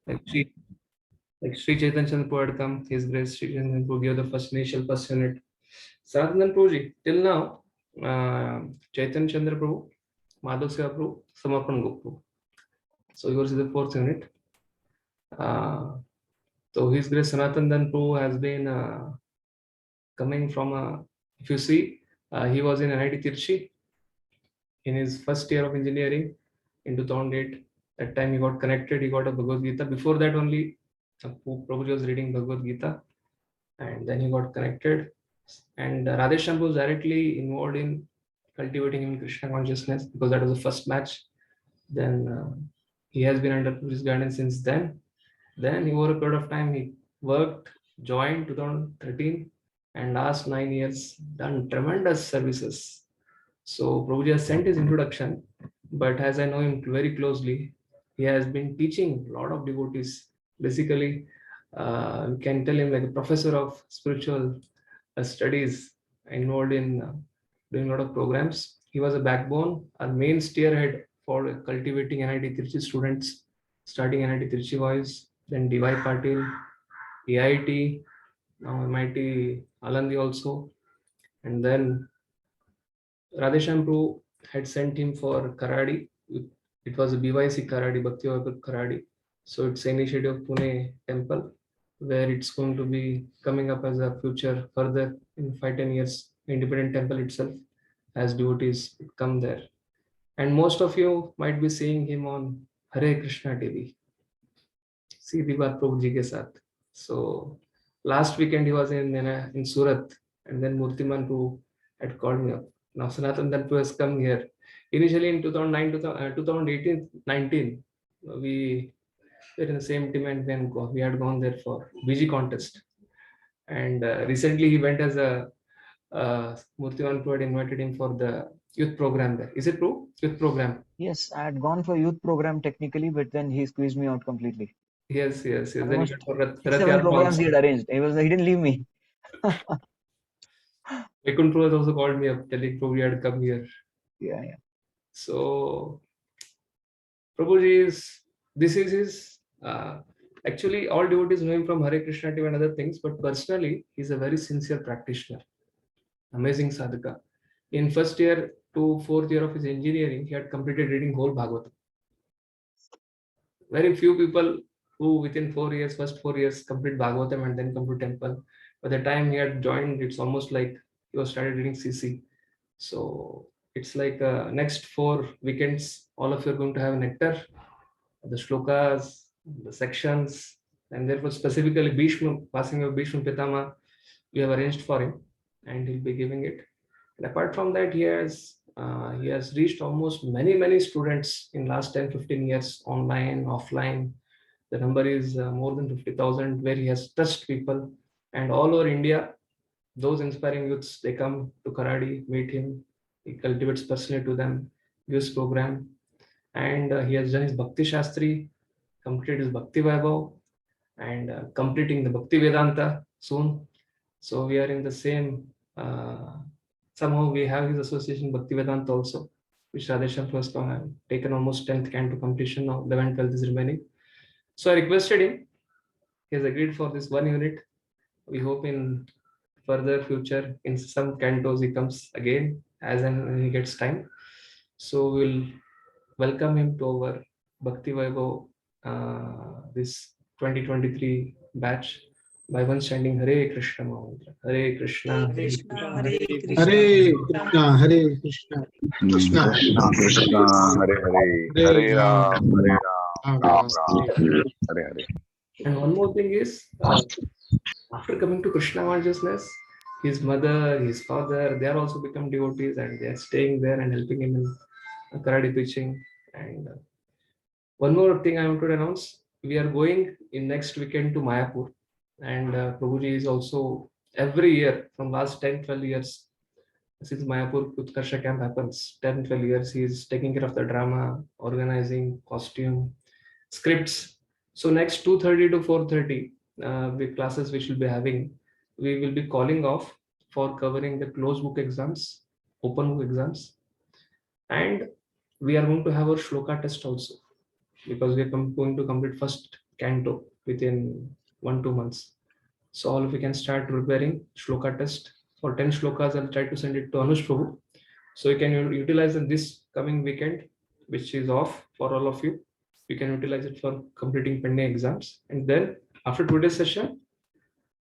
Like Sri Chaitanya Prabhu had come, His Grace Sri Chaitanya Prabhu gave the first unit. Sanatan Prabhuji, till now, Chaitanya Chandra Prabhu, Madhav Seva Prabhu, Samapan Gopru. So yours is the fourth unit. So His Grace Sanatan Prabhu has been coming from if you see, he was in NIT Tirchi in his first year of engineering in 2008. That time he got connected, he got a Bhagavad Gita. Before that only, Prabhuji was reading Bhagavad Gita, and then he got connected. And Radheshyam was directly involved in cultivating in Krishna consciousness because that was the first match. Then he has been under his guidance since then. Then over a period of time, he worked, joined 2013, and last 9 years done tremendous services. So Prabhuji has sent his introduction, but as I know him very closely, he has been teaching a lot of devotees. Basically, you can tell him like a professor of spiritual studies involved in doing a lot of programs. He was a backbone, a main steerhead for cultivating NIT Tirchi students, starting NIT Tirchi Boys, then DY Patil, AIT, now MIT Alandi also, and then Radheshyam Prabhu had sent him for Karadi. It was a BYC Karadi, Bhaktivedanta Karadi. So it's an initiative of Pune temple where it's going to be coming up as a future further in 5-10 years. Independent temple itself as devotees come there. And most of you might be seeing him on Hare Krishna TV. See Dibat Prabhuji ke saath. So last weekend he was in Surat, and then Murtiman Prabhu had called me up. Now Sanatan Prabhu has come here. Initially in 2018, 19, we were in the same team and then we had gone there for VG contest. And recently he went as a Murtiman Prabhu had invited him for the youth program there. Is it true? Youth program. Yes, I had gone for youth program technically, but then he squeezed me out completely. Yes. Then he went for 6-7 programs he had arranged. He didn't leave me. Ekun Prabhu also called me up, telling Prabhu had come here. Yeah. So Prabhuji this is his, actually all devotees know him from Hare Krishna TV and other things, but personally, he's a very sincere practitioner. Amazing sadhaka. In first year to fourth year of his engineering, he had completed reading whole Bhagavatam. Very few people who within first 4 years complete Bhagavatam and then come to temple. By the time he had joined, it's almost like he was started reading CC. So it's like next 4 weekends, all of you are going to have nectar, the shlokas, the sections, and therefore specifically Bhishma, passing of Bhishma Pitama, we have arranged for him, and he'll be giving it. And apart from that, he has reached almost many students in last 10-15 years, online, offline. The number is more than 50,000, where he has touched people, and all over India, those inspiring youths, they come to Karadi, meet him, he cultivates personally to them, gives program, and he has done his Bhakti Shastri, completed his Bhakti Vaibhav, and completing the Bhaktivedanta soon. So we are in the same, somehow we have his association Bhaktivedanta also, which Radheshyam first have taken almost 10th can to completion, now 11th, 12th is remaining. So I requested him, he has agreed for this 1 unit. We hope in further future, in some cantos, he comes again as and when he gets time. So we'll welcome him to our Bhakti Vaibhav, this 2023 batch, by one standing Hare Krishna Mantra. Hare Krishna, Hare Krishna, Hare Krishna, Hare Krishna, Krishna Krishna, Hare Hare, Hare Ram, Ram Ram, Hare Hare. And one more thing is, after coming to Krishna consciousness, his mother, his father, they are also become devotees, and they are staying there and helping him in karate preaching. And one more thing I want to announce: we are going in next weekend to Mayapur, and Prabhuji is also every year from last 10-12 years, since Mayapur Utkarsha camp happens, 10-12 years, he is taking care of the drama, organizing, costume, scripts. So next 2:30 to 4:30, with classes which we'll be having, we will be calling off for covering the closed book exams, open book exams, and we are going to have our shloka test also, because we are going to complete first canto within 1-2 months. So all of you can start preparing shloka test. For 10 shlokas, I'll try to send it to Anush Prabhu. So you can utilize in this coming weekend, which is off for all of you. You can utilize it for completing pending exams. And then after today's session,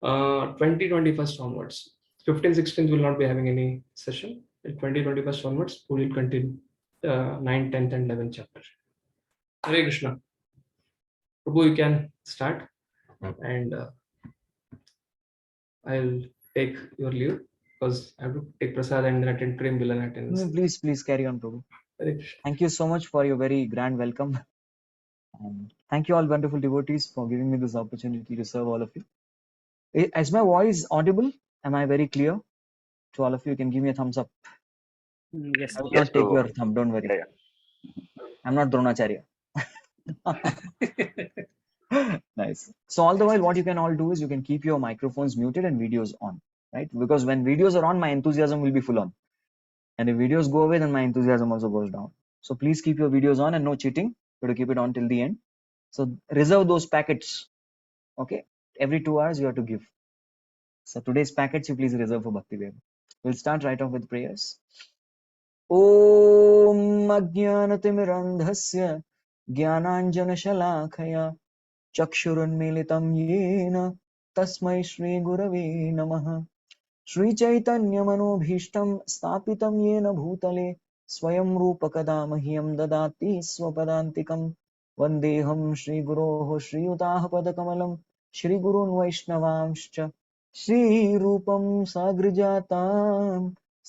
2021st onwards, 15, 16 will not be having any session. And 2021st onwards, we will continue 9th, 10th, and 11th chapter. Hare Krishna. Prabhu, you can start, and I'll take your leave because I have to take prasad and then attend Prem Villain attendance. Please carry on, Prabhu. Hare Krishna. Thank you so much for your very grand welcome. And thank you all wonderful devotees for giving me this opportunity to serve all of you. Is my voice audible? Am I very clear to all of you? You can give me a thumbs up. Yes. I will Yes, not take Prabhu. your thumb, don't worry. Yeah. I'm not Dronacharya. Nice. So all the while, what you can all do is you can keep your microphones muted and videos on, right? Because when videos are on, my enthusiasm will be full on. And if videos go away, then my enthusiasm also goes down. So please keep your videos on and no cheating. You have to keep it on till the end. So reserve those packets. Okay. Every 2 hours you have to give. So today's packets you please reserve for Bhaktivedanta. We'll start right off with prayers. Om Ajnanatimirandhasya Jnananjanashalakaya Chakshurunmilitam Yena Tasmai Shri Gurave Namaha श्रीचैतन्यमनोभीष्टं स्थापितं येन भूतले स्वयं रूपकदा मह्यं ददाति स्वपदान्तिकं वन्देऽहं श्रीगुरोः श्रीयुताः पदकमलं श्रीगुरून् वैष्णवांश्च श्रीरूपं साग्रजातां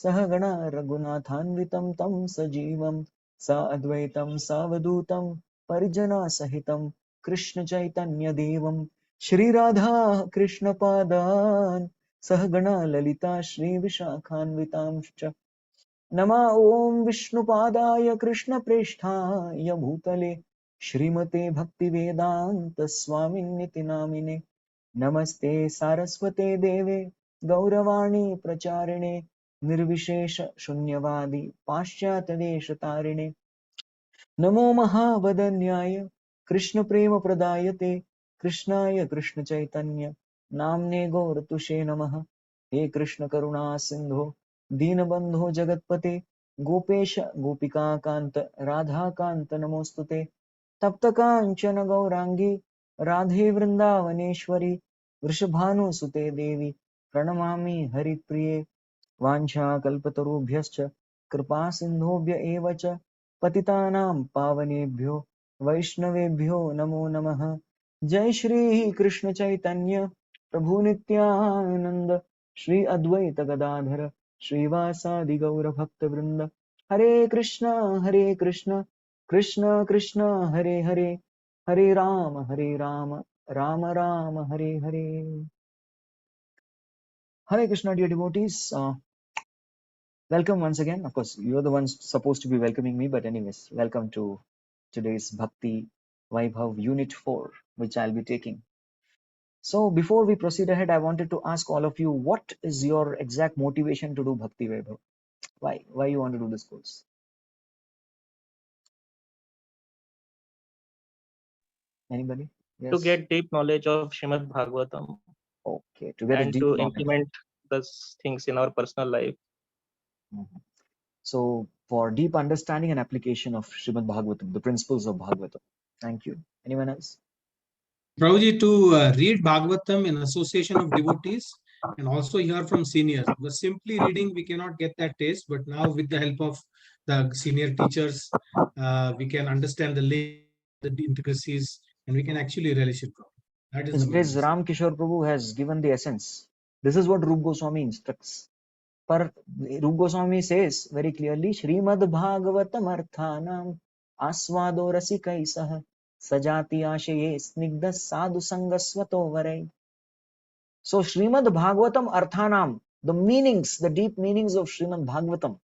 सहगणा रघुनाथान्वितं तं सजीवं साद्वैतं सावधूतं परिजनासहितं कृष्णचैतन्यदेवं श्रीराधा कृष्णपादान् सहगणा ललिता श्रीविशाखान्वितांश्च नमा ॐ विष्णुपादाय कृष्णप्रेष्ठाय भूतले श्रीमते भक्तिवेदान्त स्वामिन्निति नामिने नमस्ते सारस्वते देवे गौरवाणी प्रचारिणे निर्विशेष शून्यवादी पाश्चात्यदेशतारिणे नमो महावदन्याय कृष्णप्रेमप्रदायते कृष्णाय कृष्णचैतन्य नाम्ने गौरतुषे नमः हे कृष्ण करुणा सिन्धो दीनबन्धो जगत्पते गोपेश गोपिकान्त राधाकान्त नमोस्तुते तप्तकाञ्चन गौराङ्गी राधे वृन्दावनेश्वरी वृषभानुसुते देवी प्रणमामि हरिप्रिये वाञ्छाकल्पतरुभ्यश्च कृपासिन्धुभ्य एव च पतितानां पावनेभ्यो वैष्णवेभ्यो नमो नमः जय श्री कृष्ण चैतन्य प्रभु नित्यानंद श्री अद्वैत गदाधर श्रीवासादि गौर भक्त वृंद हरे Krishna Krishna Krishna Hare Hare Hare Ram Ram Ram Hare Hare. Hare Krishna, dear devotees. Welcome once again. Of course, you're the ones supposed to be welcoming me, but anyways, welcome to today's Bhakti Vaibhav Unit 4, which I'll be taking. So before we proceed ahead, I wanted to ask all of you, what is your exact motivation to do Bhakti Vaibhav? Why you want to do this course? Anybody? Yes. To get deep knowledge of Srimad Bhagavatam Okay, to get a and deep to knowledge. implement those things in our personal life. Mhm. So for deep understanding and application of Srimad Bhagavatam, the principles of Bhagavatam. Thank you. Anyone else? Prabhuji, to read Bhagavatam in association of devotees and also hear from seniors. But simply reading, we cannot get that taste. But now, with the help of the senior teachers, we can understand the intricacies, and we can actually relish it. That is the main This reason. Ram Kishore Prabhu has given the essence. This is what Rup Goswami instructs. But Rup Goswami says very clearly, Srimad Bhagavatam Arthanam Aswado Rasikaisah Sajati Ashaye Snigdha Sadhu Sangasvato Varai. So Srimad Bhagavatam Arthanam, the meanings, the deep meanings of Srimad Bhagavatam.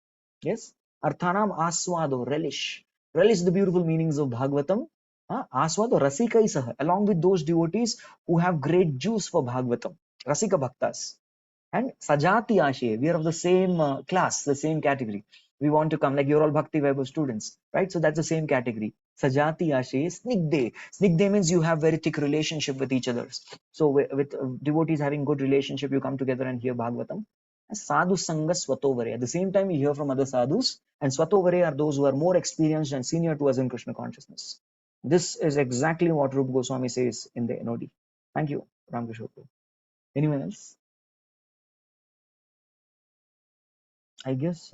Yes? Arthanam Aswado, relish. Relish the beautiful meanings of Bhagavatam. Aswado Rasikaisah, along with those devotees who have great juice for Bhagavatam. Rasika Bhaktas. And Sajati Ashe, we are of the same class, the same category. We want to come, like you're all Bhakti Vaibhav students, right? So that's the same category. Sajati ashe snigde. Snigde means you have very thick relationship with each other. So with devotees having good relationship, you come together and hear Bhagavatam. Sadhu Sanga Swatovare. At the same time, we hear from other sadhus, and Swatovare are those who are more experienced and senior to us in Krishna consciousness. This is exactly what Rupa Goswami says in the NOD. Thank you, Ramkrishna. Anyone else? I guess.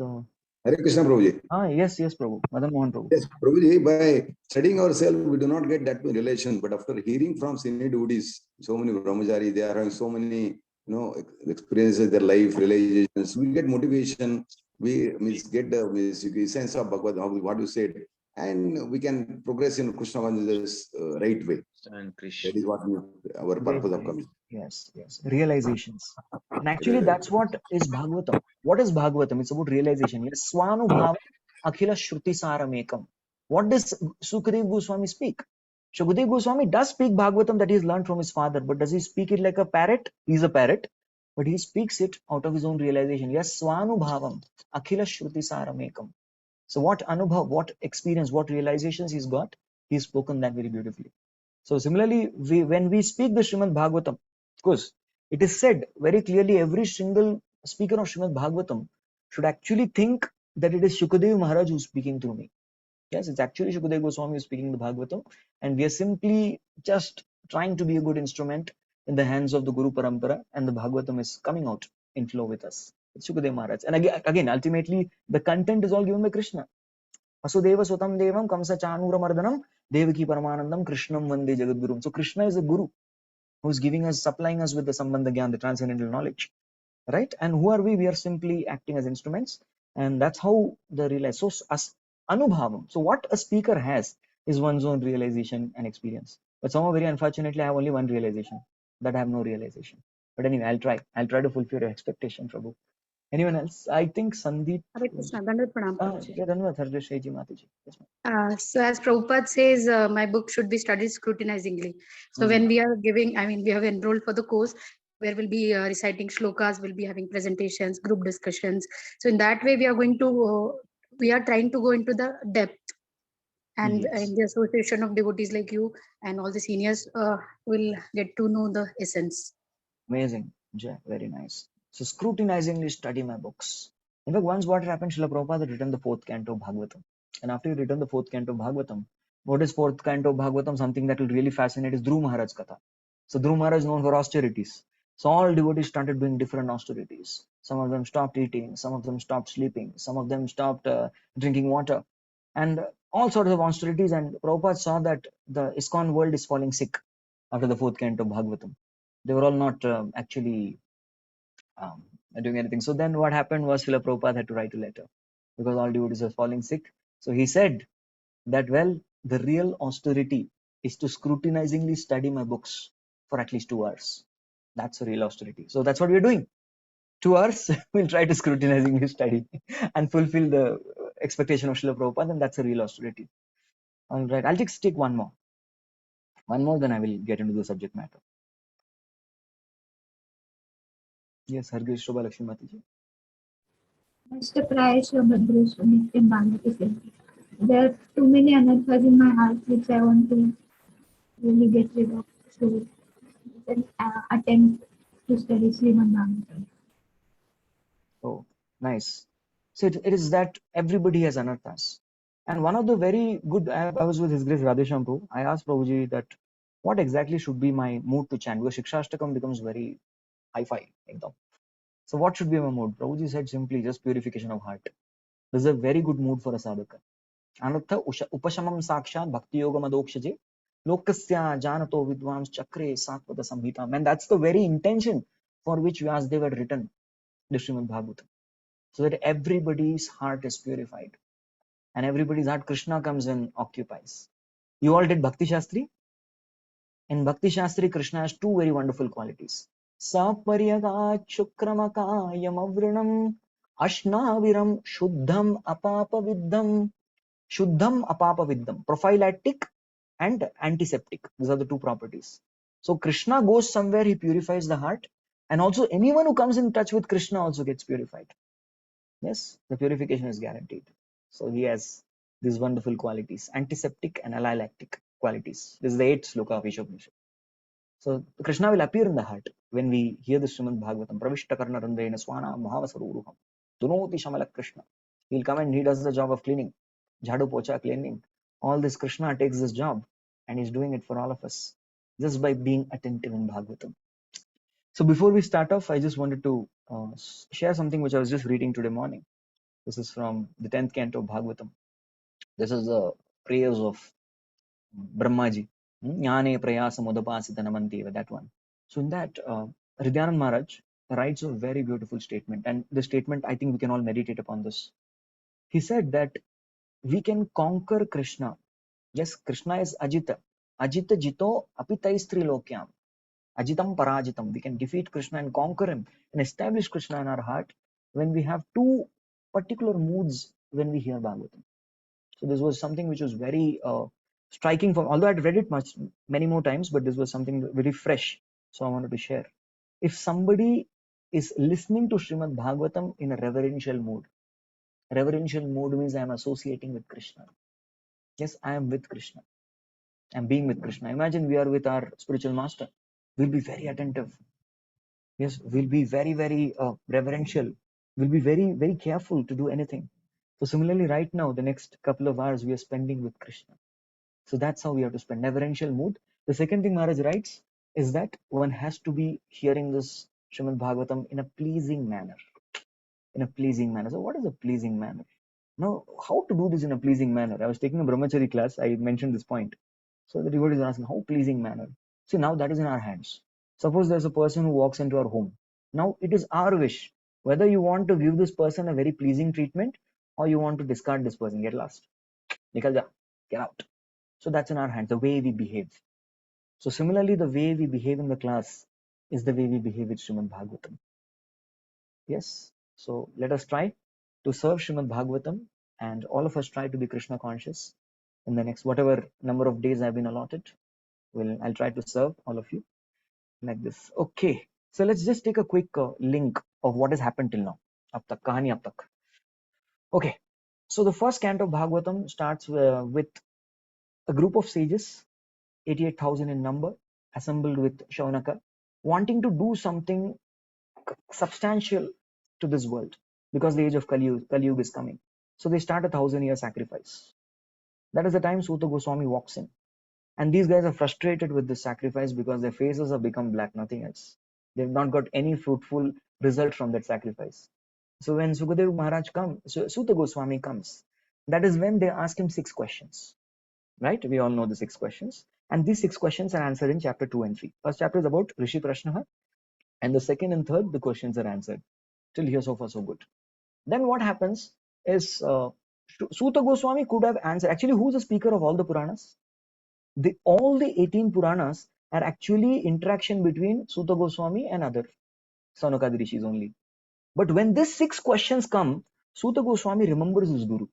Hare Krishna Prabhuji. Yes, Prabhu. Madan Mohan Prabhu. Yes, Prabhuji, by studying ourselves, we do not get that relation. But after hearing from senior devotees, so many brahmachari, they are having so many, experiences, their life, realizations. We get motivation. We get the sense of Bhagavad, what you said, and we can progress in Krishna consciousness right way. And That is what our purpose of coming. Yes. Realizations. And actually, that's what is Bhagavatam. What is Bhagavatam? It's about realization. Yes, Swanubhava Akhila Shruti Saramekam. What does Sukadev Goswami speak? Sukadev Goswami does speak Bhagavatam that he's learned from his father, but does he speak it like a parrot? He's a parrot, but he speaks it out of his own realization. Yes, Swanubhavam Akhila Shruti Saramekam. So what anubhav, what experience, what realizations he's got, he's spoken that very beautifully. So similarly, when we speak the Srimad Bhagavatam, of course, it is said very clearly, every single speaker of Srimad Bhagavatam should actually think that it is Shukadev Maharaj who's speaking through me. Yes, it's actually Shukadev Goswami who's speaking the Bhagavatam, and we are simply just trying to be a good instrument in the hands of the Guru Parampara, and the Bhagavatam is coming out in flow with us. It's Shukadev Maharaj. And again, ultimately, the content is all given by Krishna. Vasudeva Swatam Devam Kamsa Chanura Mardanam Devaki Paramanandam Krishnam Vande Jagadgurum. So Krishna is a guru who's giving us, supplying us with the Sambandha Gyan, the transcendental knowledge. Right? And who are we? We are simply acting as instruments. And that's how the realize. So as Anubhavam. So what a speaker has is one's own realization and experience. But somehow very unfortunately I have only one realization. That I have no realization. But anyway, I'll try to fulfill your expectation, Prabhu. Anyone else? I think Sandeep. Hare Krishna. Dandavat pranam. Yes, So as Prabhupada says, my book should be studied scrutinizingly. So when we are giving, we have enrolled for the course where we'll be reciting shlokas, we'll be having presentations, group discussions. So in that way, we are trying to go into the depth. And in the association of devotees like you and all the seniors will get to know the essence. Amazing. Jay, very nice. So scrutinizingly study my books. In fact, once what happened, Srila Prabhupada had written the 4th canto of Bhagavatam. And after he written the 4th canto of Bhagavatam, what is 4th canto of Bhagavatam? Something that will really fascinate is Dhruv Maharaj's Katha. So Dhruv Maharaj is known for austerities. So all devotees started doing different austerities. Some of them stopped eating, some of them stopped sleeping, some of them stopped drinking water, and all sorts of austerities. And Prabhupada saw that the ISKCON world is falling sick after the 4th canto of Bhagavatam. They were all not actually doing anything. So then what happened was Srila Prabhupada had to write a letter because all devotees were falling sick. So he said that, well, the real austerity is to scrutinizingly study my books for at least 2 hours. That's the real austerity. So that's what we're doing. 2 hours, we'll try to scrutinizingly study and fulfill the expectation of Srila Prabhupada, and that's a real austerity. All right, I'll just take one more. One more, then I will get into the subject matter. Yes, Hargesh Shobha Lakshmi Mataji. Mr. Prayesh there are too many anarthas in my heart which I want to really get rid of. So then attempt to study Srimad Bhagavatam. Oh, nice. So it is that everybody has anarthas. And one of the very good, I was with His Grace Radhesham Prabhu. I asked Prabhuji that what exactly should be my mood to chant, because Shikshashtakam becomes very hi-fi. So what should be my mood? Prabhuji said simply just purification of heart. This is a very good mood for a sadhaka. Anartha upashamam sakshat bhakti yoga madokshaje lokasya janato vidvams chakre satvada samhita. Man, that's the very intention for which Vyasadeva had written the Srimad Bhagavatam. So that everybody's heart is purified. And everybody's heart, Krishna comes and occupies. You all did Bhakti Shastri? In Bhakti Shastri, Krishna has 2 very wonderful qualities. Saparyaga chukramaka yamavrinam ashnaviram shuddham apapa viddham. Shuddham apapa viddham. Prophylactic and antiseptic. These are the 2 properties. So Krishna goes somewhere, he purifies the heart. And also anyone who comes in touch with Krishna also gets purified. Yes, the purification is guaranteed. So he has these wonderful qualities, antiseptic and allylactic qualities. This is the 8th sloka of Ishopanishad. So Krishna will appear in the heart when we hear the Srimad Bhagavatam. Pravishta karna randrena swana bhavasaruruham. Dunoti shamala Krishna. He'll come and he does the job of cleaning. Jhadu pocha cleaning. All this Krishna takes this job and he's doing it for all of us just by being attentive in Bhagavatam. So before we start off, I just wanted to share something which I was just reading today morning. This is from the 10th canto of Bhagavatam. This is the prayers of Brahmaji. Jnane prayasa mudapasita namanteva, that one. So in that, Hridyanand Maharaj writes a very beautiful statement. And the statement, I think we can all meditate upon this. He said that we can conquer Krishna. Yes, Krishna is Ajita. Ajita jito apitaistri lokyam. Ajitam parajitam. We can defeat Krishna and conquer him and establish Krishna in our heart when we have two particular moods when we hear Bhagavatam. So this was something which was very striking for, although I'd read it many more times, but this was something very fresh. So I wanted to share. If somebody is listening to Srimad Bhagavatam in a reverential mood means I am associating with Krishna. Yes, I am with Krishna. I'm being with Krishna. Imagine we are with our spiritual master. We'll be very attentive. Yes, we'll be very, very reverential. We'll be very, very careful to do anything. So similarly, right now, the next couple of hours we are spending with Krishna. So that's how we have to spend reverential mood. The second thing Maharaj writes is that one has to be hearing this Srimad Bhagavatam in a pleasing manner. In a pleasing manner. So what is a pleasing manner? Now, how to do this in a pleasing manner? I was taking a brahmachari class. I mentioned this point. So the devotees are asking, how pleasing manner? See, now that is in our hands. Suppose there's a person who walks into our home. Now it is our wish whether you want to give this person a very pleasing treatment or you want to discard this person. Get lost. Nikal ja. Get out. So that's in our hands, the way we behave. So similarly, the way we behave in the class is the way we behave with Srimad Bhagavatam. Yes. So let us try to serve Srimad Bhagavatam and all of us try to be Krishna conscious in the next whatever number of days I've been allotted. I'll try to serve all of you like this. Okay. So let's just take a quick link of what has happened till now. Ab tak, kahani ab tak. Okay. So the first canto of Bhagavatam starts with a group of sages, 88,000 in number, assembled with Shaunaka, wanting to do something substantial to this world because the age of Kali Yuga is coming. So they start a 1,000-year sacrifice. That is the time Suta Goswami walks in. And these guys are frustrated with this sacrifice because their faces have become black, nothing else. They've not got any fruitful result from that sacrifice. So when Sukadev Maharaj comes, Suta Goswami comes, that is when they ask him 6 questions. Right? We all know the 6 questions. And these 6 questions are answered in chapter 2 and 3. First chapter is about Rishi Prashnaha. And the second and third, the questions are answered. Till here, so far, so good. Then what happens is Suta Goswami could have answered. Actually, who's the speaker of all the Puranas? All the 18 Puranas are actually interaction between Suta Goswami and other Saunakadi Rishis only. But when these 6 questions come, Suta Goswami remembers his Guru.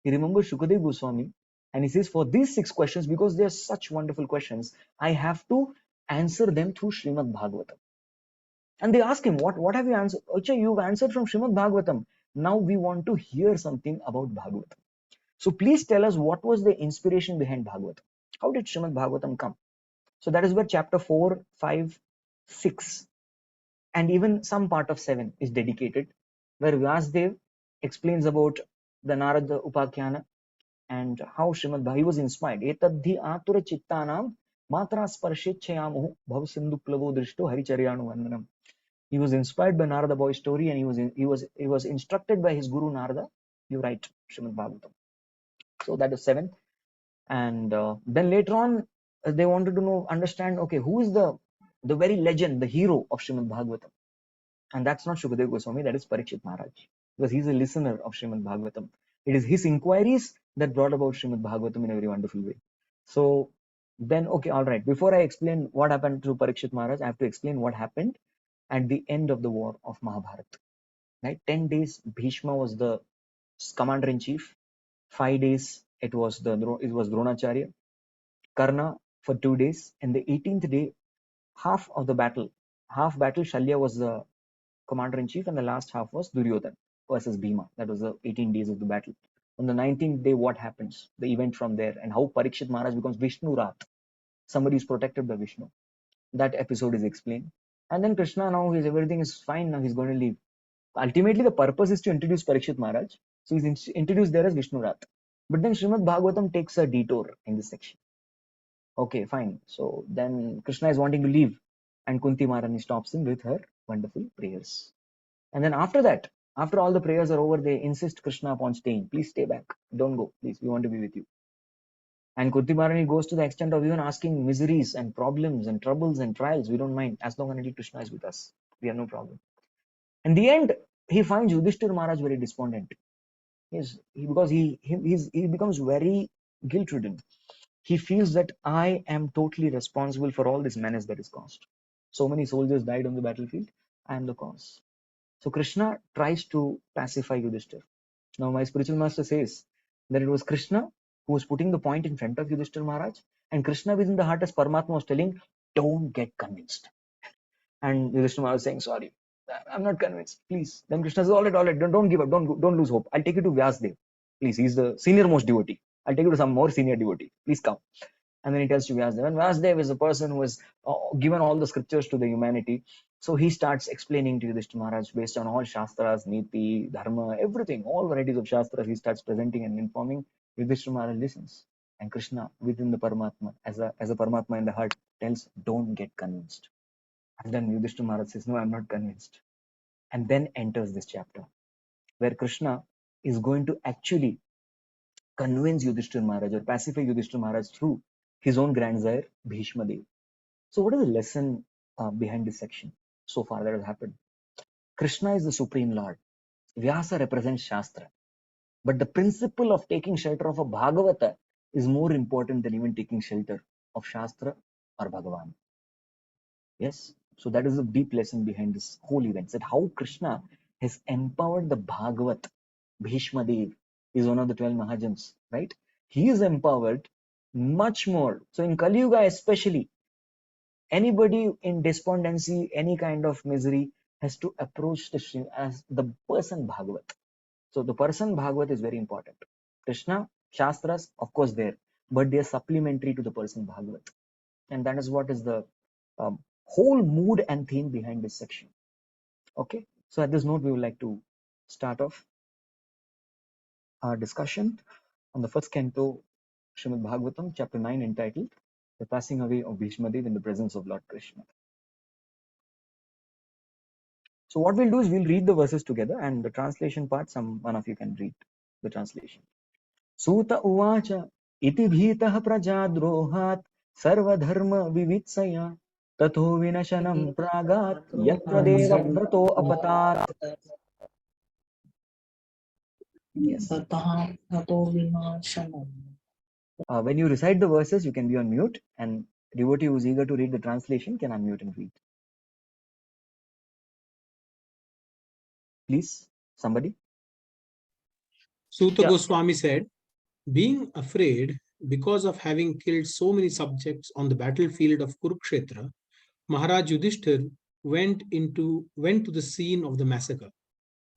He remembers Shukadev Goswami and he says, for these 6 questions, because they are such wonderful questions, I have to answer them through Srimad Bhagavatam. And they ask him, what have you answered? Acha, you've answered from Srimad Bhagavatam. Now we want to hear something about Bhagavatam. So please tell us what was the inspiration behind Bhagavatam. How did Srimad Bhagavatam come? So that is where chapter 4, 5, 6 and even some part of 7 is dedicated, where Vyasdev explains about the Narada Upakhyana and how Srimad Bhagavatam was inspired. Etadhi atura chittanam matra sparshit chayamuhu bhav sindhu plavo drishto haricharyanu vandanam. He was inspired by Narada boy's story and he was instructed by his guru Narada. You write Srimad Bhagavatam. So that is 7. And then later on, they wanted to understand, okay, who is the very legend, the hero of Srimad Bhagavatam? And that's not Shukadev Goswami, that is Parikshit Maharaj, because he's a listener of Srimad Bhagavatam. It is his inquiries that brought about Srimad Bhagavatam in a very wonderful way. So then, okay, all right. Before I explain what happened to Parikshit Maharaj, I have to explain what happened at the end of the war of Mahabharata. Right? 10 days, Bhishma was the commander-in-chief. 5 days, it was Dronacharya. Karna for 2 days. And the 18th day, half battle, Shalya was the commander-in-chief, and the last half was Duryodhana versus Bhima. That was the 18 days of the battle. On the 19th day, what happens? The event from there, and how Parikshit Maharaj becomes Vishnu Rat. Somebody is protected by Vishnu. That episode is explained. And then Krishna, now everything is fine, now he's going to leave. Ultimately, the purpose is to introduce Parikshit Maharaj. So he's introduced there as Vishnu Rat. But then Srimad Bhagavatam takes a detour in this section. Okay, fine. So then Krishna is wanting to leave, and Kunti Maharani stops him with her wonderful prayers. And then after that, after all the prayers are over, they insist Krishna upon staying. Please stay back. Don't go. Please, we want to be with you. And Kunti Maharani goes to the extent of even asking miseries and problems and troubles and trials. We don't mind, as long as Krishna is with us. We have no problem. In the end, he finds Yudhishthira Maharaj very despondent. Because he becomes very guilt-ridden. He feels that I am totally responsible for all this menace that is caused. So many soldiers died on the battlefield. I am the cause. So Krishna tries to pacify Yudhishthira. Now my spiritual master says that it was Krishna who was putting the point in front of Yudhishthira Maharaj, and Krishna within the heart as Paramatma was telling, don't get convinced. And Yudhishthira Maharaj was saying, sorry, I'm not convinced, please. Then Krishna says, all right, don't give up, don't lose hope. I'll take you to Vyasdev. Please, he's the senior most devotee. I'll take you to some more senior devotee. Please come. And then he tells to Vyasdev. And Vyasdev is a person who has given all the scriptures to the humanity. So he starts explaining to Yudhishthira Maharaj based on all Shastras, Niti, Dharma, everything, all varieties of Shastras. He starts presenting and informing. Yudhishthira Maharaj listens. And Krishna within the Paramatma, as a Paramatma in the heart, tells, don't get convinced. And then Yudhishthira Maharaj says, no, I'm not convinced. And then enters this chapter where Krishna is going to actually convince Yudhishthira Maharaj or pacify Yudhishthira Maharaj through his own grandsire, Bhishma Dev. So what is the lesson behind this section so far that has happened? Krishna is the Supreme Lord. Vyasa represents Shastra. But the principle of taking shelter of a Bhagavata is more important than even taking shelter of Shastra or Bhagavan. Yes? So that is a deep lesson behind this whole event. That how Krishna has empowered the Bhagavat. Bhishma Dev is one of the 12 Mahajans, right? He is empowered much more. So in Kali Yuga especially, anybody in despondency, any kind of misery, has to approach the Sri as the person Bhagavat. So the person Bhagavat is very important. Krishna, Shastras, of course there, but they are supplementary to the person Bhagavat. And that is what is the whole mood and theme behind this section. Okay, so at this note, we would like to start off our discussion on the first canto, Srimad Bhagavatam, chapter 9, entitled The Passing Away of Bhishma Dev in the Presence of Lord Krishna. So what we'll do is we'll read the verses together, and the translation part, one of you can read the translation. Suta uvacha iti bhitah prajadrohat sarva dharma vivitsaya tatho vinashanam pragat yatra deva vrato apatat. Yes. When you recite the verses, you can be on mute, and devotee who is eager to read the translation can unmute and read. Please, somebody. Suta Goswami said, being afraid because of having killed so many subjects on the battlefield of Kurukshetra, Maharaj Yudhishthir went to the scene of the massacre.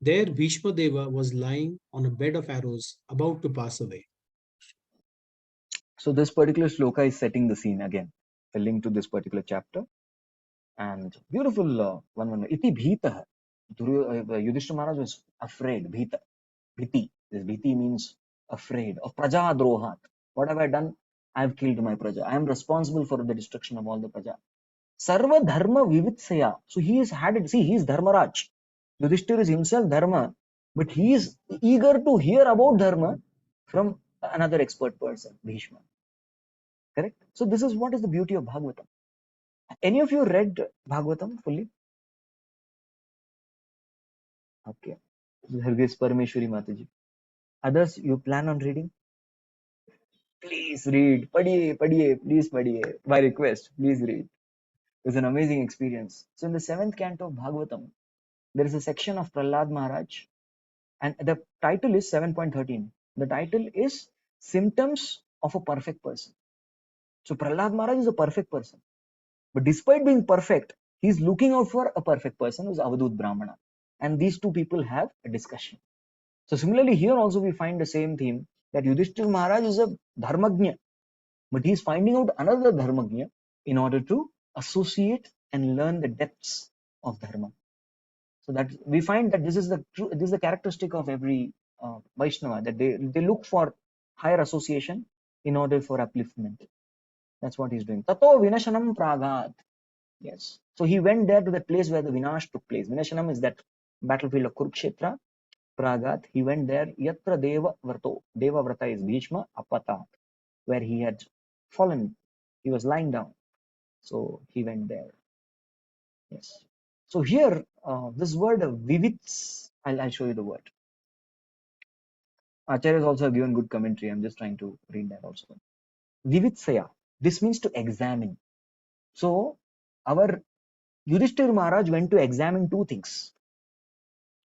There Bhishma Deva was lying on a bed of arrows, about to pass away. So this particular shloka is setting the scene again, a link to this particular chapter. And beautiful one. Iti bhitah. Yudhishthira Maharaj was afraid. Bhita. Bhiti. This bhiti means afraid. Of praja drohat. What have I done? I have killed my praja. I am responsible for the destruction of all the praja. Sarva dharma vivitsaya. So he has had it. See, he is Dharmaraj. Yudhishthira is himself dharma, but he is eager to hear about dharma from another expert person, Bhishma. Correct? So this is what is the beauty of Bhagavatam. Any of you read Bhagavatam fully? Okay. Hargis Parameshwari Mataji. Others, you plan on reading? Please read. Padiye, please padiye. By request, please read. It was an amazing experience. So in the 7th canto of Bhagavatam, there is a section of Prahlad Maharaj, and the title is 7.13. The title is Symptoms of a Perfect Person. So Prahlad Maharaj is a perfect person. But despite being perfect, he is looking out for a perfect person who is Avadut Brahmana. And these two people have a discussion. So similarly, here also we find the same theme, that Yudhishthira Maharaj is a dharmagnya, but he is finding out another dharmagnya in order to associate and learn the depths of dharma. So that we find that this is the characteristic of every Vaishnava, that they look for higher association in order for upliftment. That's what he's doing. Tato vinashanam pragat. Yes. So he went there to the place where the vinash took place. Vinashanam is that battlefield of Kurukshetra. Pragat. He went there. Yatra deva vrato. Deva vrata is Bhishma apatat, where he had fallen. He was lying down. So he went there. Yes. So here, this word vivits, I'll show you the word. Acharya has also given good commentary. I'm just trying to read that also. Vivitsaya. This means to examine. So our Yudhishthira Maharaj went to examine two things.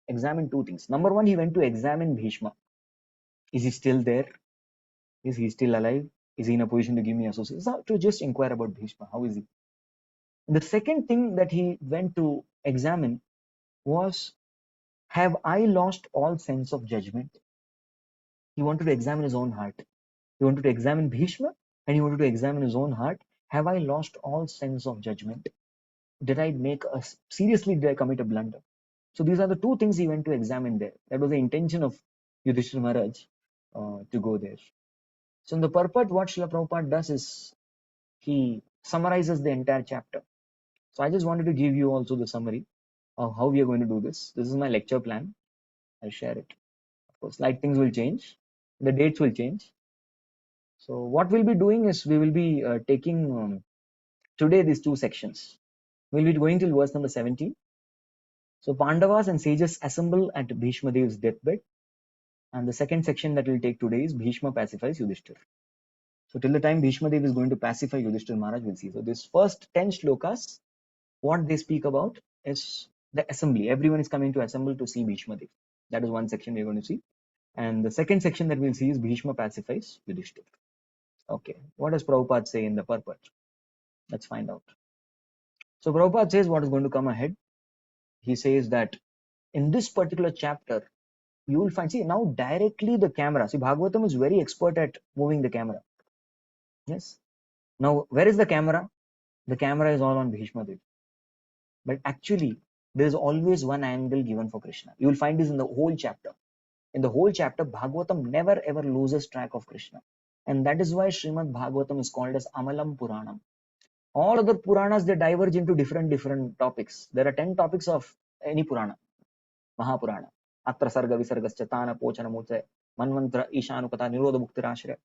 Number one, he went to examine Bhishma. Is he still there? Is he still alive? Is he in a position to give me association? So to just inquire about Bhishma. How is he? And the second thing that he went to examine was, have I lost all sense of judgment? He wanted to examine his own heart. He wanted to examine Bhishma, and he wanted to examine his own heart. Have I lost all sense of judgment? Did I commit a blunder? So these are the two things he went to examine there. That was the intention of Yudhishthira Maharaj to go there. So in the purport, what Srila Prabhupada does is he summarizes the entire chapter. So I just wanted to give you also the summary of how we are going to do this. This is my lecture plan. I'll share it. Of course, like things will change. The dates will change. So what we'll be doing is we will be taking today these two sections. We'll be going till verse number 17. So Pandavas and sages assemble at Bhishma Dev's deathbed. And the second section that we'll take today is Bhishma pacifies Yudhishthira. So till the time Bhishma Dev is going to pacify Yudhishthira Maharaj, we'll see. So this first 10 shlokas, what they speak about is the assembly. Everyone is coming to assemble to see Bhishma Dev. That is one section we're going to see. And the second section that we'll see is Bhishma pacifies Yudhishthira. Okay, what does Prabhupada say in the purport? Let's find out. So Prabhupada says what is going to come ahead. He says that in this particular chapter, you will find, see now directly the camera. See, Bhagavatam is very expert at moving the camera. Yes. Now, where is the camera? The camera is all on Bhishma Dev. But actually, there is always one angle given for Krishna. You will find this in the whole chapter. In the whole chapter, Bhagavatam never ever loses track of Krishna. And that is why Srimad Bhagavatam is called as Amalam Puranam. All other Puranas, they diverge into different topics. There are 10 topics of any Purana. Mahapurana. Atra Sarga Visargascha Tana Pochana Mutsa Manvantra Ishanukata Nirodha Bhuktirashra.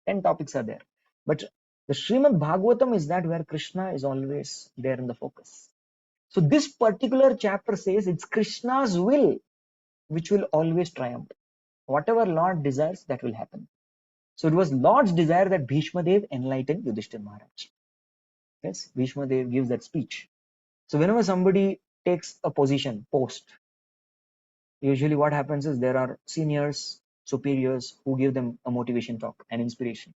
10 topics are there. But the Srimad Bhagavatam is that where Krishna is always there in the focus. So this particular chapter says it's Krishna's will which will always triumph. Whatever Lord desires, that will happen. So it was Lord's desire that Bhishma Dev enlightened Yudhishthira Maharaj. Yes, Bhishma Dev gives that speech. So whenever somebody takes a post, usually what happens is there are seniors, superiors who give them a motivation talk, an inspiration.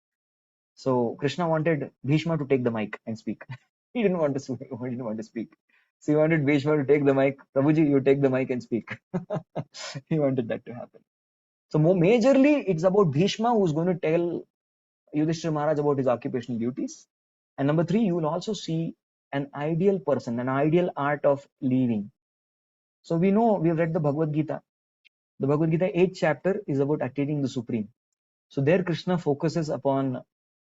So Krishna wanted Bhishma to take the mic and speak. He didn't want to speak. So he wanted Bhishma to take the mic. Prabhuji, you take the mic and speak. He wanted that to happen. So more majorly, it's about Bhishma who's going to tell Yudhishthira Maharaj about his occupational duties. And number 3, you will also see an ideal person, an ideal art of living. So we know, we have read the Bhagavad Gita. The Bhagavad Gita 8th chapter is about attaining the Supreme. So there Krishna focuses upon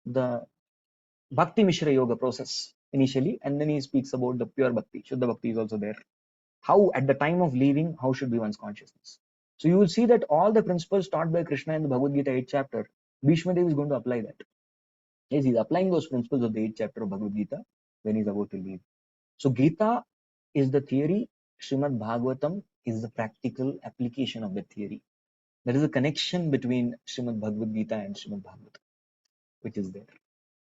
the Bhakti Mishra Yoga process initially, and then he speaks about the pure Bhakti. Shuddha Bhakti is also there. How at the time of leaving, how should be one's consciousness? So you will see that all the principles taught by Krishna in the Bhagavad Gita 8th chapter, Bhishma Dev is going to apply that. Yes, he's applying those principles of the 8th chapter of Bhagavad Gita when he's about to leave. So Gita is the theory, Srimad Bhagavatam is the practical application of the theory. There is a connection between Srimad Bhagavad Gita and Srimad Bhagavatam, which is there.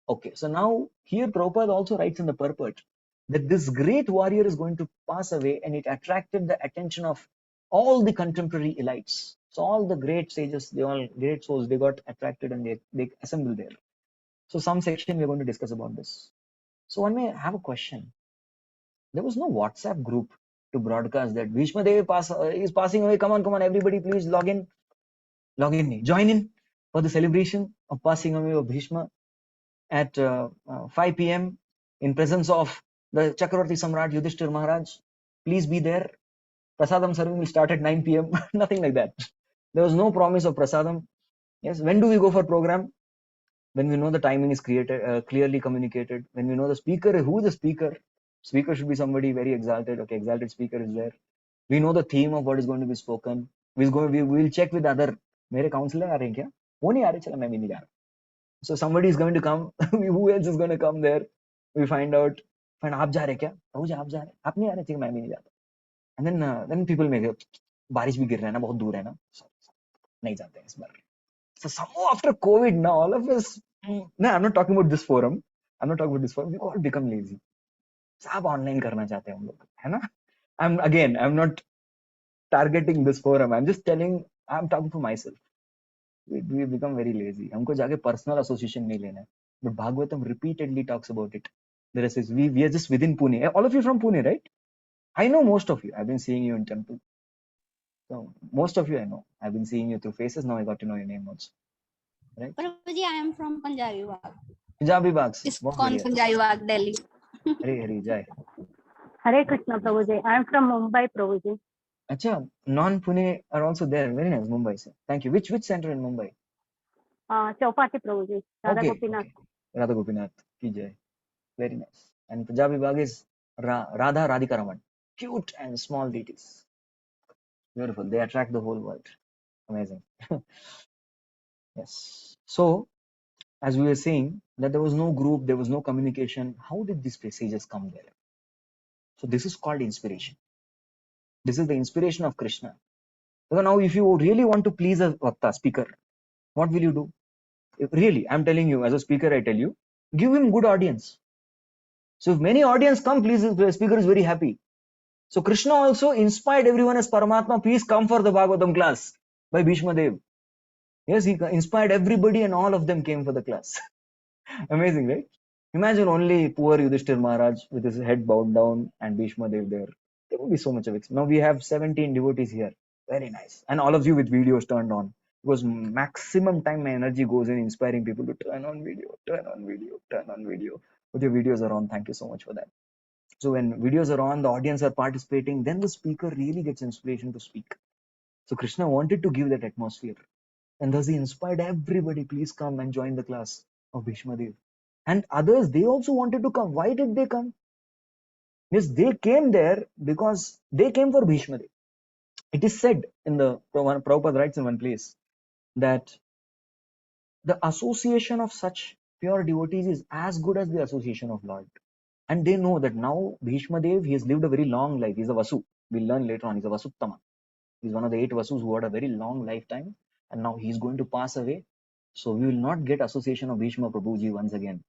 Okay, so now here Prabhupada also writes in the purport that this great warrior is going to pass away, and it attracted the attention of all the contemporary elites. So all the great sages, they all great souls, they got attracted and they assembled there. So some section we're going to discuss about this. So one may have a question. There was no WhatsApp group to broadcast that Bhishma Dev is passing away. Come on, everybody, please log in. log in nahi. Join in for the celebration of passing away of Bhishma at 5 p.m. in presence of the Chakravarti Samrat Yudhishthir Maharaj. Please be there. Prasadam serving will start at 9 p.m. Nothing like that. There was no promise of prasadam. Yes. When do we go for program? When we know the timing is created, clearly communicated. When we know the speaker, who is the speaker? Speaker should be somebody very exalted. Okay, exalted speaker is there. We know the theme of what is going to be spoken. We will check with other. मेरे counselor आ रहे हैं क्या? वो नहीं आ रहे, चला मैं भी नहीं जा रहा. So somebody is going to come. Who else is going to come there? We find out. Find आप जा रहे क्या? प्रभु जी आप जा रहे? आप नहीं आ रहे, ठीक मैं भी नहीं जाता. And then people may go, बारिश भी गिर रहा है ना, बहुत दूर है ना, नहीं जाते हैं इस बार. So somehow after COVID, now all of us, no, I'm not talking about this forum. I'm not talking about this forum. We all become lazy. सब online करना चाहते हैं हम लोग, है ना? I'm not targeting this forum. I'm just telling, I'm talking for myself. We become very lazy. हमको जाके personal association नहीं लेना है. But Bhagavatam repeatedly talks about it. The rest is we are just within Pune. All of you from Pune, right? I know most of you. I've been seeing you in temple. So most of you I know. I've been seeing you through faces. Now I got to know your name also. Right? Prabhuji, I am from Punjabi Bagh. Punjabi Baghs. ISKCON Punjabi Bagh, Delhi. Hari Jai. Hare Krishna Prabhuji. I am from Mumbai, Prabhuji. Acha, non-Pune are also there. Very nice, Mumbai. Sir. Thank you. Which center in Mumbai? Chowpatty, Prabhuji. Radha Gopinath. Radha Gopinath. Ki Jai. Very nice. And Punjabi Bagh is Radha Radhika Raman. Cute and small deities. Beautiful. They attract the whole world. Amazing. Yes. So, as we were saying, that there was no group, there was no communication. How did these passages come there? So this is called inspiration. This is the inspiration of Krishna. So now if you really want to please a Vakta, speaker, what will you do? Really, I'm telling you, as a speaker, I tell you, give him good audience. So if many audience come, please, the speaker is very happy. So Krishna also inspired everyone as Paramatma, please come for the Bhagavatam class by Bhishma Dev. Yes, he inspired everybody and all of them came for the class. Amazing, right? Imagine only poor Yudhishthir Maharaj with his head bowed down and Bhishma Dev there. There will be so much of it. Now we have 17 devotees here. Very nice. And all of you with videos turned on. Because maximum time my energy goes in inspiring people to turn on video, turn on video, turn on video. But your videos are on. Thank you so much for that. So when videos are on, the audience are participating, then the speaker really gets inspiration to speak. So Krishna wanted to give that atmosphere. And thus he inspired everybody, please come and join the class of Bhishma Dev. And others, they also wanted to come. Why did they come? Yes, they came there because they came for Bhishma Dev. It is said in the Prabhupada writes in one place that the association of such pure devotees is as good as the association of Lord. And they know that now Bhishma Dev, he has lived a very long life. He's a Vasu. We'll learn later on. He's a Vasuttama. He's one of the 8 Vasus who had a very long lifetime. And now he's going to pass away. So we will not get association of Bhishma Prabhuji once again.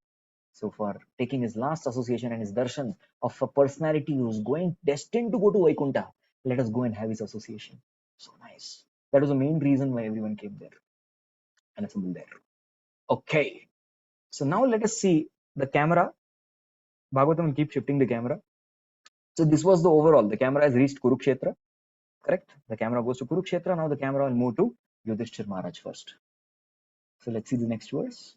So for taking his last association and his darshan of a personality who's destined to go to Vaikuntha, let us go and have his association. So nice. That was the main reason why everyone came there and assembled there. Okay. So now let us see the camera. Bhagavatam will keep shifting the camera. So this was the overall. The camera has reached Kurukshetra. Correct? The camera goes to Kurukshetra. Now the camera will move to Yudhishthir Maharaj first. So let's see the next verse.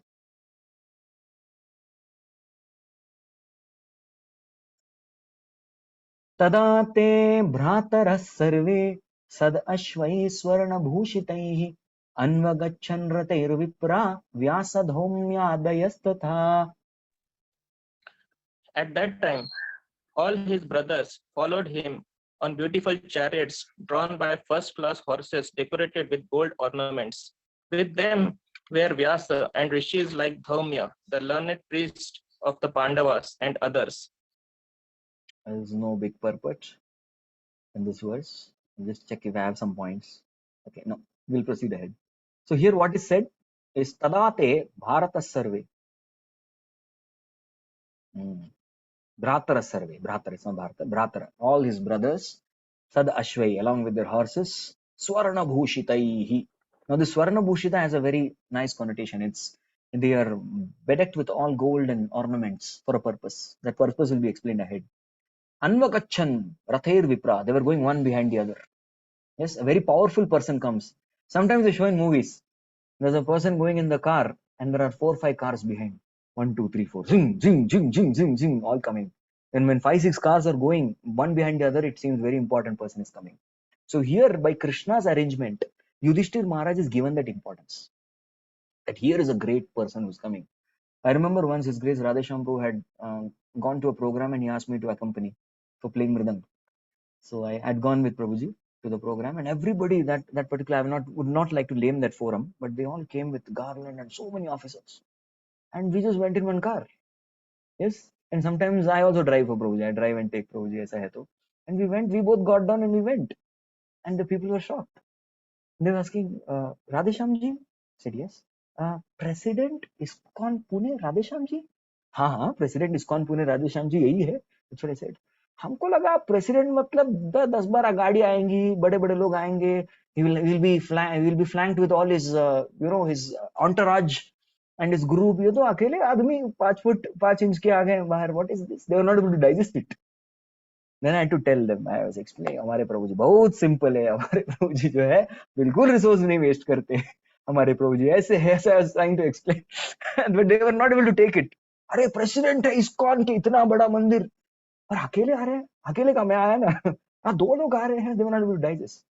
Tada te bhratarah sarve sad ashvai swarna bhushitaihi anvagachan ratair vipra vyasadhomyadayastatha. At that time, all his brothers followed him on beautiful chariots drawn by first-class horses decorated with gold ornaments. With them were Vyasa and rishis like Dhaumya, the learned priest of the Pandavas, and others. There is no big purport in this verse. I'll just check if I have some points. Okay, no, we'll proceed ahead. So here what is said is Tadate Bharata Sarve. Bhratara Sarve. Bhratara, it's not Bharata. Bhratara. All his brothers, Sad Ashwai, along with their horses, Swarna Bhushitaihi. Now the Swarna Bhushita has a very nice connotation. They are bedecked with all gold and ornaments for a purpose. That purpose will be explained ahead. Anvakachan Rathair Vipra. They were going one behind the other. Yes, a very powerful person comes. Sometimes they show in movies. There's a person going in the car and there are 4 or 5 cars behind. 1, 2, 3, 4. Zing, zing, zing, zing, zing, zing, all coming. And when 5, 6 cars are going, one behind the other, it seems very important person is coming. So here, by Krishna's arrangement, Yudhishthir Maharaj is given that importance. That here is a great person who's coming. I remember once His Grace Radheshyam Prabhu had gone to a program and he asked me to accompany for playing mridang. So I had gone with Prabhuji to the program, and everybody that particular, would not like to name that forum, but they all came with garland and so many officers. And we just went in one car. Yes. And sometimes I also drive for Prabhuji. I drive and take Prabhuji as I had to. And we both got down and we went. And the people were shocked. They were asking, Radheshyamji? I said, yes. President ISKCON Pune, Radheshyamji? हाँ, President ISKCON Pune, Radheshyamji, यही है. That's what I said. हमको लगा president मतलब 10-12 गाड़ी आएंगी, बड़े-बड़े लोग आएंगे. He will be flanked with all his his entourage and his group. ये तो अकेले आदमी 5 फुट 5 इंच के आ गए बाहर. What is this? They were not able to digest it. Then I had to tell them. I was explaining. हमारे प्रभु जी बहुत simple है. हमारे प्रभु जी जो है बिल्कुल रिसोर्स नहीं वेस्ट करते. हमारे प्रभु जी ऐसे है. I was trying to explain, but they were not able to take it. अरे प्रेसिडेंट है इस्कॉन के, इतना बड़ा मंदिर, और अकेले आ रहे हैं. अकेले का मैं आया ना, 2 लोग आ रहे हैं. They were not able to digest.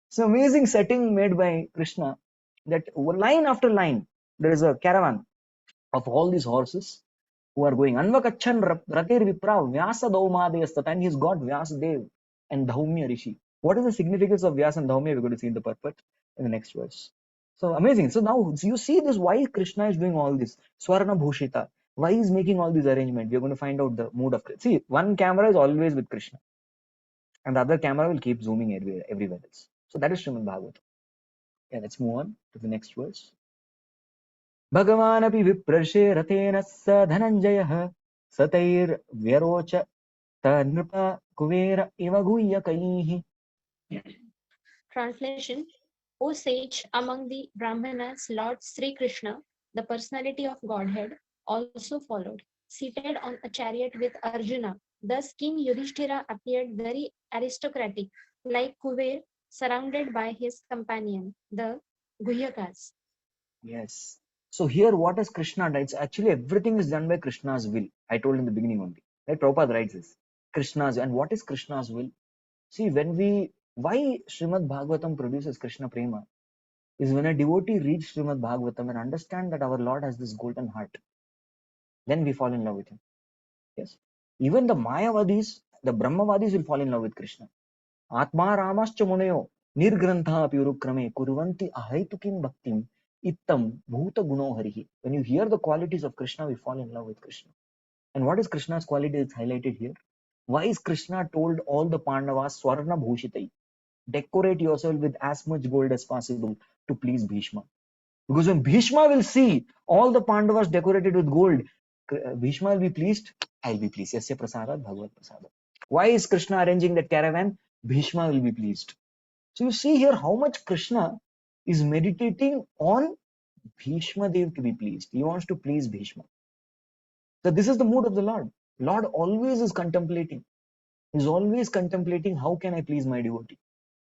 It's an amazing setting made by Krishna, that line after line there is a caravan of all these horses who are going. Anvakachan Ratir Vipra Vyasa Daumadeyastat, and he's got Vyasadev and Dhaumya Rishi. What is the significance of Vyasa and Dhaumya? We're going to see in the purport in the next verse. So amazing. So now you see this, why Krishna is doing all this. Swarna Bhushita. Why he's making all these arrangements? We're going to find out the mood of Krishna. See, one camera is always with Krishna, and the other camera will keep zooming everywhere else. So that is Srimad Bhagavatam. Yeah, let's move on to the next verse. भगवानपि विप्रर्षे रथेन स धनञ्जयः सतैर्व्यरोच तनृप कुबेर इव गुह्यकैः. Translation: O sage, among the Brahmanas, Lord Sri Krishna, the personality of Godhead, also followed, seated on a chariot with Arjuna. Thus King Yudhishthira appeared very aristocratic, like Kuber, surrounded by his companion, the Guhyakas. Yes. So here what is Krishna done? It's actually everything is done by Krishna's will. I told in the beginning only. Right? Prabhupada writes this. Krishna's, and what is Krishna's will? See, why Srimad Bhagavatam produces Krishna Prema is when a devotee reads Srimad Bhagavatam and understand that our Lord has this golden heart, then we fall in love with him. Yes. Even the Mayavadis, the Brahmavadis will fall in love with Krishna. Atma Ramascha Munayo Nirgrantha Purukrame Kurvanti Ahaitukim Bhaktim Ittam Bhuta Guno Harihi. When you hear the qualities of Krishna, we fall in love with Krishna. And what is Krishna's quality is highlighted here? Why is Krishna told all the Pandavas Swarna Bhushitai? Decorate yourself with as much gold as possible to please Bhishma. Because when Bhishma will see all the Pandavas decorated with gold, Bhishma will be pleased, I'll be pleased. Yasya Prasadat Bhagavad Prasadat. Why is Krishna arranging that caravan? Bhishma will be pleased. So you see here how much Krishna is meditating on Bhishma Dev to be pleased. He wants to please Bhishma. So this is the mood of the Lord. Lord always is contemplating. He's always contemplating, how can I please my devotee?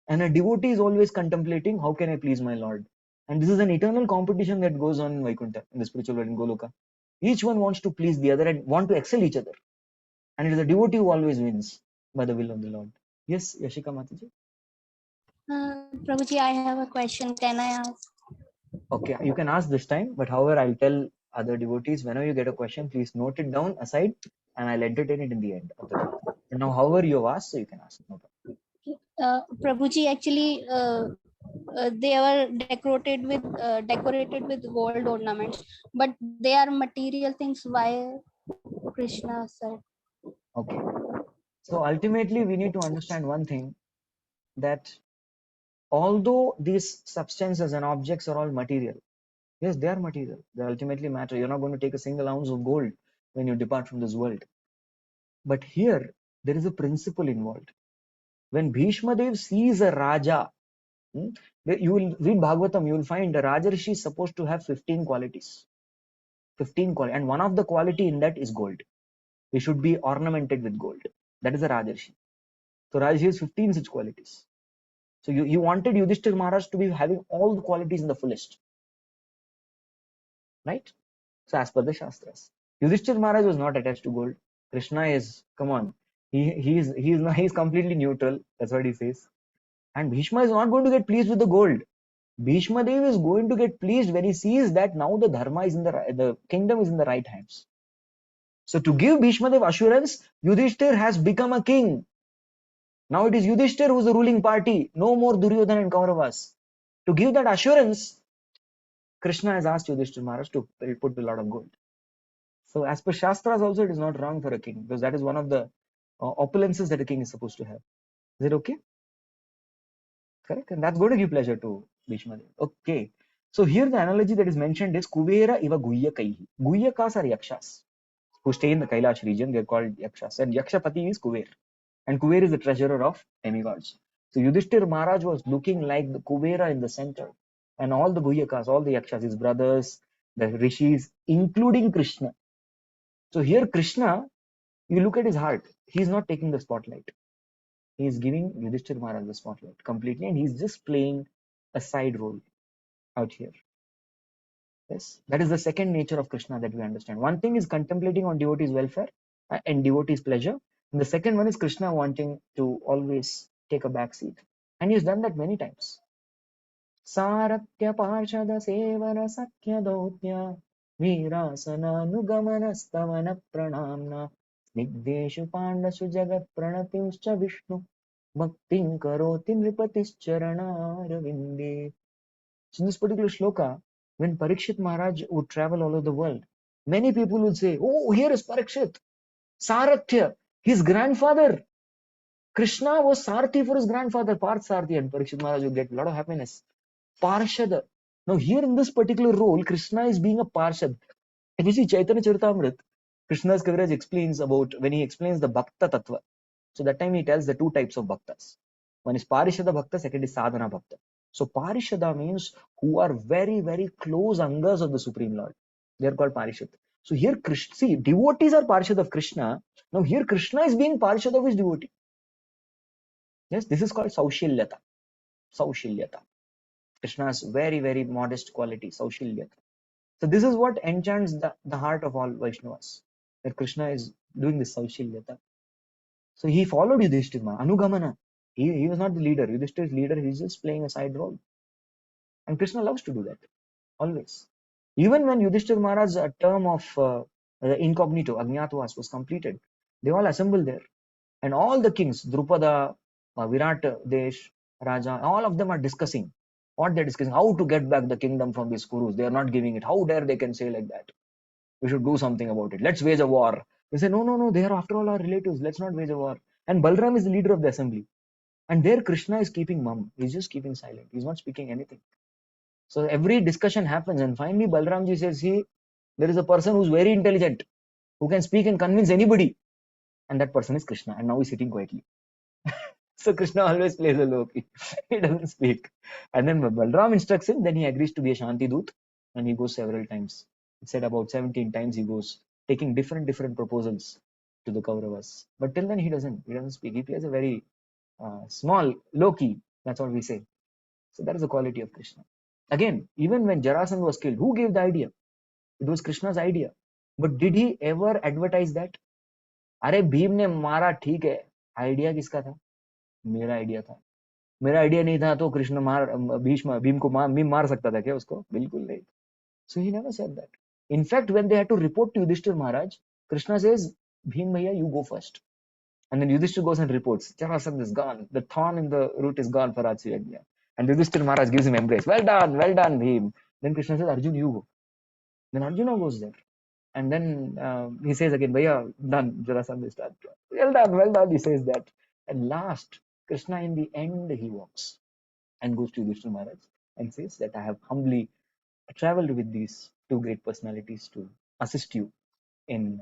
And a devotee is always contemplating, how can I please my Lord? And this is an eternal competition that goes on in Vaikuntha, in the spiritual world, in Goloka. Each one wants to please the other and want to excel each other. And it is the devotee who always wins by the will of the Lord. Yes, Yashika Mataji? Prabhuji, I have a question. Can I ask? Okay, you can ask this time, but however, I'll tell other devotees, whenever you get a question, please note it down aside and I'll entertain it in the end of the talk. And now, however you have asked, so you can ask. No problem. Prabhuji, actually, they were decorated with gold ornaments, but they are material things. Why Krishna said? Okay. So ultimately, we need to understand one thing, that although these substances and objects are all material, yes, they are material. They ultimately matter. You're not going to take a single ounce of gold when you depart from this world. But here, there is a principle involved. When Bhishma Dev sees a Raja, you will read Bhagavatam, you will find the Rajarshi is supposed to have 15 qualities. 15 qualities. And one of the quality in that is gold. He should be ornamented with gold. That is a Rajarshi. So Rajarshi has 15 such qualities. So he wanted Yudhishthira Maharaj to be having all the qualities in the fullest. Right? So as per the Shastras, Yudhishthira Maharaj was not attached to gold. Krishna is, come on, he's completely neutral. That's what he says. And Bhishma is not going to get pleased with the gold. Bhishma Dev is going to get pleased when he sees that now the dharma is in the kingdom is in the right hands. So to give Bhishma Dev assurance, Yudhishthira has become a king. Now it is Yudhishthira who is the ruling party. No more Duryodhana and Kauravas. To give that assurance, Krishna has asked Yudhishthira Maharaj to put a lot of gold. So as per Shastras also, it is not wrong for a king, because that is one of the opulences that a king is supposed to have. Is it okay? Correct? And that's going to give pleasure to Bhishma Dev. Okay. So here the analogy that is mentioned is Kuvera iva Guhyakaihi. Guhyakas are Yakshas who stay in the Kailash region. They are called Yakshas. And Yakshapati is Kuver. And Kuver is the treasurer of demigods. So Yudhishthira Maharaj was looking like the Kuvera in the center. And all the Guhyakas, all the Yakshas, his brothers, the Rishis, including Krishna. So here Krishna, you look at his heart, he is not taking the spotlight. He is giving Yudhishthira Maharaj the spotlight completely, and he's just playing a side role out here. Yes, that is the second nature of Krishna that we understand. One thing is contemplating on devotees' welfare and devotees' pleasure. And the second one is Krishna wanting to always take a back seat. And he has done that many times. Saratya Parshada Sevana Sakya Dautya Virasana Nugamanastavana Pranamna Snigdeshu Pandashu Jagat Pranatimscha Vishnu Bhaktin Karoti Nripatischarana Ravinde. So in this particular shloka, when Parikshit Maharaj would travel all over the world, many people would say, oh, here is Parikshit, Saratya, his grandfather. Krishna was Sarthi for his grandfather, Parth Sarthi, and Parikshit Maharaj would get a lot of happiness. Parshada. Now here in this particular role, Krishna is being a Parshad. If you see Chaitanya Charitamrita, Krishna's Kaviraj explains about, when he explains the Bhakta Tattva, so that time he tells the two types of Bhaktas. One is Parishada Bhakta, second is Sadhana Bhakta. So Parishada means who are very, very close Angas of the Supreme Lord. They are called Parishad. So here, see, devotees are Parishad of Krishna. Now here Krishna is being Parishad of his devotee. Yes, this is called Saushilyata. Saushilyata. Krishna's very, very modest quality, Saushilyata. So this is what enchants the heart of all Vaishnavas, that Krishna is doing this Saushilyata. So he followed Yudhishthira, Anugamana. He was not the leader. Yudhishthira is leader. He's just playing a side role. And Krishna loves to do that, always. Even when Yudhishthira Maharaj's term of incognito, Ajñatavas, was completed, they all assembled there. And all the kings, Drupada, Virat Desh, Raja, all of them are discussing. What they're discussing, how to get back the kingdom from these Kurus. They are not giving it. How dare they can say like that? We should do something about it. Let's wage a war. They say, no, they are after all our relatives. Let's not wage a war. And Balram is the leader of the assembly. And there Krishna is keeping mum. He's just keeping silent. He's not speaking anything. So every discussion happens. And finally Balramji says, see, there is a person who's very intelligent, who can speak and convince anybody. And that person is Krishna. And now he's sitting quietly. So Krishna always plays a low key. He doesn't speak. And then Balram instructs him, then he agrees to be a Shanti Dut. And he goes several times. It said about 17 times he goes, taking different proposals to the Kauravas. But till then he doesn't speak. He plays a very small, low key. That's what we say. So that is the quality of Krishna. Again, even when Jarasandha was killed, who gave the idea? It was Krishna's idea. But did he ever advertise that? अरे भीम ने मारा ठीक है, idea किसका था? मेरा idea था. मेरा आइडिया नहीं था तो कृष्ण भीम को मार सकता था क्या उसको? बिल्कुल नहीं. So he never said that. In fact, when they had to report to Yudhishthira Maharaj, Krishna says, Bhim Bhaiya, you go first. And then Yudhishthira goes and reports, Jarasandha is gone. The thorn in the root is gone for Rajavidyalaya. And Yudhishthira Maharaj gives him embrace. Well done, Bhim. Then Krishna says, Arjun, you go. Then Arjuna goes there. And then he says again, Bhaiya, done. Jarasandha is done. Well done, he says that. And last, Krishna in the end, he walks and goes to Yudhishthira Maharaj and says that I have humbly traveled with these two great personalities to assist you in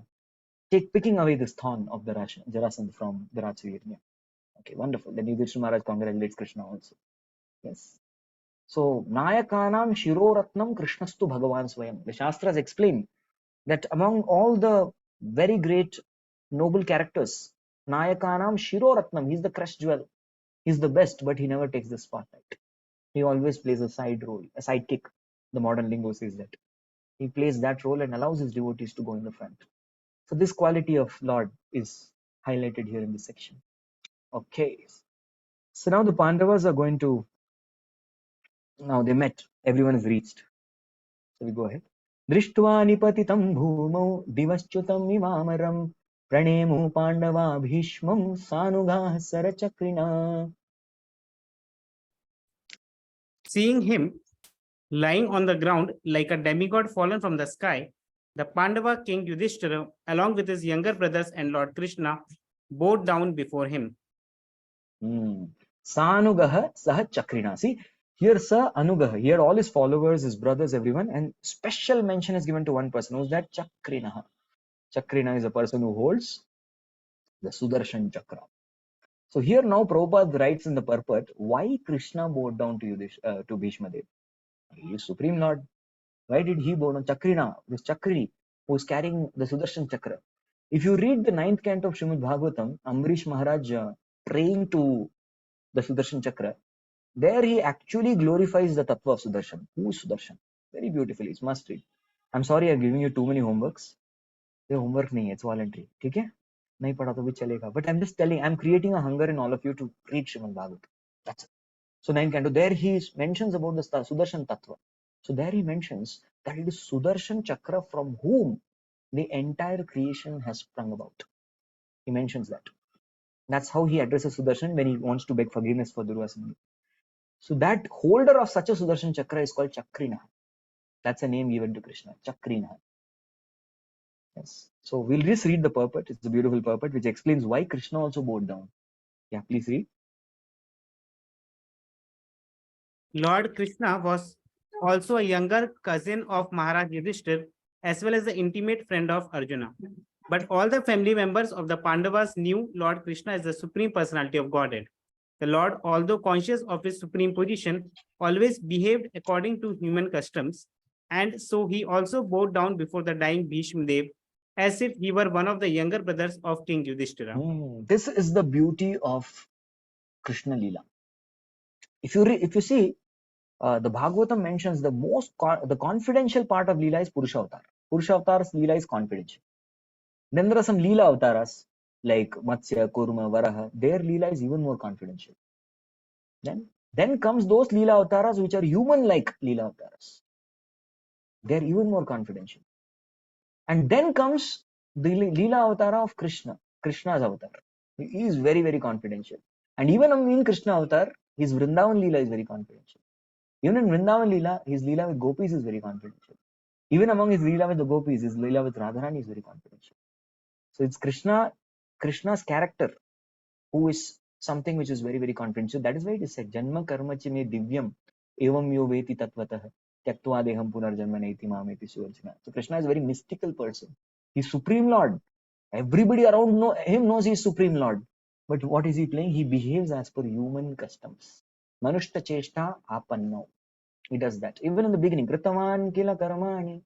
picking away this thorn of the Jarasandha from the Rajavidyalaya. Okay, wonderful. Then Yudhishthira Maharaj congratulates Krishna also. Yes. So, Nayakanam Shiroratnam Krishnastu Bhagavan Swayam. The Shastras explain that among all the very great noble characters, Nayakanam Shiroratnam, he is the crest jewel. He's the best, but he never takes the spotlight. He always plays a side role, a sidekick. The modern lingo says that. He plays that role and allows his devotees to go in the front. So this quality of Lord is highlighted here in this section. Okay. So now the Pandavas are going to, now they met, everyone is reached. So we go ahead. Drishtva nipatitam bhumau divaschutam imamaram pranemu pandava bhishmam sanugah sarachakrina. Seeing him lying on the ground like a demigod fallen from the sky, the Pandava king Yudhishthira, along with his younger brothers and Lord Krishna, bowed down before him. Sanugah saha chakrina. See, here Sa Anugah, here all his followers, his brothers, everyone, and special mention is given to one person. Who's that? Chakrina. Chakrina is a person who holds the Sudarshan Chakra. So here now Prabhupada writes in the purport, why Krishna bowed down to Bhishma Dev? He is Supreme Lord. Why did he bow down? Chakrina, this Chakri, who is carrying the Sudarshan Chakra. If you read the 9th canto of Srimad Bhagavatam, Ambarish Maharaj praying to the Sudarshan Chakra, there he actually glorifies the Tattva of Sudarshan. Who is Sudarshan? Very beautifully, it's must read. I'm sorry I'm giving you too many homeworks. The homework nahi hai, it's voluntary. Okay? Nahi pada to bhi chalega. But I'm just telling, I'm creating a hunger in all of you to read Srimad Bhagavatam. That's it. So 9th canto, there he mentions about the Sudarshan Tattva. So there he mentions that it is Sudarshan Chakra from whom the entire creation has sprung about. He mentions that. That's how he addresses Sudarshan when he wants to beg forgiveness for Durvasana. So that holder of such a Sudarshan Chakra is called Chakrina. That's a name given to Krishna, Chakrina. Yes. So we'll just read the purport. It's a beautiful purport which explains why Krishna also bowed down. Yeah, please read. Lord Krishna was also a younger cousin of Maharaj Yudhishthir, as well as the intimate friend of Arjuna. But all the family members of the Pandavas knew Lord Krishna as the Supreme Personality of Godhead. The Lord, although conscious of his supreme position, always behaved according to human customs, and so he also bowed down before the dying Bhishma Dev, as if he were one of the younger brothers of King Yudhishthira. This is the beauty of Krishna Leela. If you see, the Bhagavatam mentions the confidential part of Leela is Purusha Avatar. Purusha Avatar's Leela is confidential. Then there are some Leela Avataras like Matsya, Kurma, Varaha. Their Leela is even more confidential. Then comes those Leela Avataras which are human-like Leela Avataras. They're even more confidential. And then comes the Leela Avatara of Krishna, Krishna's Avatar. He is very, very confidential. And even in Krishna Avatar, his Vrindavan Leela is very confidential. Even in Vrindavan Leela, his Leela with Gopis is very confidential. Even among his Leela with the Gopis, his Leela with Radharani is very confidential. So it's Krishna's character, who is something which is very, very confidential. That is why it is said, Janma karma chi me divyam evam yo veti tatvatah tyaktva deham punarjanma naiti mameti suvarjana. So Krishna is a very mystical person. He's Supreme Lord. Everybody around him knows he's Supreme Lord. But what is he playing? He behaves as per human customs. Manushta cheshta apanno. He does that. Even in the beginning, Kritavan kila karmani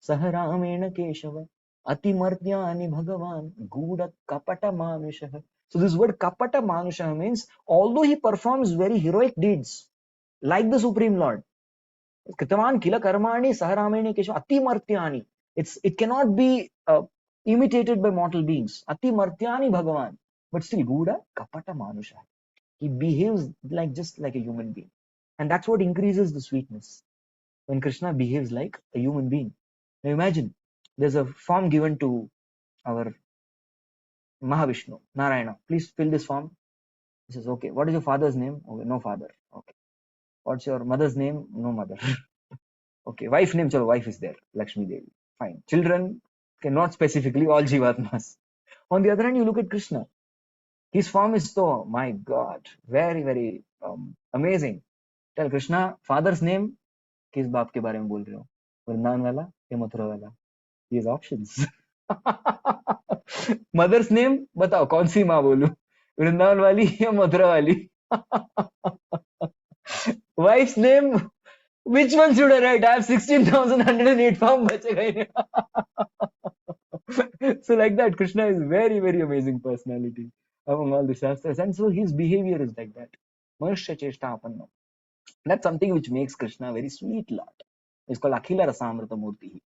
saharamena keshava atimartyani bhagavan guda kapata manusha. So this word kapata manusha means although he performs very heroic deeds like the Supreme Lord, Kritavan kila karmani saharamena keshava atimartyani. It cannot be imitated by mortal beings. Atimartyani bhagavan. But still guda kapata manusha. He behaves just like a human being. And that's what increases the sweetness. When Krishna behaves like a human being. Now imagine, there's a form given to our Mahavishnu, Narayana. Please fill this form. He says, okay, what is your father's name? Okay, no father. Okay. What's your mother's name? No mother. Okay, wife name, chalo, wife is there. Lakshmi Devi. Fine. Children, okay, not specifically, all Jivatmas. On the other hand, you look at Krishna. His form is so, my God, very, very amazing. Tell Krishna, father's name, किस बाप के बारे में बोल रहे हो? वृंदावन वाला या मथुरा वाला? He has options. Mother's name, बताओ कौन सी माँ बोलूं? वृंदावन वाली या मथुरा वाली? Wife's name, which one should I write? I have 16,108 form बचेगा ही. So like that, Krishna is very, very amazing personality. among all the Shastras. And so his behavior is like that. Manushya Cheshta Apanna. That's something which makes Krishna a very sweet Lord. It's called Akhila Rasamrita Murti.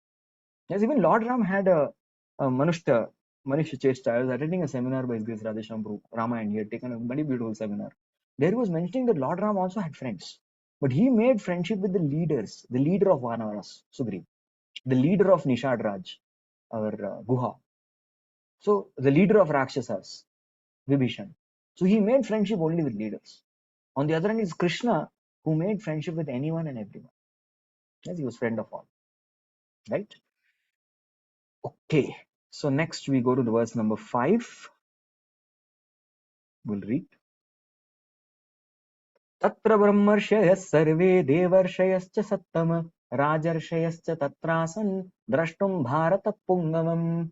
Yes, even Lord Ram had a Manushya Cheshta. I was attending a seminar by his Grace Radhesham Prabhu, Rama, and he had taken a very beautiful seminar. There he was mentioning that Lord Ram also had friends. But he made friendship with the leaders, the leader of Vanavaras, Sugriv, the leader of Nishad Raj, or Guha. So the leader of Rakshasas, Vibhishan. So he made friendship only with leaders. On the other hand is Krishna, who made friendship with anyone and everyone. Yes, he was friend of all. Right? Okay. So next we go to the verse number 5. We'll read. Tatra brahmarshayas sarve devarshayascha sattama rajarshayascha tatrasan drashtum bharata pungavam.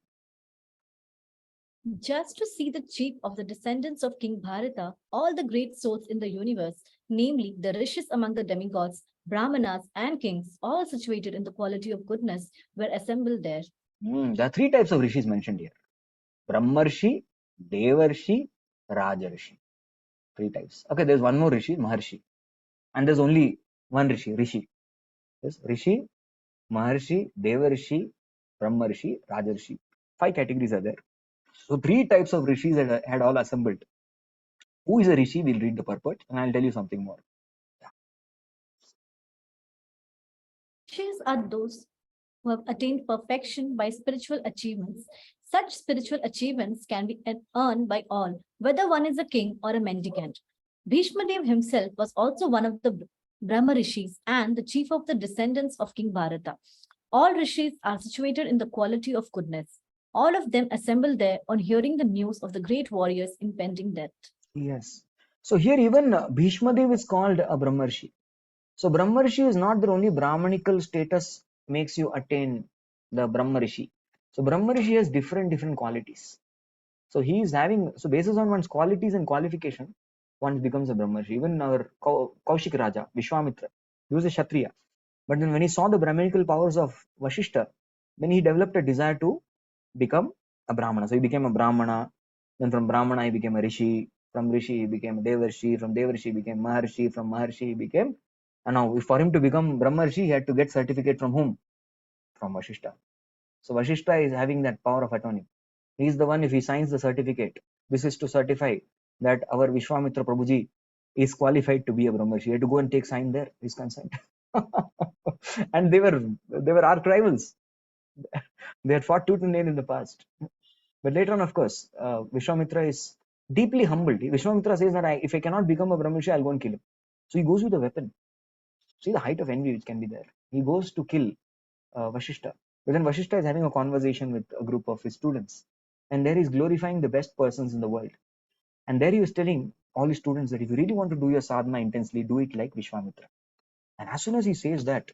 Just to see the chief of the descendants of King Bharata, all the great souls in the universe, namely the rishis among the demigods, brahmanas, and kings, all situated in the quality of goodness, were assembled there. There are 3 types of rishis mentioned here. Brahmarshi, Devarshi, Rajarshi. 3 types. Okay, there's one more rishi, Maharshi. And there's only one rishi. Yes, Rishi, Maharshi, Devarshi, Brahmarshi, Rajarshi. 5 categories are there. So 3 types of rishis had all assembled. Who is a rishi? We'll read the purport and I'll tell you something more. Rishis are those who have attained perfection by spiritual achievements. Such spiritual achievements can be earned by all, whether one is a king or a mendicant. Bhishma Dev himself was also one of the Brahma Rishis and the chief of the descendants of King Bharata. All Rishis are situated in the quality of goodness. All of them assembled there on hearing the news of the great warrior's impending death. Yes. So here even Bhishma Dev is called a Brahmarshi. So Brahmarshi is not the only Brahmanical status makes you attain the Brahmarishi. So Brahmarishi has different qualities. So he is having, so basis on one's qualities and qualification, one becomes a Brahmarshi. Even our Kaushik Raja, Vishwamitra, he was a Kshatriya. But then when he saw the Brahmanical powers of Vashishta, then he developed a desire to become a Brahmana. So he became a Brahmana. Then from Brahmana he became a Rishi. From Rishi he became a Devarshi. From Devarshi he became Maharshi. From Maharshi he became, and now for him to become Brahmarshi, he had to get certificate from whom? From Vashishta. So Vashishta is having that power of attorney. He is the one, if he signs the certificate, this is to certify that our Vishwamitra Prabhuji is qualified to be a Brahmarshi. He had to go and take sign there, his consent. And they were arch rivals. They had fought tooth and nail in the past. But later on, of course, Vishwamitra is deeply humbled. Vishwamitra says that if I cannot become a Brahmarshi, I'll go and kill him. So he goes with a weapon. See the height of envy which can be there. He goes to kill Vashishta. But then Vashishta is having a conversation with a group of his students. And there he's glorifying the best persons in the world. And there he was telling all his students that if you really want to do your sadhana intensely, do it like Vishwamitra. And as soon as he says that,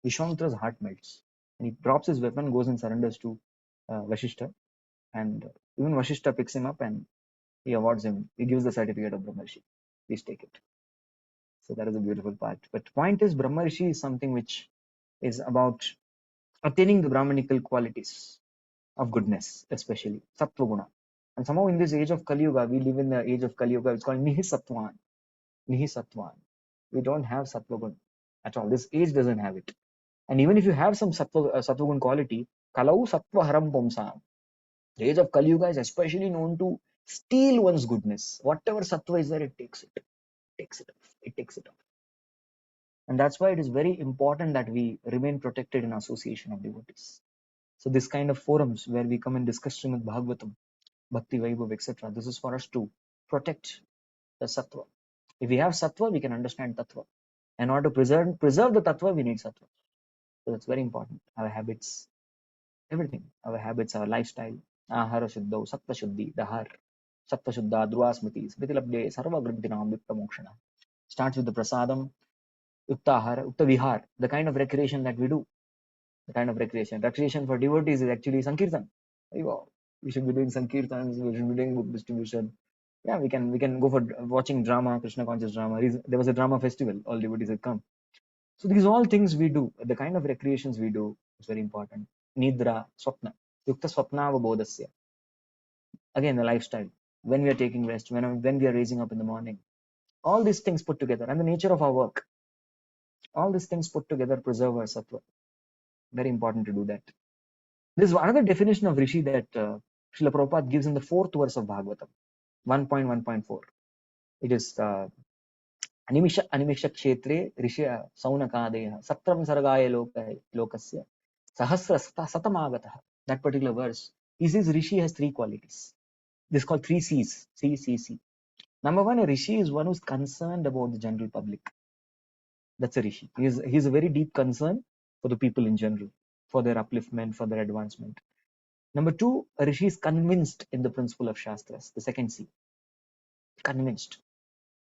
Vishwamitra's heart melts. And he drops his weapon, goes and surrenders to Vashishta. And even Vashishta picks him up and he awards him. He gives the certificate of Brahmarshi. Please take it. So that is a beautiful part. But the point is, Brahmarshi is something which is about attaining the Brahmanical qualities of goodness, especially Sattva Guna. And somehow in this age of Kali Yuga, we live in the age of Kali Yuga, it's called Nihisattvan. Nihisattvan. We don't have Sattva Guna at all. This age doesn't have it. And even if you have some Sattva Guna quality, Kalau Sattva Haram Pumsam. The age of Kali Yuga is especially known to steal one's goodness. Whatever Sattva is there, it takes it. It takes it off. And that's why it is very important that we remain protected in association of devotees. So this kind of forums where we come and discuss Srimad Bhagavatam, Bhakti, Vaibhav, etc. This is for us to protect the Sattva. If we have Sattva, we can understand Tattva. In order to preserve the Tattva, we need Sattva. So that's very important. Our habits, everything. Our habits, our lifestyle. Ahara Shuddha, Sattva Shuddhi, Dahar, Sattva Shuddha, Dhruva Smriti, Smriti Labde, Sarva Grindinam, Vipta Mokshana. Starts with the Prasadam, Yukta Ahara, Yukta Vihar, the kind of recreation that we do. The kind of recreation. Recreation for devotees is actually Sankirtan. We should be doing Sankirtans, we should be doing book distribution. Yeah, we can go for watching drama, Krishna Conscious drama. There was a drama festival, all devotees had come. So these are all things we do. The kind of recreations we do is very important. Nidra, Swapna, Yukta Swapna Bodhasya. Again, the lifestyle. when we are taking rest, when we are raising up in the morning. All these things put together, and the nature of our work, all these things put together preserve our sattva. Very important to do that. This is another definition of Rishi that Srila Prabhupada gives in the 4th verse of Bhagavatam, 1.1.4. It is Animisha Kshetre Rishiya Saunakadeha Satram Sargaya Lokasya Sahasra Satamagataha. That particular verse, he says Rishi has 3 qualities. This is called 3 C's. C. Number 1, a Rishi is one who's concerned about the general public. That's a Rishi. He's a very deep concern for the people in general, for their upliftment, for their advancement. Number 2, a Rishi is convinced in the principle of Shastras. The 2nd C. Convinced.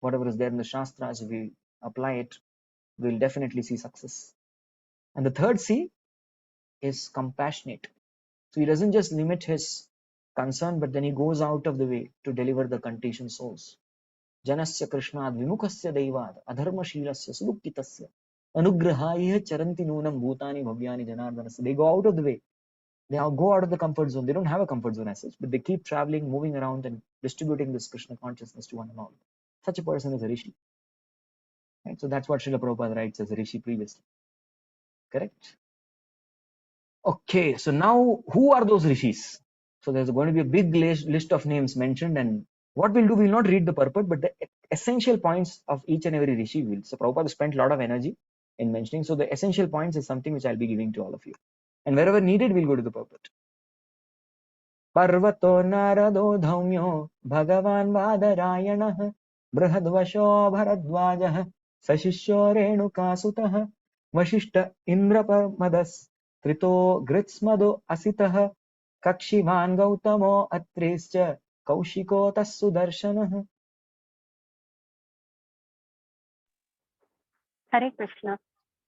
Whatever is there in the Shastras, if we apply it, we'll definitely see success. And the 3rd C is compassionate. So he doesn't just limit his concern, but then he goes out of the way to deliver the conditioned souls. Janasya Krishnad Vimukasya Deivad Adharmashilasya Sudukkitasya Anugrahaya Charanti Nunam Bhutani Bhavyani Janardanasya. They go out of the way. They go out of the comfort zone. They don't have a comfort zone as such, but they keep traveling, moving around and distributing this Krishna consciousness to one and all. Such a person is a Rishi. Right? So that's what Srila Prabhupada writes as a Rishi previously. Correct? Okay, so now who are those Rishis? So there's going to be a big list of names mentioned, and what we'll do, we'll not read the purport, but the essential points of each and every Rishi will. So Prabhupada spent a lot of energy in mentioning. So the essential points is something which I'll be giving to all of you. And wherever needed, we'll go to the purport. Parvato narado dhaumyo bhagavan vadarayanaha brahadvasho bharadvajah sashishyo renukasutah vashishta indraparmadas trito gritsmado asitah kakshivan gautamo atrescha kaushiko tassudarshanah. Hare Krishna.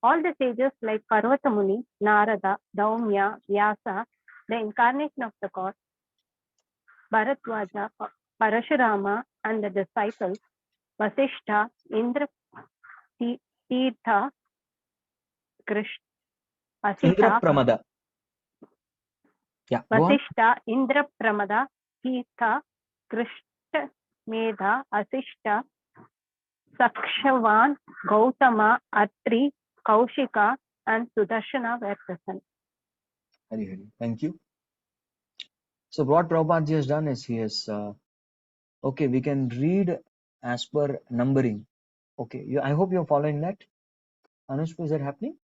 All the sages like Parvata Muni, Narada, Daumya, Vyasa, the incarnation of the god, Bharadwaja, Parashurama, and the disciples, Vasishtha, Indra, Tirtha, Krishna, Indra Pramada. Yeah, Vasishtha, Indra Pramada, Tirtha, Krishna, Medha, Asishta, Sakshavan, Gautama, Atri, Kaushika, and Sudarshana were present. Hari. Thank you. So what Prabhupada has done is he has, okay, we can read as per numbering. Okay, I hope you're following that. Anushka, is that happening?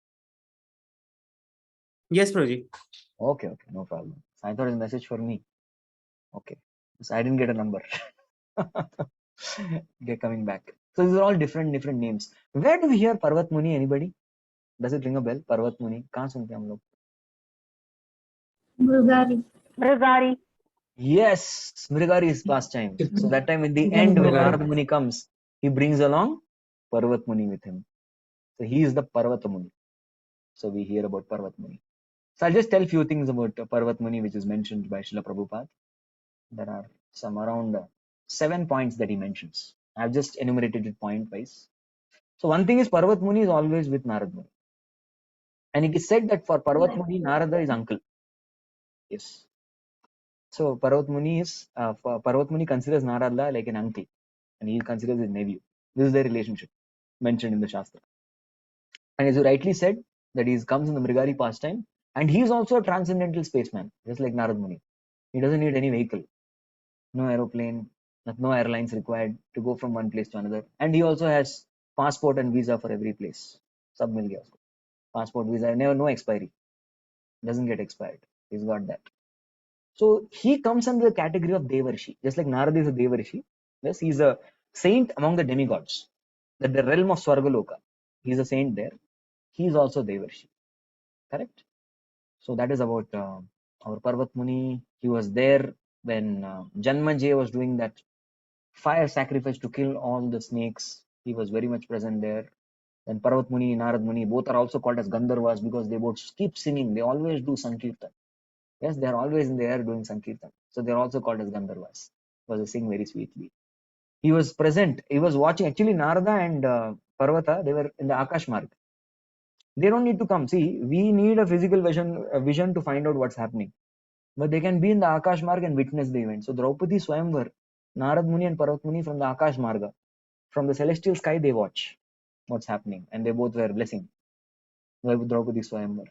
Yes, Prabhuji. Okay, no problem. So I thought it was a message for me. Okay, so I didn't get a number. Okay, coming back. So these are all different names. Where do we hear Parvat Muni? Anybody? Does it ring a bell? Parvat Muni. कहाँ सुनते हैं हम लोग? Mrigari. Yes, Mrigari is past time. So that time in the end, when Narada Muni comes, he brings along Parvat Muni with him. So he is the Parvat Muni. So we hear about Parvat Muni. So I'll just tell a few things about Parvat Muni, which is mentioned by Srila Prabhupada. There are some around 7 points that he mentions. I've just enumerated it point wise. So one thing is Parvat Muni is always with Narada Muni. And it is said that for Parvat Muni, Narada is uncle. Yes. So Parvat Muni considers Narada like an uncle, and he considers his nephew. This is their relationship mentioned in the Shastra. And as you rightly said, that he comes in the Mrigari pastime, and he is also a transcendental spaceman, just like Narada Muni. He doesn't need any vehicle, no aeroplane, no airlines required to go from one place to another. And he also has passport and visa for every place. Sab mil gaya usko. Passport, visa, no expiry. Doesn't get expired. He's got that. So he comes under the category of Devarshi, just like Narada is a Devarshi. Yes, he's a saint among the demigods. That the realm of Swargaloka. He's a saint there. He is also Devarshi. Correct? So that is about our Parvat Muni. He was there when Janmajay was doing that fire sacrifice to kill all the snakes. He was very much present there. And Parvat Muni, Narad Muni, both are also called as Gandharvas because they both keep singing. They always do Sankirtan. Yes, they are always in the air doing Sankirtan. So they are also called as Gandharvas because they sing very sweetly. He was present. He was watching. Actually, Narada and Parvata, they were in the Akash Marg. They don't need to come. See, we need a physical vision to find out what's happening. But they can be in the Akash Marg and witness the event. So Draupadi Swayamvar, Narad Muni and Parvat Muni from the Akash Marga, from the celestial sky, they watch what's happening, and they both were blessing Draupadi Swayamvar.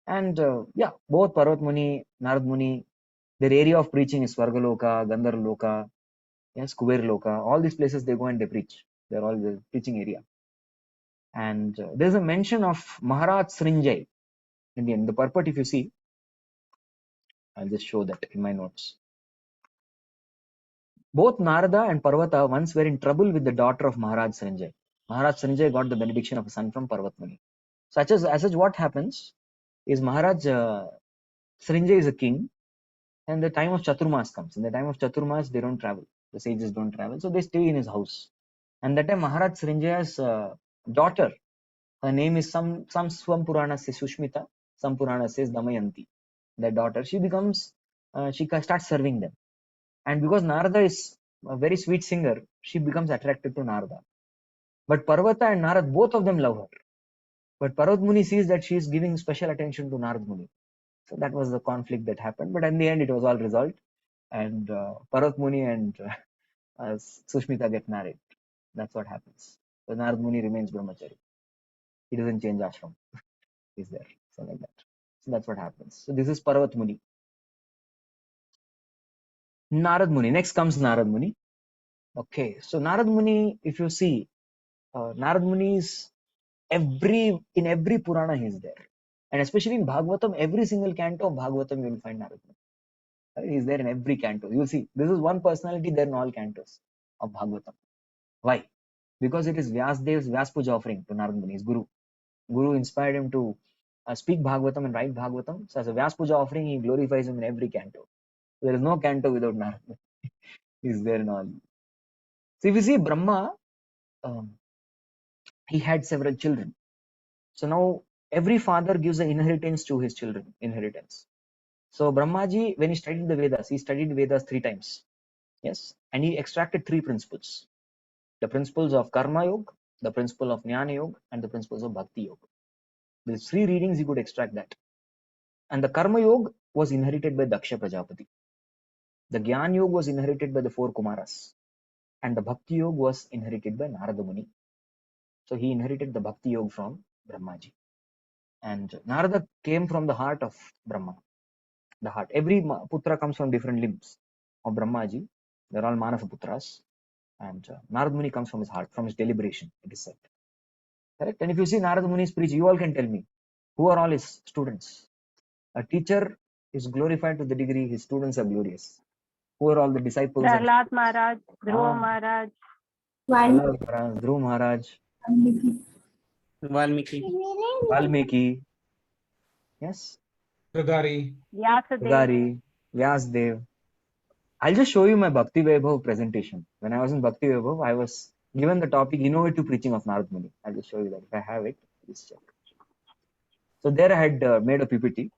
And yeah, both Parvat Muni, Narad Muni, their area of preaching is Svargaloka, Gandharloka, yes, Kuber Loka. All these places they go and they preach. They're all the preaching area. And there's a mention of Maharaj Srinjay in the purport. If you see, I'll just show that in my notes. Both Narada and Parvata once were in trouble with the daughter of Maharaj Srinjay. Maharaj Srinjay got the benediction of a son from Parvat Muni. As such, what happens is Maharaj Srinjay is a king, and the time of Chaturmas comes. In the time of Chaturmas, they don't travel. The sages don't travel, so they stay in his house. And that time, Maharaj Srinjay's daughter, her name is some Swam Purana says Sushmita, some Purana says Damayanti. Their daughter, she becomes, she starts serving them. And because Narada is a very sweet singer, she becomes attracted to Narada. But Parvata and Narad, both of them love her. But Parvat Muni sees that she is giving special attention to Narad Muni. So that was the conflict that happened. But in the end, it was all resolved. And Parvat Muni and Sushmita get married. That's what happens. So Narad Muni remains Brahmachari. He doesn't change ashram. He's there. So like that. So that's what happens. So this is Parvat Muni. Narad Muni. Next comes Narad Muni. Okay. So Narad Muni, if you see, Narad Muni is in every Purana he is there. And especially in Bhagavatam, every single canto of Bhagavatam you will find Narad Muni. Right? He is there in every canto. You will see. This is one personality there in all cantos of Bhagavatam. Why? Because it is Vyasdev's Vyas Puja offering to Narad Muni, his Guru. Guru inspired him to speak Bhagavatam and write Bhagavatam. So as a Vyas Puja offering, he glorifies him in every canto. There is no canto without Narad Muni. He is there in all. So if you see Brahma, he had several children. So now every father gives an inheritance to his children. Inheritance. So Brahmaji, when he studied the Vedas, he studied Vedas 3 times. Yes. And he extracted 3 principles. The principles of Karma Yoga, the principle of Jnana Yoga, and the principles of Bhakti Yoga. With 3 readings, he could extract that. And the Karma Yoga was inherited by Daksha Prajapati. The Jnana Yoga was inherited by the 4 Kumaras. And the Bhakti Yoga was inherited by Narada Muni. So he inherited the Bhakti Yoga from Brahmaji. And Narada came from the heart of Brahma. The heart. Every Putra comes from different limbs of Brahmaji. They're all Manasa Putras. And Narada Muni comes from his heart, from his deliberation, it is said. Correct? And if you see Narada Muni's preach, you all can tell me, who are all his students? A teacher is glorified to the degree his students are glorious. Who are all the disciples? Prahlad Maharaj, Dhruva Maharaj, Dhruva Maharaj, Valmiki, yes, Pragari, Vyasdev. I'll just show you my Bhakti Vaibhav presentation. When I was in Bhakti Vaibhav, I was given the topic innovative preaching of Narad Muni. I'll just show you that. If I have it, please check. So there I had made a PPT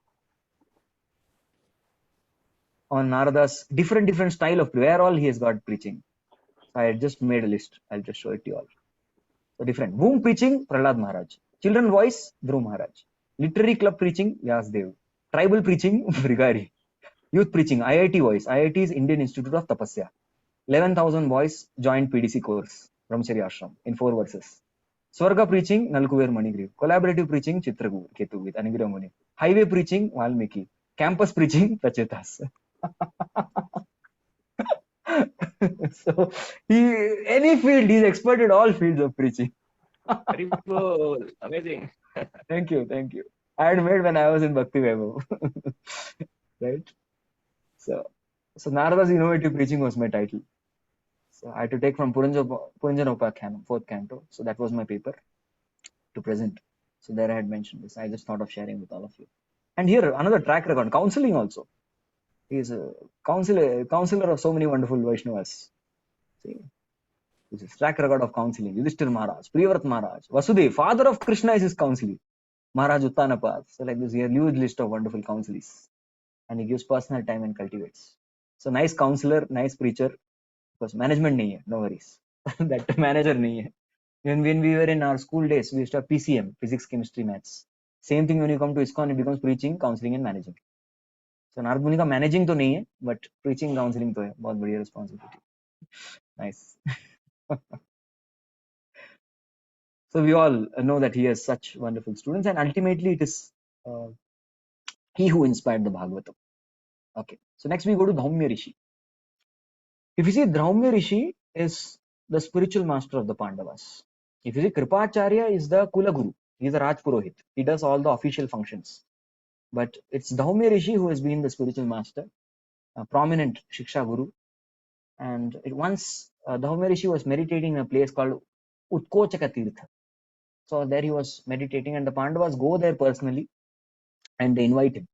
on Narada's different style of where all he has got preaching. So I had just made a list. I'll just show it to you all. So different. Womb preaching, Prahlad Maharaj. Children voice, Dhruva Maharaj. Literary club preaching, Vyasdev. Tribal preaching, Brigari. Youth preaching, IIT voice. IIT is Indian Institute of Tapasya. 11,000 boys joined PDC course, Brahmacharya Ashram, in 4 verses. Swarga preaching, Nalkuver Manigriv. Collaborative preaching, Chitragu Ketu with Anigra Muni. Highway preaching, Valmiki. Campus preaching, Prachetas. So any field, he's expert at all fields of preaching. Very cool. Amazing. Thank you. I had made when I was in Bhakti Vaibhav. Right? So Narada's innovative preaching was my title. So I had to take from Puranjanopakhanam, 4th canto. So that was my paper to present. So there I had mentioned this. I just thought of sharing with all of you. And here, another track record, counseling also. He is a counselor of so many wonderful Vaishnavas. See, this is track record of counseling. Yudhishthir Maharaj, Priyavrat Maharaj, Vasudev, father of Krishna is his counselor. Maharaj Uttanapad. So like this, he has a huge list of wonderful counselees. And he gives personal time and cultivates. So nice counselor, nice preacher. Because management nahi hai, no worries. That manager nahi hai. When we were in our school days, we used to have PCM, physics, chemistry, maths. Same thing when you come to ISKCON, it becomes preaching, counseling and managing. So Narad मुनि का managing तो नहीं है, but preaching counseling तो है, बहुत बढ़िया responsibility. Nice. So we all know that he has such wonderful students, and ultimately it is he who inspired the Bhagavatam. Okay. So next we go to Dhaumya Rishi. If you see, Dhaumya Rishi is the spiritual master of the Pandavas. If you see, Kripacharya is the Kula Guru. He is a Raj Purohit. He does all the official functions. But it's Dhaumya Rishi who has been the spiritual master, a prominent Shiksha Guru. And once Dhaumya Rishi was meditating in a place called Utkochaka Tirtha. So there he was meditating, and the Pandavas go there personally and they invite him.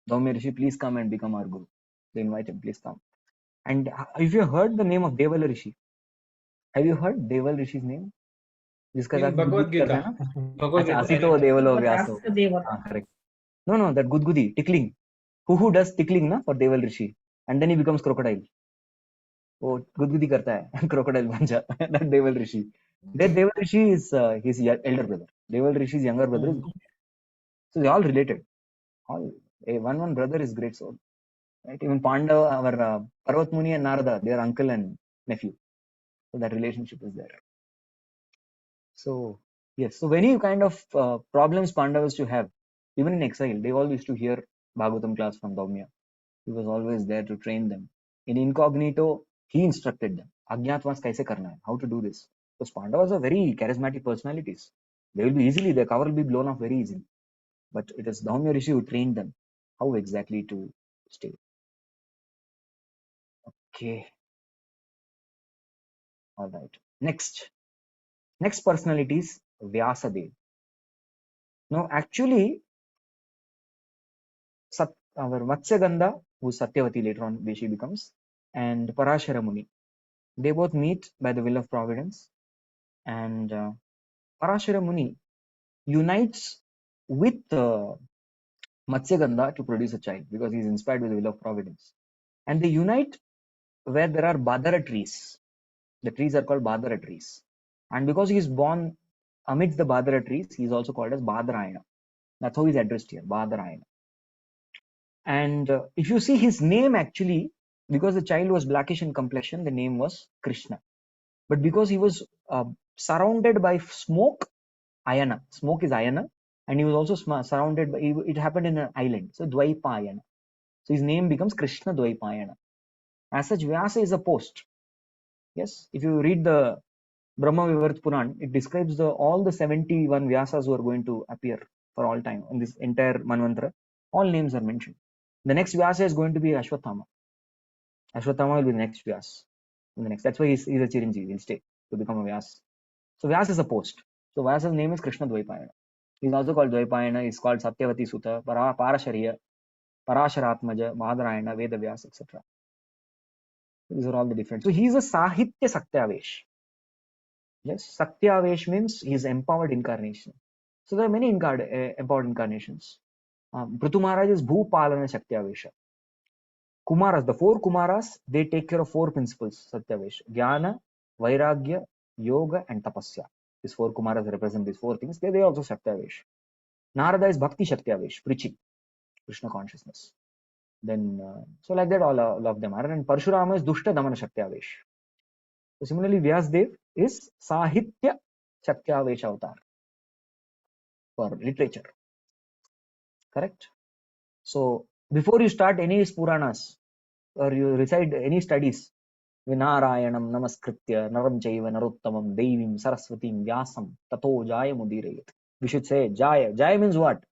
Dhaumya Rishi, please come and become our Guru. They invite him, please come. And if you heard the name of Devala Rishi, have you heard Deval Rishi's name? जिसका In Bhagavad Gita. अच्छा असितो देवलो व्यासो. Correct. No, that gudgudi, tickling. Who does tickling na for Deval Rishi, and then he becomes crocodile. वो gudgudi करता है crocodile बन जाता है. That Deval Rishi. That Deval Rishi is his elder brother. Deval Rishi's younger brother is Gudgudi. So they all related. All one brother is great soul. Right? Even Pandava, our Parvat Muni and Narada, they are uncle and nephew. So that relationship is there. So yes, so many kind of problems Pandavas to have, even in exile, they all used to hear Bhagavatam class from Dhaumya. He was always there to train them. In incognito, he instructed them. Ajnatvas kaise karna hai, how to do this. Because Pandavas are very charismatic personalities. They will be easily, their cover will be blown off very easily. But it is Dhaumya Rishi who trained them how exactly to stay. Okay. All right. Next personality is Vyasadeva. Now, actually, our Matsyagandha, who is Satyavati later on, she becomes, and Parashara Muni. They both meet by the will of Providence, and Parashara Muni unites with Matsyagandha to produce a child because he is inspired by the will of Providence. And they unite where there are Badara trees. The trees are called Badara trees. And because he is born amidst the Badara trees, he is also called as Badarayana. That's how he is addressed here, Badarayana. And if you see his name, actually, because the child was blackish in complexion, the name was Krishna. But because he was surrounded by smoke, Ayana. Smoke is Ayana. And he was also surrounded by, it happened in an island. So Dvaipayana. So his name becomes Krishna Dvaipayana. As such, Vyasa is a post. Yes, if you read the Brahma Vivarta Puran, it describes all the 71 Vyasas who are going to appear for all time in this entire Manvantara. All names are mentioned. The next Vyasa is going to be Ashwatthama. Ashwatthama will be the next Vyasa. That's why he's a Chiranjeevi. He'll stay to become a Vyasa. So Vyasa is a post. So Vyasa's name is Krishna Dvaipayana. He's also called Dvaipayana. He's called Satyavati Sutta, Parashariya, Parasharatmaja, Mahadarayana, Veda Vyasa, etc. These are all the different. So he's a Sahitya Sakyavesh. Yes, Sakyavesh means he's empowered incarnation. So there are many empowered incarnations. Prithu Maharaj is Bhupalana Satyavesha. Kumaras, the four Kumaras, they take care of four principles, Satyavesha. Jnana, Vairagya, Yoga, and Tapasya. These four Kumaras represent these four things. They also Satyavesha. Narada is Bhakti Satyavesha, preaching Krishna Consciousness. Then, so like that, all of them are. And Parshurama is Dushta Damana Satyavesha. So similarly, Vyasdev is Sahitya Satyavesha avatar for literature. Correct? So before you start any Puranas or you recite any studies, Vinarayanam Namaskritya Naram Chaiva Narottamam Devim Saraswatim Vyasam Tato Jaya Mudirayat. We should say Jaya. Jaya means what?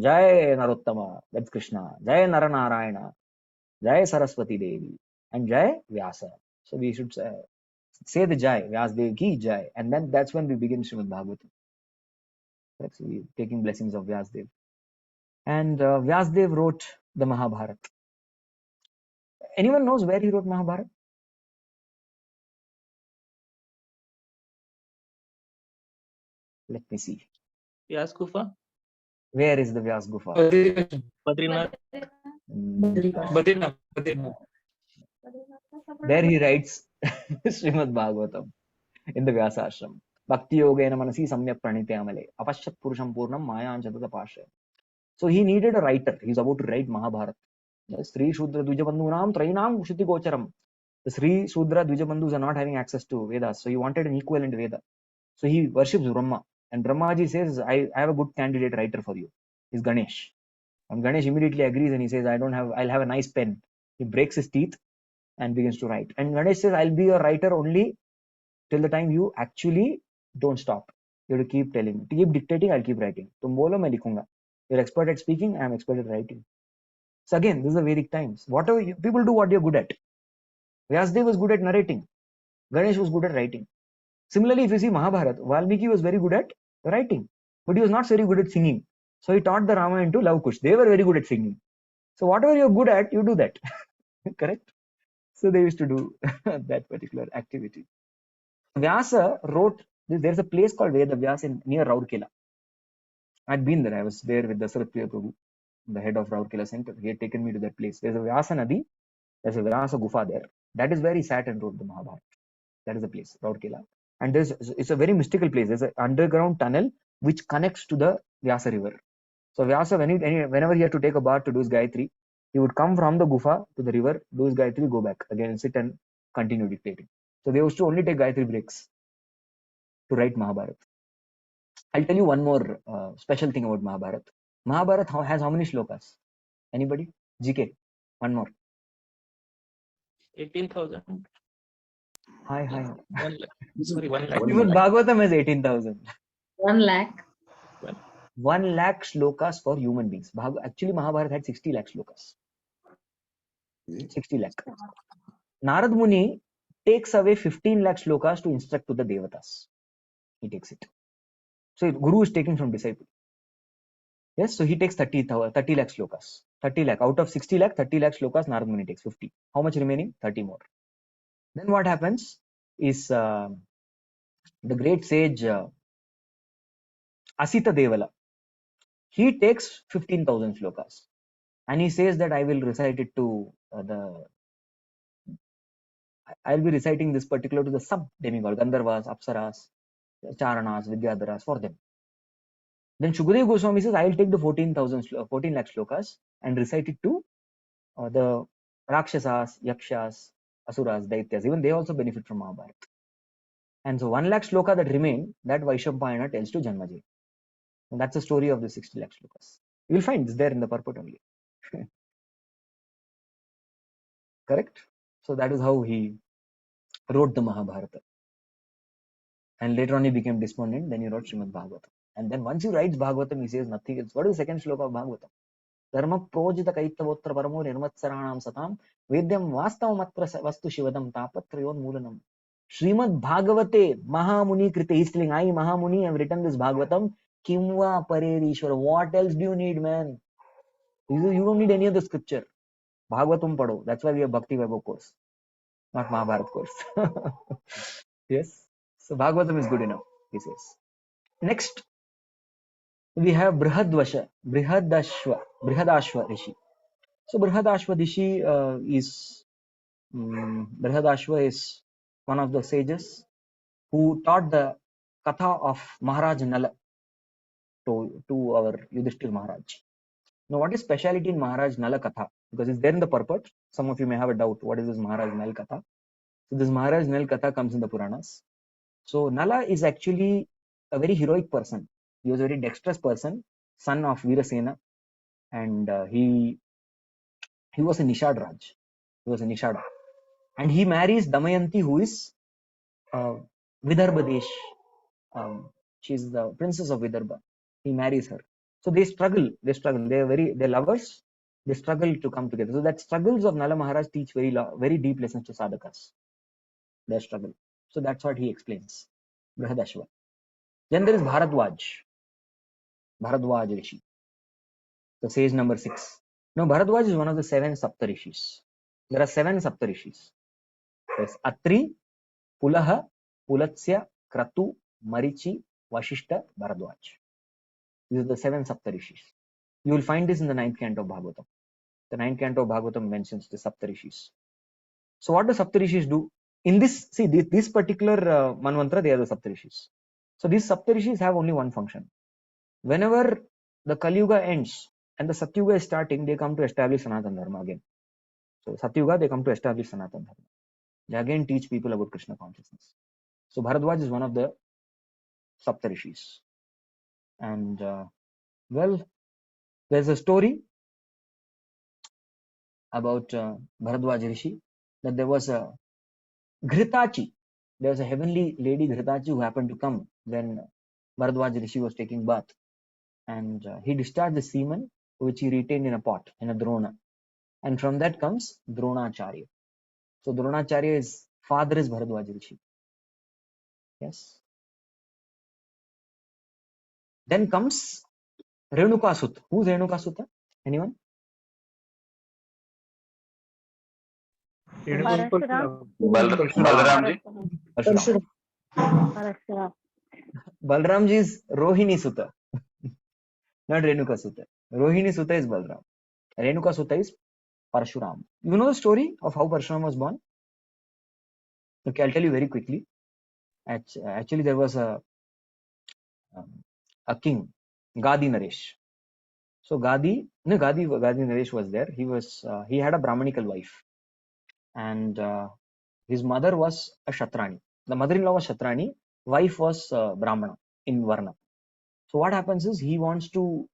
Jaya Narottama, that's Krishna. Jaya Naranarayana, Jaya Saraswati Devi, and Jaya Vyasa. So we should say the Jai, Vyasdev ki Jai, and then that's when we begin Srimad Bhagavatam. Right? So we're taking blessings of Vyasdev. And Vyasdev wrote the Mahabharata. Anyone knows where he wrote Mahabharata? Let me see. Vyas Gufa? Where is the Vyas Gufa? Badrinath. There he writes Srimad Bhagavatam in the Vyasa Ashram. Bhakti Yogena Manasi Samyak Pranite Amale. Apashat Purusham Purnam Maya Anjatata Pasha. So he needed a writer. He's about to write Mahabharata. Sri Shudra Dvijabandhunam Trainam Shuti Gocharam. The Sri Shudra Dvijabandhus are not having access to Vedas, so he wanted an equivalent Veda. So he worships Brahma, and Brahmaji says, I have a good candidate writer for you. He's Ganesh. And Ganesh immediately agrees and he says, I'll have a nice pen. He breaks his teeth and begins to write. And Ganesh says, I'll be a writer only till the time you actually don't stop. You have to keep telling me. Keep dictating, I'll keep writing. Tum bolo, main likhunga. You're expert at speaking, I'm expert at writing. So again, this is the Vedic times. Whatever people do what you're good at. Vyasdev was good at narrating. Ganesh was good at writing. Similarly, if you see Mahabharata, Valmiki was very good at writing, but he was not very good at singing. So he taught the Ramayana to Lava Kush. They were very good at singing. So whatever you're good at, you do that. Correct? So they used to do that particular activity. Vyasa wrote, there's a place called Vedavyas near Rourkela. I'd been there. I was there with Dasarat Priya Prabhu, the head of Rourkela Center. He had taken me to that place. There's a Vyasa Nadi. There's a Vyasa Gufa there. That is where he sat and wrote the Mahabharata. That is the place, Rourkela. And it's a very mystical place. There's an underground tunnel which connects to the Vyasa river. So Vyasa, whenever he had to take a bath to do his Gayatri, he would come from the Gufa to the river, do his Gayatri, go back again and sit and continue dictating. So they used to only take Gayatri breaks to write Mahabharata. I'll tell you one more special thing about Mahabharata. Mahabharata has how many shlokas? Anybody? GK. One more. 18,000. Hi. 1 lakh. Sorry, 1 lakh. Srimad Bhagavatam has 18,000. 1 lakh. 1 lakh shlokas for human beings. Actually, Mahabharata had 60 lakh shlokas. 60 lakh. Narad Muni takes away 15 lakh shlokas to instruct to the Devatas. He takes it. So Guru is taking from disciple. Yes, so he takes 30 lakh shlokas. 30 lakh. Out of 60 lakh, 30 lakh shlokas, Narad Muni takes 50. How much remaining? 30 more. Then what happens is the great sage Asita Devala. He takes 15,000 shlokas. And he says that I will recite it to I'll be reciting this particular to the sub-demigod, Gandharvas, Apsaras, Charanas, Vidyadharas, for them. Then Shukadeva Goswami says, I'll take the 14 lakh shlokas and recite it to the Rakshasas, Yakshas, Asuras, Daityas. Even they also benefit from Mahabharata. And so 1 lakh shloka that remain, that Vaishambhayana tells to Janmaji. And that's the story of the 60 lakh shlokas. You will find it's there in the purport only. Correct? So that is how he wrote the Mahabharata. And later on he became despondent, then he wrote Srimad Bhagavatam. And then once he writes Bhagavatam, he says nothing else. What is the second shloka of Bhagavatam? Dharma projita kaitavotra paramo nirmatsaranam satam vedyam vastavamatra vastu shivadam tapatrayon moolanam. Srimad Bhagavate Mahamuni krite. He's telling, I Mahamuni have written this Bhagavatam. Kimva parerishwara. What else do you need, man? You don't need any other scripture. Bhagavatam pado. That's why we have Bhakti Vaibhav course, not Mahabharata course. Yes. So Bhagavatam is good enough, he says. Next, we have Brihadashva Rishi. So Brihadashva Rishi Brihadashva is one of the sages who taught the Katha of Maharaj Nala to our Yudhishthir Maharaj. Now, what is speciality in Maharaj Nala Katha? Because it's there in the purport. Some of you may have a doubt. What is this Maharaj Nala Katha? So this Maharaj Nala Katha comes in the Puranas. So Nala is actually a very heroic person. He was a very dexterous person, son of Veerasena, and he was a Nishad Raj. He was a Nishad, and he marries Damayanti, who is Vidarbha Desh. She's the princess of Vidarbha. He marries her. So they struggle. They're lovers. They struggle to come together. So that struggles of Nala Maharaj teach very deep lessons to sadhakas. Their struggle. So that's what he explains. Brihadashva. Then there is Bharadwaj Rishi, the sage number 6. Now Bharadwaj is one of the 7 Saptarishis. There are 7 Saptarishis. There's Atri, Pulaha, Pulatsya, Kratu, Marichi, Vashishta, Bharadwaj. These are the 7 Saptarishis. You will find this in the 9th canto of Bhagavatam. The 9th canto of Bhagavatam mentions the Saptarishis. So what do Saptarishis do? In this, see, this particular Manvantra, they are the Saptarishis. So these Saptarishis have only one function. Whenever the Kali Yuga ends And the Satyuga is starting, they come to establish Sanatan Dharma again. So Satyuga, they come to establish Sanatan Dharma. They again teach people about Krishna consciousness. So Bharadwaj is one of the Saptarishis. And well, there's a story about Bharadwaj Rishi, that there was a Ghritachi. There was a heavenly lady Ghritachi who happened to come when Bharadwaj Rishi was taking bath. And he discharged the semen, which he retained in a pot, in a drona. And from that comes Dronacharya. So Dronacharya's father is Bharadwaj Rishi. Yes. Then comes Renuka Sutta. Who's Renuka Sutta? Anyone? Parashuram. Balramji. Parshuram. Parashuram. Balramji is Rohini Sutta, not Renuka Sutta. Rohini Sutta is Balram. Renuka Sutta is Parshuram. You know the story of how Parshuram was born? Okay, I'll tell you very quickly. Actually, there was a king, Gadi Naresh. So Gadi Naresh was there. He had a Brahmanical wife, and his mother was a Kshatrani. The mother-in-law was Kshatrani, wife was Brahmana in Varna. So what happens is he wants to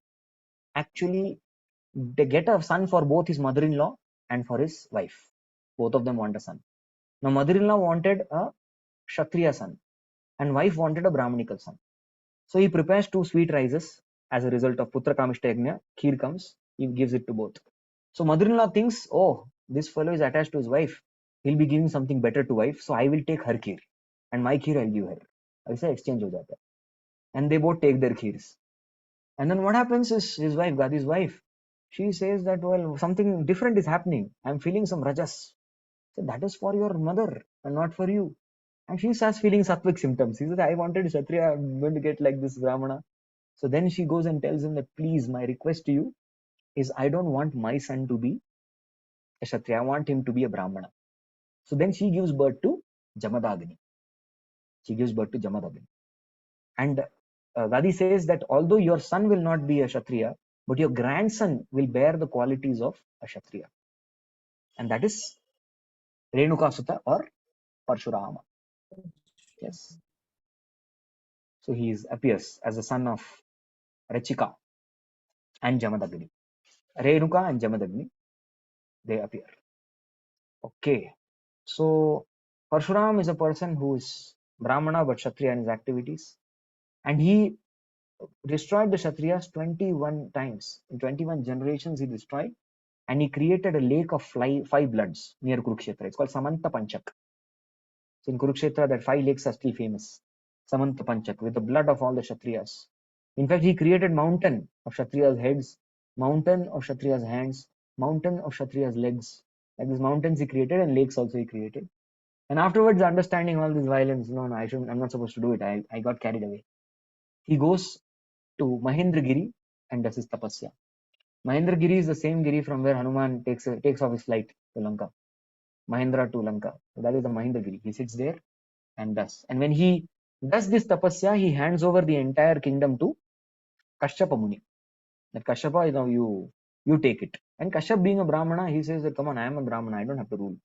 actually get a son for both his mother-in-law and for his wife. Both of them want a son. Now mother-in-law wanted a Kshatriya son and wife wanted a Brahmanical son. So he prepares 2 sweet rices as a result of Putra Kamishta Yajna. Kheer comes, he gives it to both. So mother-in-law thinks, oh, this fellow is attached to his wife. He'll be giving something better to wife. So I will take her kheer and my kheer I'll give her. I say exchange ho jata. And they both take their kheers. And then what happens is his wife, Gadi's wife, she says that, well, something different is happening. I'm feeling some rajas. So that is for your mother and not for you. And she starts feeling sattvic symptoms. He says, I wanted Kshatriya, I'm going to get like this Brahmana. So then she goes and tells him that, please, my request to you is I don't want my son to be a Kshatriya. I want him to be a Brahmana. So then she gives birth to Jamadagni. She gives birth to Jamadagni. And Gadi says that although your son will not be a Kshatriya, but your grandson will bear the qualities of a Kshatriya. And that is Renuka Sutta or Parshurama. Yes. So he appears as the son of Rachika and Jamadagni. Renuka and Jamadagni, they appear. Okay. So Parshuram is a person who is Brahmana but Kshatriya in his activities. And he destroyed the Kshatriyas 21 times. In 21 generations he destroyed. And he created a lake of 5 bloods near Kurukshetra. It's called Samanta Panchak. So in Kurukshetra, that 5 lakes are still famous. Samanta Panchak, with the blood of all the Kshatriyas. In fact, he created mountain of Kshatriyas' heads, mountain of Kshatriyas' hands, mountain of Kshatriyas' legs. Like these mountains he created and lakes also he created. And afterwards, understanding all this violence, no, I'm not supposed to do it. I got carried away. He goes to Mahendragiri and does his tapasya. Mahendragiri is the same giri from where Hanuman takes off his flight to Lanka. Mahendra to Lanka. So that is the Mahendragiri. He sits there and does. And when he does this tapasya, he hands over the entire kingdom to Kashyapa Muni. That Kashyapa, you take it. And Kashyap being a Brahmana, he says that, come on, I am a Brahmana, I don't have to rule.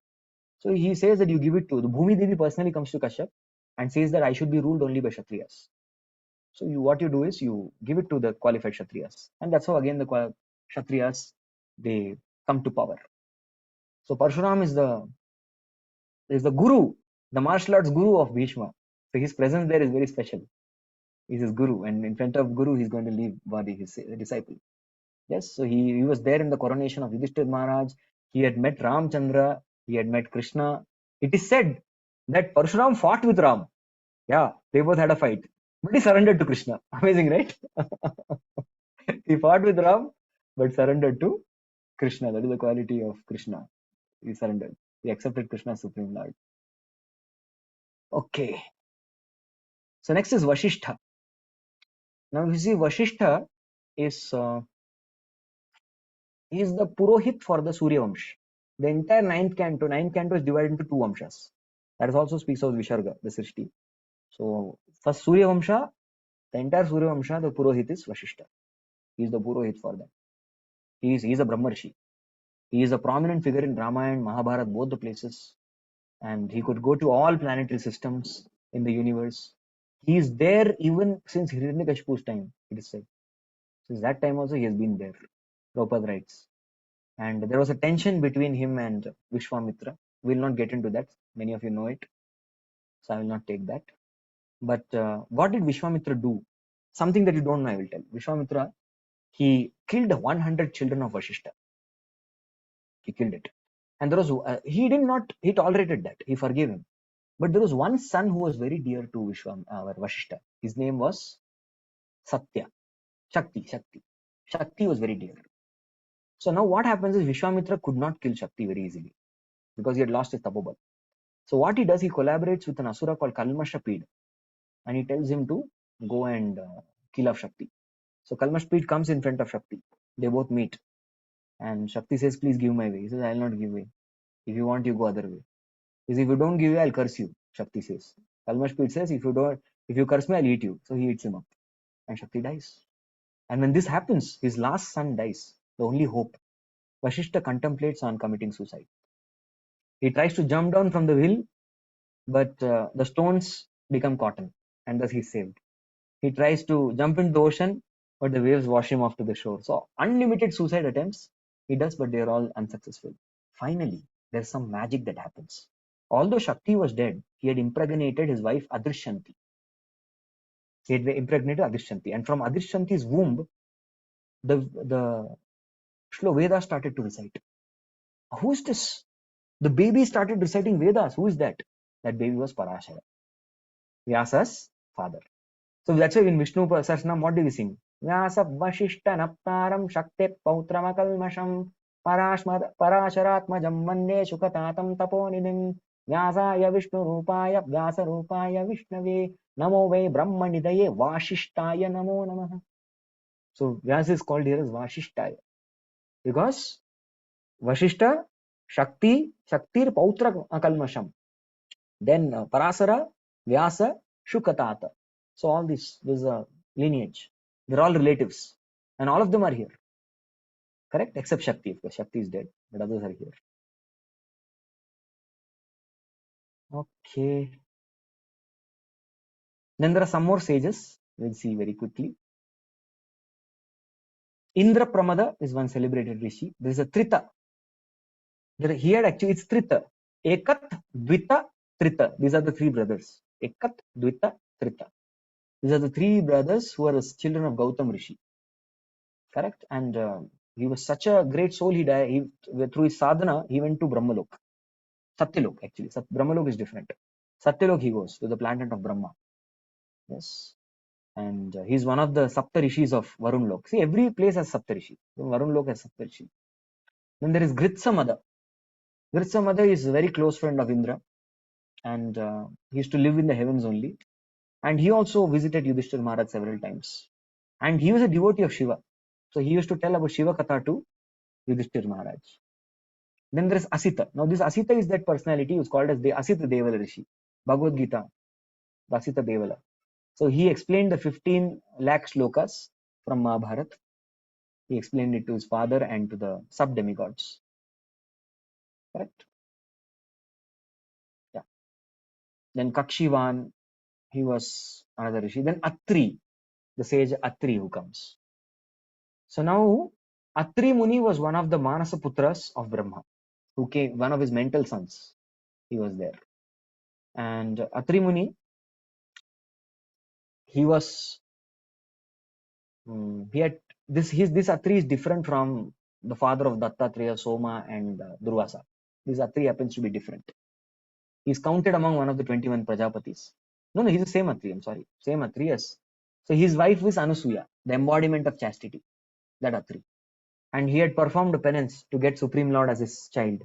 So he says that you give it to, the Bhumi Devi personally comes to Kashyap and says that I should be ruled only by Kshatriyas. So what you do is you give it to the qualified Kshatriyas. And that's how again the Kshatriyas, they come to power. So Parshuram is the guru, the martial arts guru of Bhishma. So his presence there is very special. He's his guru, and in front of guru, he's going to leave body, his disciple. Yes, so he was there in the coronation of Yudhishthir Maharaj. He had met Ramchandra. He had met Krishna. It is said that Parshuram fought with Ram. Yeah, they both had a fight. But he surrendered to Krishna. Amazing, right? He fought with Ram, but surrendered to Krishna. That is the quality of Krishna. He surrendered. He accepted Krishna as Supreme Lord. Okay. So next is Vasishtha. Now you see, Vasishtha is he is the Purohit for the Surya Vamsh. The entire ninth canto is divided into 2 Vamshas. That is also speaks of Visharga, the Srishti. So first Surya Vamsha, the entire Surya Vamsha, the Purohit is Vasishtha. He is the Purohit for them. He is a Brahmarshi. He is a prominent figure in Ramayana, Mahabharata, both the places. And he could go to all planetary systems in the universe. He is there even since Hiranyakashipu's time, it is said. Since that time also he has been there. Prabhupada writes. And there was a tension between him and Vishwamitra. We will not get into that. Many of you know it. So I will not take that. But what did Vishwamitra do? Something that you don't know, I will tell. Vishwamitra, he killed 100 children of Vashishta. He killed it. And there was, he tolerated that. He forgave him. But there was one son who was very dear to Vashishta. His name was Satya. Shakti. Shakti was very dear. So now what happens is Vishwamitra could not kill Shakti very easily because he had lost his tapobal. So what he does, he collaborates with an asura called Kalmashapid, and he tells him to go and kill off Shakti. So Kalmashapid comes in front of Shakti. They both meet. And Shakti says, please give my way. He says, I will not give way. If you want, you go other way. He says, if you don't give way, I'll curse you. Shakti says. Kalmashapid says, if you curse me, I'll eat you. So he eats him up. And Shakti dies. And when this happens, his last son dies. The only hope. Vashishta contemplates on committing suicide. He tries to jump down from the hill, but the stones become cotton, and thus he's saved. He tries to jump into the ocean, but the waves wash him off to the shore. So unlimited suicide attempts he does, but they're all unsuccessful. Finally, there's some magic that happens. Although Shakti was dead, he had impregnated his wife Adrishyanti. He had impregnated Adrishyanti, and from Adrishyanti's womb, the Vedas started to recite. Who is this? The baby started reciting Vedas. Who is that? That baby was Parashara, Vyasa's father. So that's why in Vishnu Sahasranam, what do we sing? Vyasa Vashishta Naptaram Shakti Pautramakalmasham Parasharatmajam Vande Shukatatam Taponidim Vyasaya Vishnu Rupaya Vyasa Rupaya Vishnave Namo Ve Brahmanidaye Vashishtaya Namo Namaha. So Vyasa is called here as Vashishtaya because Vashishta, Shaktir Pautra Akalmasham. Then Parasara, Vyasa, Shukatata. So all this is a lineage. They're all relatives. And all of them are here. Correct? Except Shakti. Of course, Shakti is dead, but others are here. Okay. Then there are some more sages. We'll see very quickly. Indra Pramada is one celebrated rishi. There is a Trita. Here actually it's Trita. Ekat, Dvita, Trita. These are the three brothers. Ekat, Dvita, Trita. These are the three brothers who are the children of Gautam Rishi. Correct? And he was such a great soul. He died. Through his sadhana, he went to Brahmalok. Satyalok, actually. Brahmalok is different. Satyalok he goes to the planet of Brahma. Yes. And he's one of the Sapta Rishis of Varun Lok. See, every place has Sapta Rishi. Varun Lok has Sapta Rishi. Then there is Gritsamada. Gritsamada is a very close friend of Indra. And he used to live in the heavens only. And he also visited Yudhishthira Maharaj several times. And he was a devotee of Shiva. So he used to tell about Shiva Katha to Yudhishthira Maharaj. Then there is Asita. Now this Asita is that personality who is called as the Asita Devala Rishi. Bhagavad Gita, the Asita Devala. So he explained the 15 lakh slokas from Mahabharata. He explained it to his father and to the sub-demigods. Correct? Yeah. Then Kakshivan, he was another Rishi. Then Atri, the sage Atri who comes. So now Atri Muni was one of the Manasa Putras of Brahma, who came, one of his mental sons. He was there. And Atri Muni, he was, he had, this Atri is different from the father of Dattatreya, Soma and Durvasa. This Atri happens to be different. He's counted among one of the 21 Prajapatis. No, he's the same Atri, I'm sorry. Same Atri, yes. So his wife is Anusuya, the embodiment of chastity, that Atri. And he had performed a penance to get Supreme Lord as his child.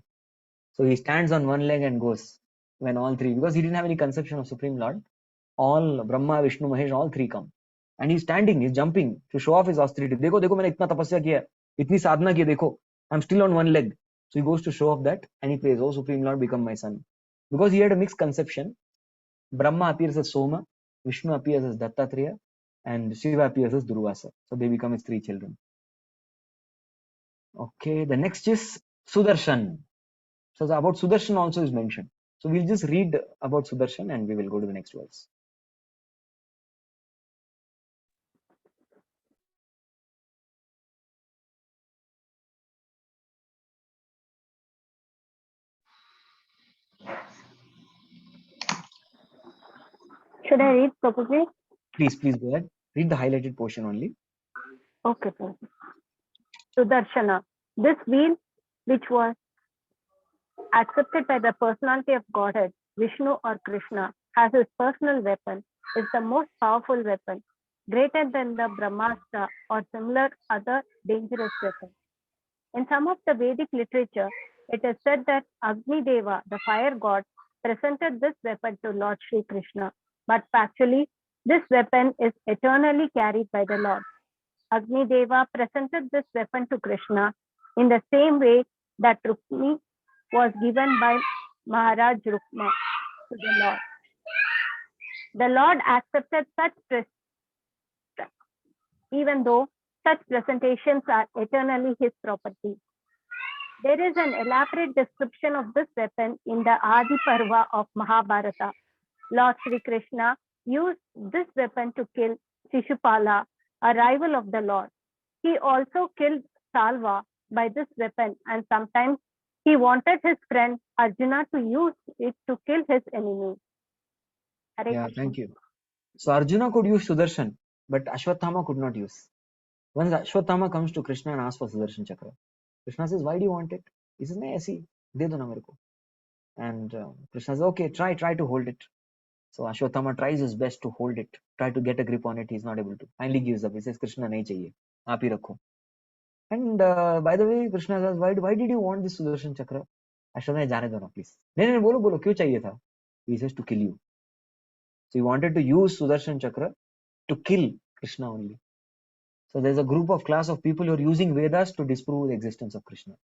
So he stands on one leg and goes when all three, because he didn't have any conception of Supreme Lord, all Brahma, Vishnu, Mahesh, all three come. And he's standing, he's jumping to show off his austerity. Dekho, maine itna tapasya kiya, itni sadhana kiya, dekho, I'm still on one leg. So he goes to show off that and he prays, oh Supreme Lord, become my son. Because he had a mixed conception. Brahma appears as Soma, Vishnu appears as Dattatreya, and Shiva appears as Durvasa. So they become his three children. Okay, the next is Sudarshan. So about Sudarshan also is mentioned. So we'll just read about Sudarshan and we will go to the next verse. Should I read, Prabhuji? Please go ahead. Read the highlighted portion only. Okay, Prabhuji. Sudarshana. This wheel, which was accepted by the personality of Godhead, Vishnu or Krishna, as his personal weapon, is the most powerful weapon, greater than the Brahmastra or similar other dangerous weapons. In some of the Vedic literature, it is said that Agni Deva, the fire god, presented this weapon to Lord Sri Krishna, but actually, this weapon is eternally carried by the Lord. Agni Deva presented this weapon to Krishna in the same way that Rukmi was given by Maharaj Rukma to the Lord. The Lord accepted such even though such presentations are eternally his property. There is an elaborate description of this weapon in the Adi Parva of Mahabharata. Lord Sri Krishna used this weapon to kill Shishupala, a rival of the Lord. He also killed Salva by this weapon, and sometimes he wanted his friend Arjuna to use it to kill his enemy. Yeah, thank you. So Arjuna could use Sudarshan, but Ashwatthama could not use. Once Ashwatthama comes to Krishna and asks for Sudarshan Chakra, Krishna says, "Why do you want it?" He says, "No, see, de do na mere ko." And Krishna says, "Okay, try to hold it." So Ashwatthama tries his best to hold it, try to get a grip on it. He's not able to. Finally gives up. He says, "Krishna, nahi chahiye. Aap hi rakho." And by the way, Krishna says, "Why did you want this Sudarshan Chakra?" Ashwatthama, "Jaane do na, please." "नहीं, bolo, क्यों चाहिए था?" He says, "To kill you." So he wanted to use Sudarshan Chakra to kill Krishna only. So there's a group of class of people who are using Vedas to disprove the existence of Krishna.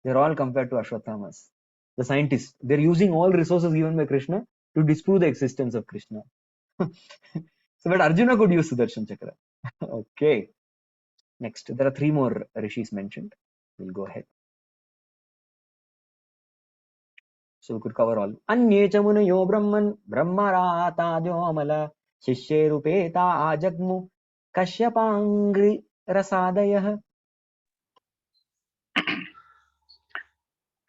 They're all compared to Ashwatthama's. The scientists, they're using all resources given by Krishna to disprove the existence of Krishna. So, but Arjuna could use Sudarshan Chakra. Okay. Next, there are three more rishis mentioned. We'll go ahead. So we could cover all. Anye chamunayo brahman brahmarata amala shishye rupeta ajagmu kashyapangri rasadayah.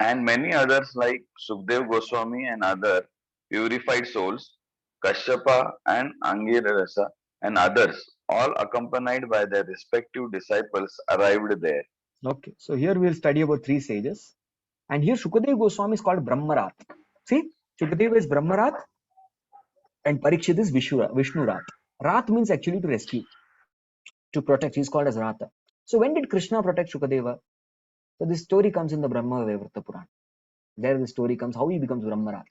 And many others like Sukdev Goswami and other purified souls, Kashyapa and Angirasa and others, all accompanied by their respective disciples, arrived there. Okay, so here we'll study about three sages. And here Shukadev Goswami is called Brahmarat. See, Shukadev is Brahmarat and Parikshit is Vishnurat. Rat means actually to rescue, to protect. He's called as Rata. So when did Krishna protect Shukadeva? So this story comes in the Brahma Vaivarta Puran. There the story comes how he becomes Brahmarat.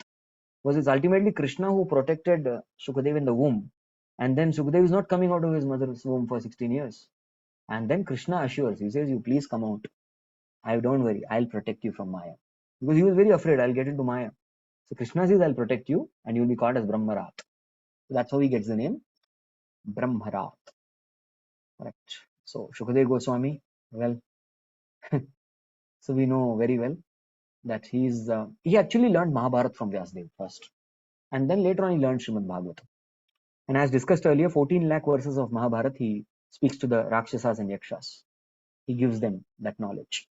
Was it ultimately Krishna who protected Shukadeva in the womb? And then Shukadeva is not coming out of his mother's womb for 16 years. And then Krishna assures, he says, "You please come out. Don't worry, I'll protect you from Maya." Because he was very afraid, I'll get into Maya. So Krishna says, "I'll protect you and you'll be called as Brahmarat." So that's how he gets the name Brahmarat. Correct. So Shukadev Goswami, well, so we know very well that he actually learned Mahabharata from Vyasadeva first. And then later on he learned Srimad Bhagavatam. And as discussed earlier, 14 lakh verses of Mahabharata, he speaks to the Rakshasas and Yakshas. He gives them that knowledge.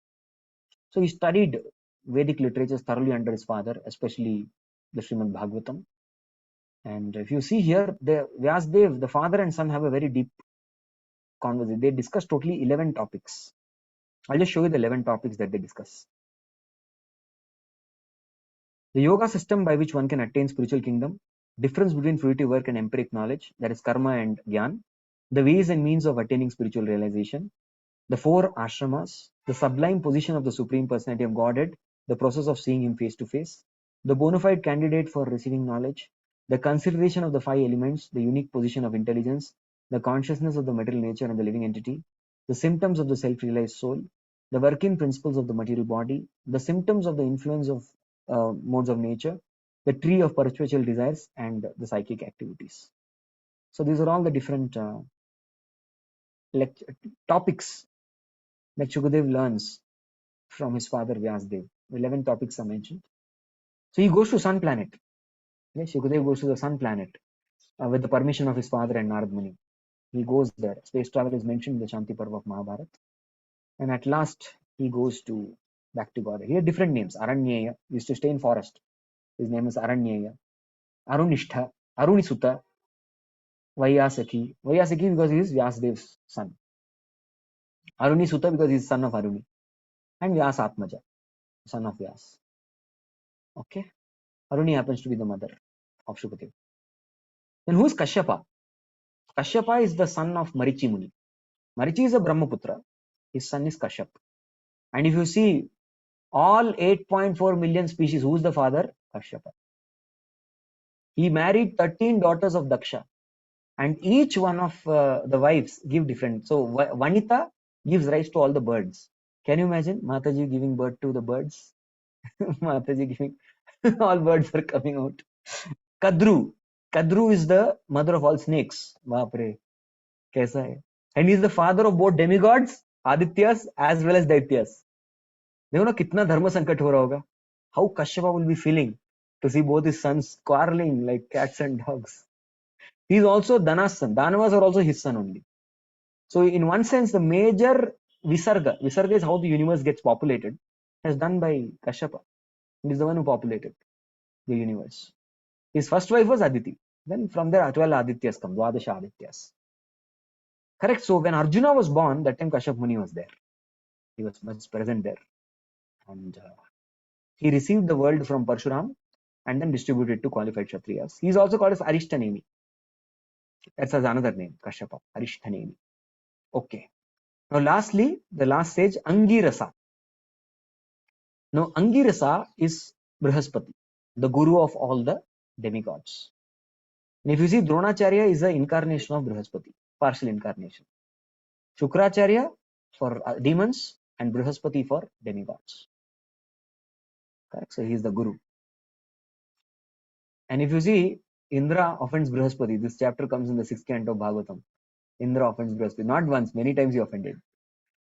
So he studied Vedic literatures thoroughly under his father, especially the Srimad Bhagavatam. And if you see here, the Vyasadeva, the father and son have a very deep conversation. They discuss totally 11 topics. I'll just show you the 11 topics that they discuss. The yoga system by which one can attain spiritual kingdom, difference between fruitive work and empiric knowledge, that is karma and gyan, the ways and means of attaining spiritual realization, the 4 ashramas, the sublime position of the Supreme Personality of Godhead, the process of seeing him face to face, the bona fide candidate for receiving knowledge, the consideration of the 5 elements, the unique position of intelligence, the consciousness of the material nature and the living entity, the symptoms of the self-realized soul, the working principles of the material body, the symptoms of the influence of modes of nature, the tree of perpetual desires, and the psychic activities. So these are all the different topics that Shukadev learns from his father Vyasdev. 11 topics are mentioned. So he goes to sun planet. Yes, Shukadeva goes to the sun planet with the permission of his father and Narad Muni. He goes there. Space travel is mentioned in the Shanti Parva of Mahabharata. And at last, he goes back to God. He had different names. Aranyeya used to stay in forest. His name is Aranyeya. Arunishtha, Arunisuta, Vaiyasaki. Vaiyasaki because he is Vyasdev's son. Arunisuta because he is son of Aruni. And Vyasatmaja, son of Vyas. Okay. Aruni happens to be the mother of Shukadeva. Then who is Kashyapa? Kashyapa is the son of Marichi Muni. Marichi is a Brahmaputra. His son is Kashyap. And if you see all 8.4 million species, who is the father? Kashyapa. He married 13 daughters of Daksha. And each one of the wives give different. So Vanita gives rise to all the birds. Can you imagine Mataji giving birth to the birds? Mataji giving, all birds are coming out. Kadru. Kadru is the mother of all snakes. Baapre. Kaisa hai? And he is the father of both demigods, Adityas, as well as Daityas. देखो ना कितना धर्म संकट हो रहा होगा. How Kashyapa will be feeling to see both his sons quarreling like cats and dogs. He is also Dana's son. Danavas are also his son only. So in one sense, the major Visarga is how the universe gets populated, has done by Kashyapa. He is the one who populated the universe. His first wife was Aditi. Then from there, 12 Adityas come, Dwadasha Adityas. Correct. So when Arjuna was born, that time Kashyap Muni was there. He was present there. And he received the world from Parshuram and then distributed to qualified Kshatriyas. He is also called as Arishtanemi. That's another name, Kashyapa, Arishtanemi. Okay. Now lastly, the last stage, Angirasa. Now Angirasa is Brihaspati, the guru of all the demigods. And if you see, Dronacharya is the incarnation of Brihaspati, partial incarnation. Shukracharya for demons and Brihaspati for demigods. Correct? So he is the guru. And if you see, Indra offends Brihaspati. This chapter comes in the 6th canto of Bhagavatam. Indra offends Brihaspati. Not once, many times he offended.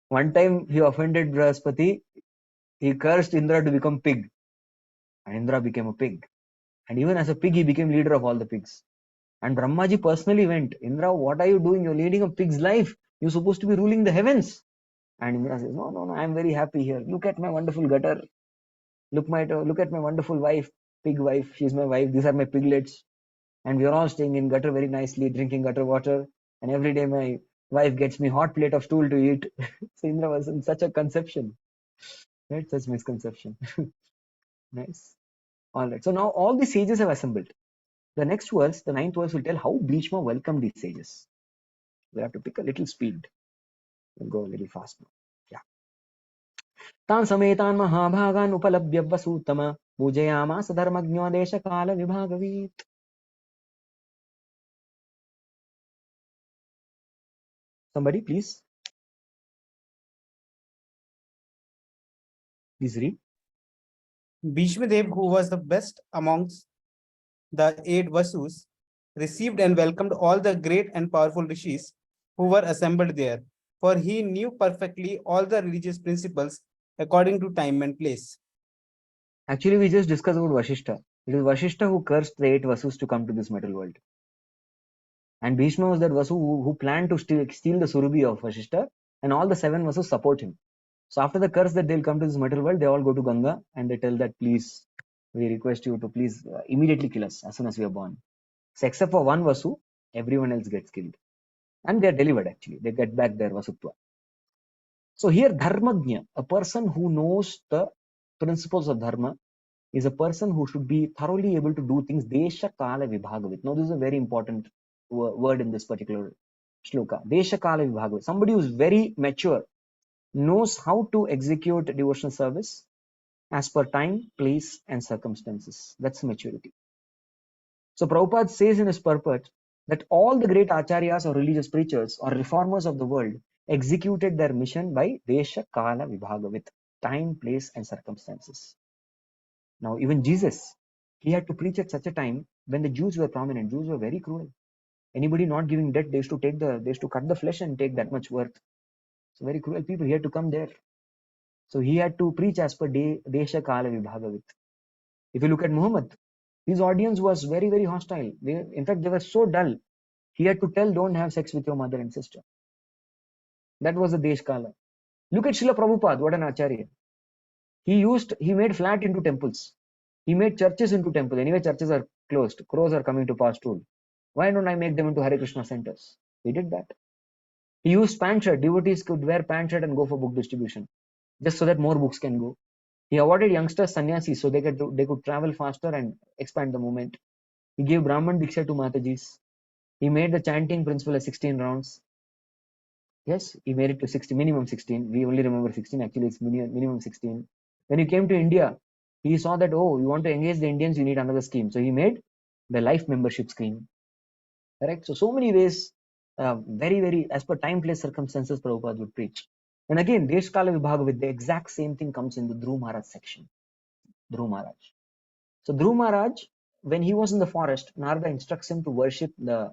One time he offended Brihaspati. He cursed Indra to become pig. And Indra became a pig. And even as a pig, he became leader of all the pigs. And Brahmaji personally went, Indra, what are you doing? You're leading a pig's life. You're supposed to be ruling the heavens. And Indra says, no, I'm very happy here. Look at my wonderful gutter. Look at my wonderful wife, pig wife. She's my wife. These are my piglets. And we're all staying in gutter very nicely, drinking gutter water. And every day my wife gets me hot plate of stool to eat. So Indra was in such a conception. Right? Such misconception. Nice. All right. So now all the sages have assembled. The next verse, the 9th verse, will tell how Bhishma welcomed these sages. We have to pick a little speed. We'll go a little fast now. Yeah. Tan sametan mahabhagan upalabhya vasutama pujayamas dharmagno desha kala vibhagavit. Somebody, please. Please read. Bhishma Dev, who was the best amongst the 8 Vasus, received and welcomed all the great and powerful rishis who were assembled there, for he knew perfectly all the religious principles according to time and place. Actually, we just discussed about Vashishta. It is Vashishta who cursed the 8 Vasus to come to this metal world. And Bhishma was that Vasu who planned to steal the Surabhi of Vashishta, and all the 7 Vasus support him. So after the curse that they'll come to this metal world, they all go to Ganga and they tell that, please, we request you to please immediately kill us as soon as we are born. So except for one Vasu, everyone else gets killed. And they are delivered actually. They get back their Vasutva. So here Dharmagnya, a person who knows the principles of Dharma, is a person who should be thoroughly able to do things Desha Kala Vibhagavit. Now this is a very important word in this particular shloka. Desha Kala Vibhagavit. Somebody who is very mature, knows how to execute devotional service as per time, place, and circumstances. That's maturity. So Prabhupada says in his purport that all the great acharyas or religious preachers or reformers of the world executed their mission by Desha Kala Vibhaga, with time, place, and circumstances. Now even Jesus, he had to preach at such a time when the Jews were prominent. Jews were very cruel. Anybody not giving debt, they used to cut the flesh and take that much worth. So very cruel people. He had to come there. So he had to preach as per Desha Kala Vibhagavit. If you look at Muhammad, his audience was very, very hostile. In fact, they were so dull. He had to tell, don't have sex with your mother and sister. That was the Desh Kala. Look at Srila Prabhupada, what an Acharya. He made flat into temples. He made churches into temples. Anyway, churches are closed. Crows are coming to pastoral. Why don't I make them into Hare Krishna centers? He did that. He used pant shirt. Devotees could wear pant shirt and go for book distribution, just so that more books can go. He awarded youngsters sannyasis so they could travel faster and expand the movement. He gave Brahman Diksha to Matajis. He made the chanting principle as 16 rounds. Yes, he made it to 60, minimum 16. We only remember 16. Actually, it's minimum 16. When he came to India, he saw that, oh, you want to engage the Indians, you need another scheme. So he made the life membership scheme. Correct? So many ways, very, very, as per time, place, circumstances, Prabhupada would preach. And again, Desh Kala Vibhagavit, the exact same thing comes in the Dhruv Maharaj section. Dhruv Maharaj. So Dhruv Maharaj, when he was in the forest, Narada instructs him to worship the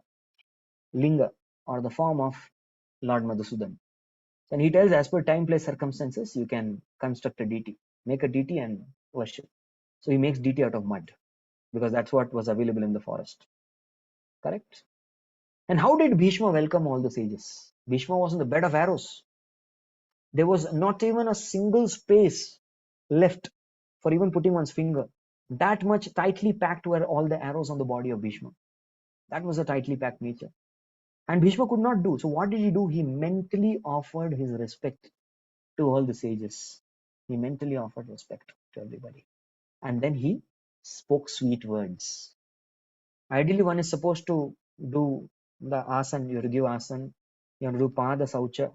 linga or the form of Lord Madhusudan. And he tells, as per time, place, circumstances, you can construct a deity, make a deity and worship. So he makes deity out of mud because that's what was available in the forest. Correct? And how did Bhishma welcome all the sages? Bhishma was in the bed of arrows. There was not even a single space left for even putting one's finger. That much tightly packed were all the arrows on the body of Bhishma. That was a tightly packed nature. And Bhishma could not do. So what did he do? He mentally offered his respect to all the sages. He mentally offered respect to everybody. And then he spoke sweet words. Ideally, one is supposed to do the asan, you have to give asan, you have to do pada saucha,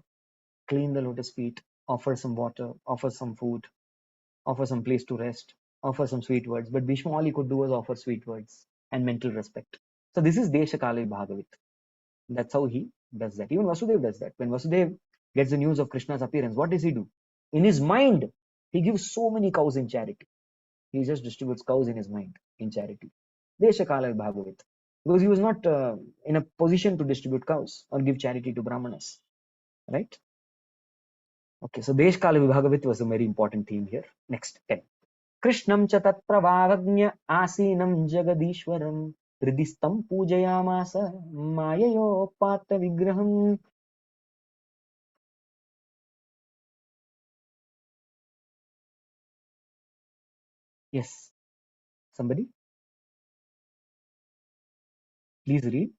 clean the lotus feet, offer some water, offer some food, offer some place to rest, offer some sweet words. But Bhishma, all he could do was offer sweet words and mental respect. So this is Desha Kala Bhagavit. That's how he does that. Even Vasudev does that. When Vasudev gets the news of Krishna's appearance, what does he do? In his mind, he gives so many cows in charity. He just distributes cows in his mind in charity. Desha Kala Bhagavit. Because he was not in a position to distribute cows or give charity to Brahmanas. Right? Okay, so Desh Kala Vibhagavit was a very important theme here. Next, 10. Krishnam cha tat pravavagnya asinam jagadishwaram hridistam pujayamasa mayayo pata vigraham. Yes. Somebody? Please read.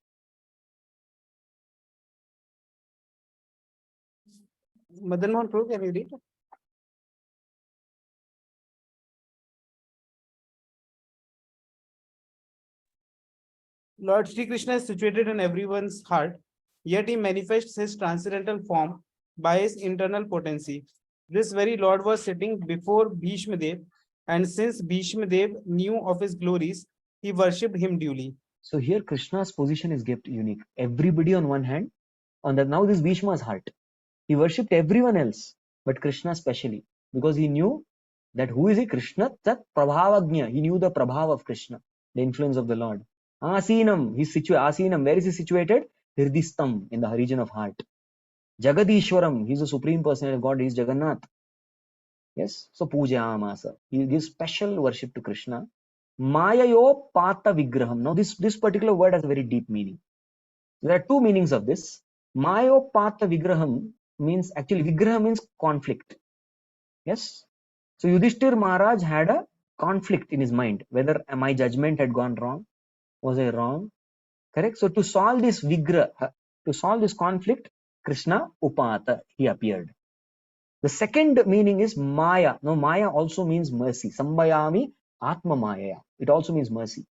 Madan Mohan Prabhu, can you read? Lord Sri Krishna is situated in everyone's heart, yet he manifests his transcendental form by his internal potency. This very Lord was sitting before Bhishma Dev, and since Bhishma Dev knew of his glories, he worshipped him duly. So here Krishna's position is kept unique. Everybody on one hand, on that now this Bhishma's heart. He worshipped everyone else, but Krishna specially, because he knew that who is he? Krishna tat prabhavagnya. He knew the prabhav of Krishna, the influence of the Lord. Asinam, he's situated. Asinam, where is he situated? Hirdistam, in the region of heart. Jagadishwaram, he's the supreme personality of God, he's Jagannath. Yes, so puja amasa. He gives special worship to Krishna. Mayayo pata vigraham. Now this particular word has a very deep meaning. There are two meanings of this. Mayayo pata vigraham means, actually vigraha means conflict. Yes. So Yudhishthir Maharaj had a conflict in his mind, whether my judgment had gone wrong, was I wrong? Correct. So to solve this vigraha, to solve this conflict, Krishna upata, he appeared. The second meaning is Maya. Now Maya also means mercy. Sambayami Atma Maya. It also means mercy.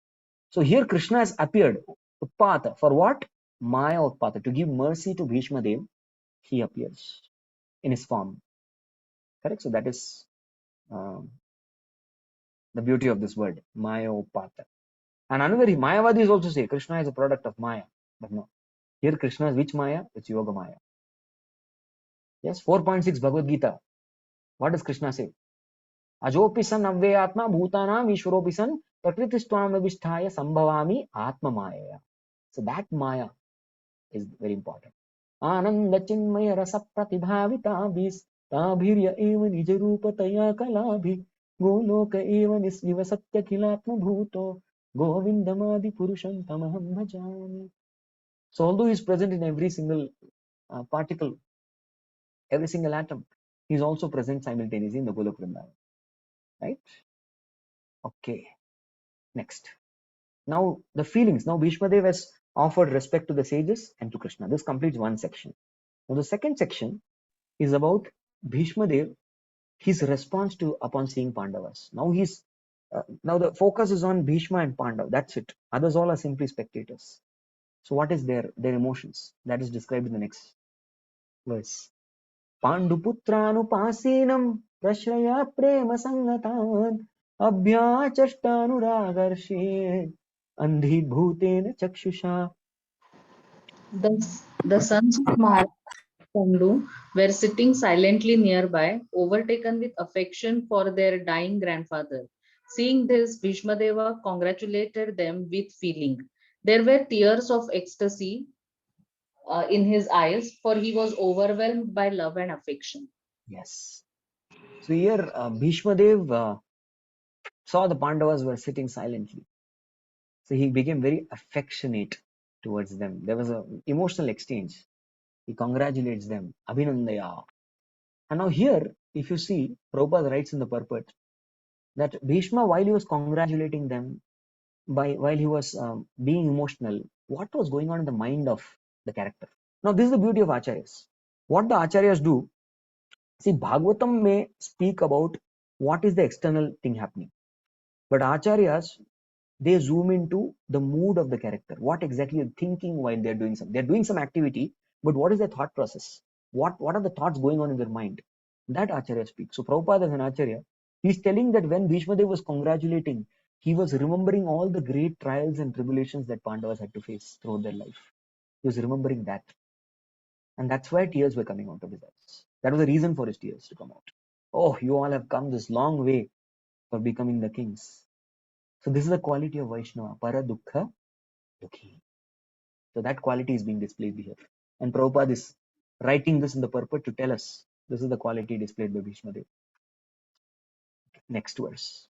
So here Krishna has appeared. Upata. For what? Maya Upata. To give mercy to Bhishma Dev, he appears in his form. Correct. So that is the beauty of this word. Maya Upata. And another Mayavadis also say Krishna is a product of Maya. But no. Here Krishna is which Maya? It's Yoga Maya. Yes, 4.6 Bhagavad Gita. What does Krishna say? Ajopisan avveyatma bhutanam ishwaropisan prakrititvam avishthaya sambhavami atma maya. So that Maya is very important. Ananda chinmaya rasa pratibhavita ताभिर्य एव निजरूपतया कलाभि गोलोक एव निस्निव सत्यखिलात्मभूतो गोविन्दमादिपुरुषं तमहं भजामि. So although he is present in every single particle, every single atom, he is also present simultaneously in the Golok Vrindavan. Right? Okay. Next. Now the feelings. Now Bhishma Dev has offered respect to the sages and to Krishna. This completes one section. Now the second section is about Bhishma Dev, his response to upon seeing Pandavas. Now the focus is on Bhishma and Pandav. That's it. Others all are simply spectators. So what is their emotions? That is described in the next verse. पाण्डुपुत्रानुपासीनं प्रश्रया प्रेम संगतान् अभ्याचष्टानुरागर्षे अंधीभूतेन चक्षुषा. The sons of Maharaj Pandu were sitting silently nearby, overtaken with affection for their dying grandfather. Seeing this, Bhishmadeva congratulated them with feeling. There were tears of ecstasy in his eyes, for he was overwhelmed by love and affection. Yes. So here Bhishma Dev saw the Pandavas were sitting silently. So he became very affectionate towards them. There was an emotional exchange. He congratulates them. Abhinandaya. And now here, if you see, Prabhupada writes in the purport that Bhishma, while he was congratulating them, while he was being emotional, what was going on in the mind of the character? Now this is the beauty of Acharyas. What the Acharyas do, see, Bhagavatam may speak about what is the external thing happening. But Acharyas, they zoom into the mood of the character. What exactly they're thinking while they're doing something. They're doing some activity, but what is their thought process? What are the thoughts going on in their mind? That Acharya speaks. So Prabhupada as an Acharya, he's telling that when Bhishma Dev was congratulating, he was remembering all the great trials and tribulations that Pandavas had to face throughout their life. He was remembering that. And that's why tears were coming out of his eyes. That was the reason for his tears to come out. Oh, you all have come this long way for becoming the kings. So this is the quality of Vaishnava, para dukkha dukhi. So that quality is being displayed here. And Prabhupada is writing this in the purport to tell us this is the quality displayed by Bhishma Dev. Next verse.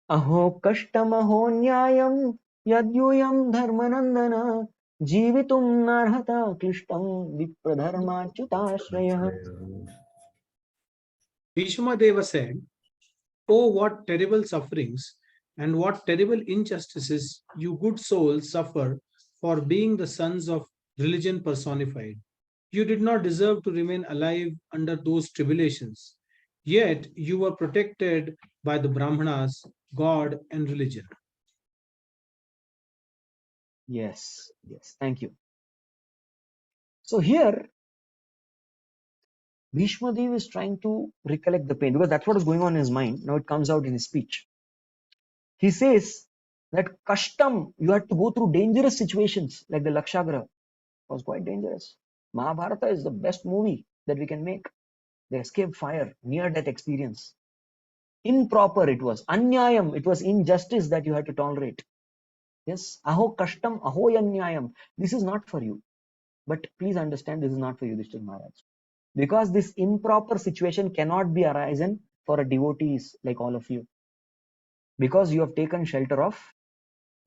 Aho kashtam aho nyayam yadyuyam dharmanandana jivitum narhata klishtam vipradharma chutashrayah. Bhishma Deva said, "Oh, what terrible sufferings and what terrible injustices you good souls suffer for being the sons of religion personified. You did not deserve to remain alive under those tribulations. Yet you were protected by the Brahmanas, God, and religion." Yes, thank you. So here, Bhishma Dev is trying to recollect the pain because that's what is going on in his mind. Now it comes out in his speech. He says that kashtam, you had to go through dangerous situations like the Lakshagra was quite dangerous. Mahabharata is the best movie that we can make. The escape fire, near death experience. Improper it was. Anyayam, it was injustice that you had to tolerate. Yes, aho kashtam, aho yanyayam. This is not for you. But please understand, this is not for you, Yudhishthira Maharaj. Because this improper situation cannot be arisen for a devotees like all of you. Because you have taken shelter of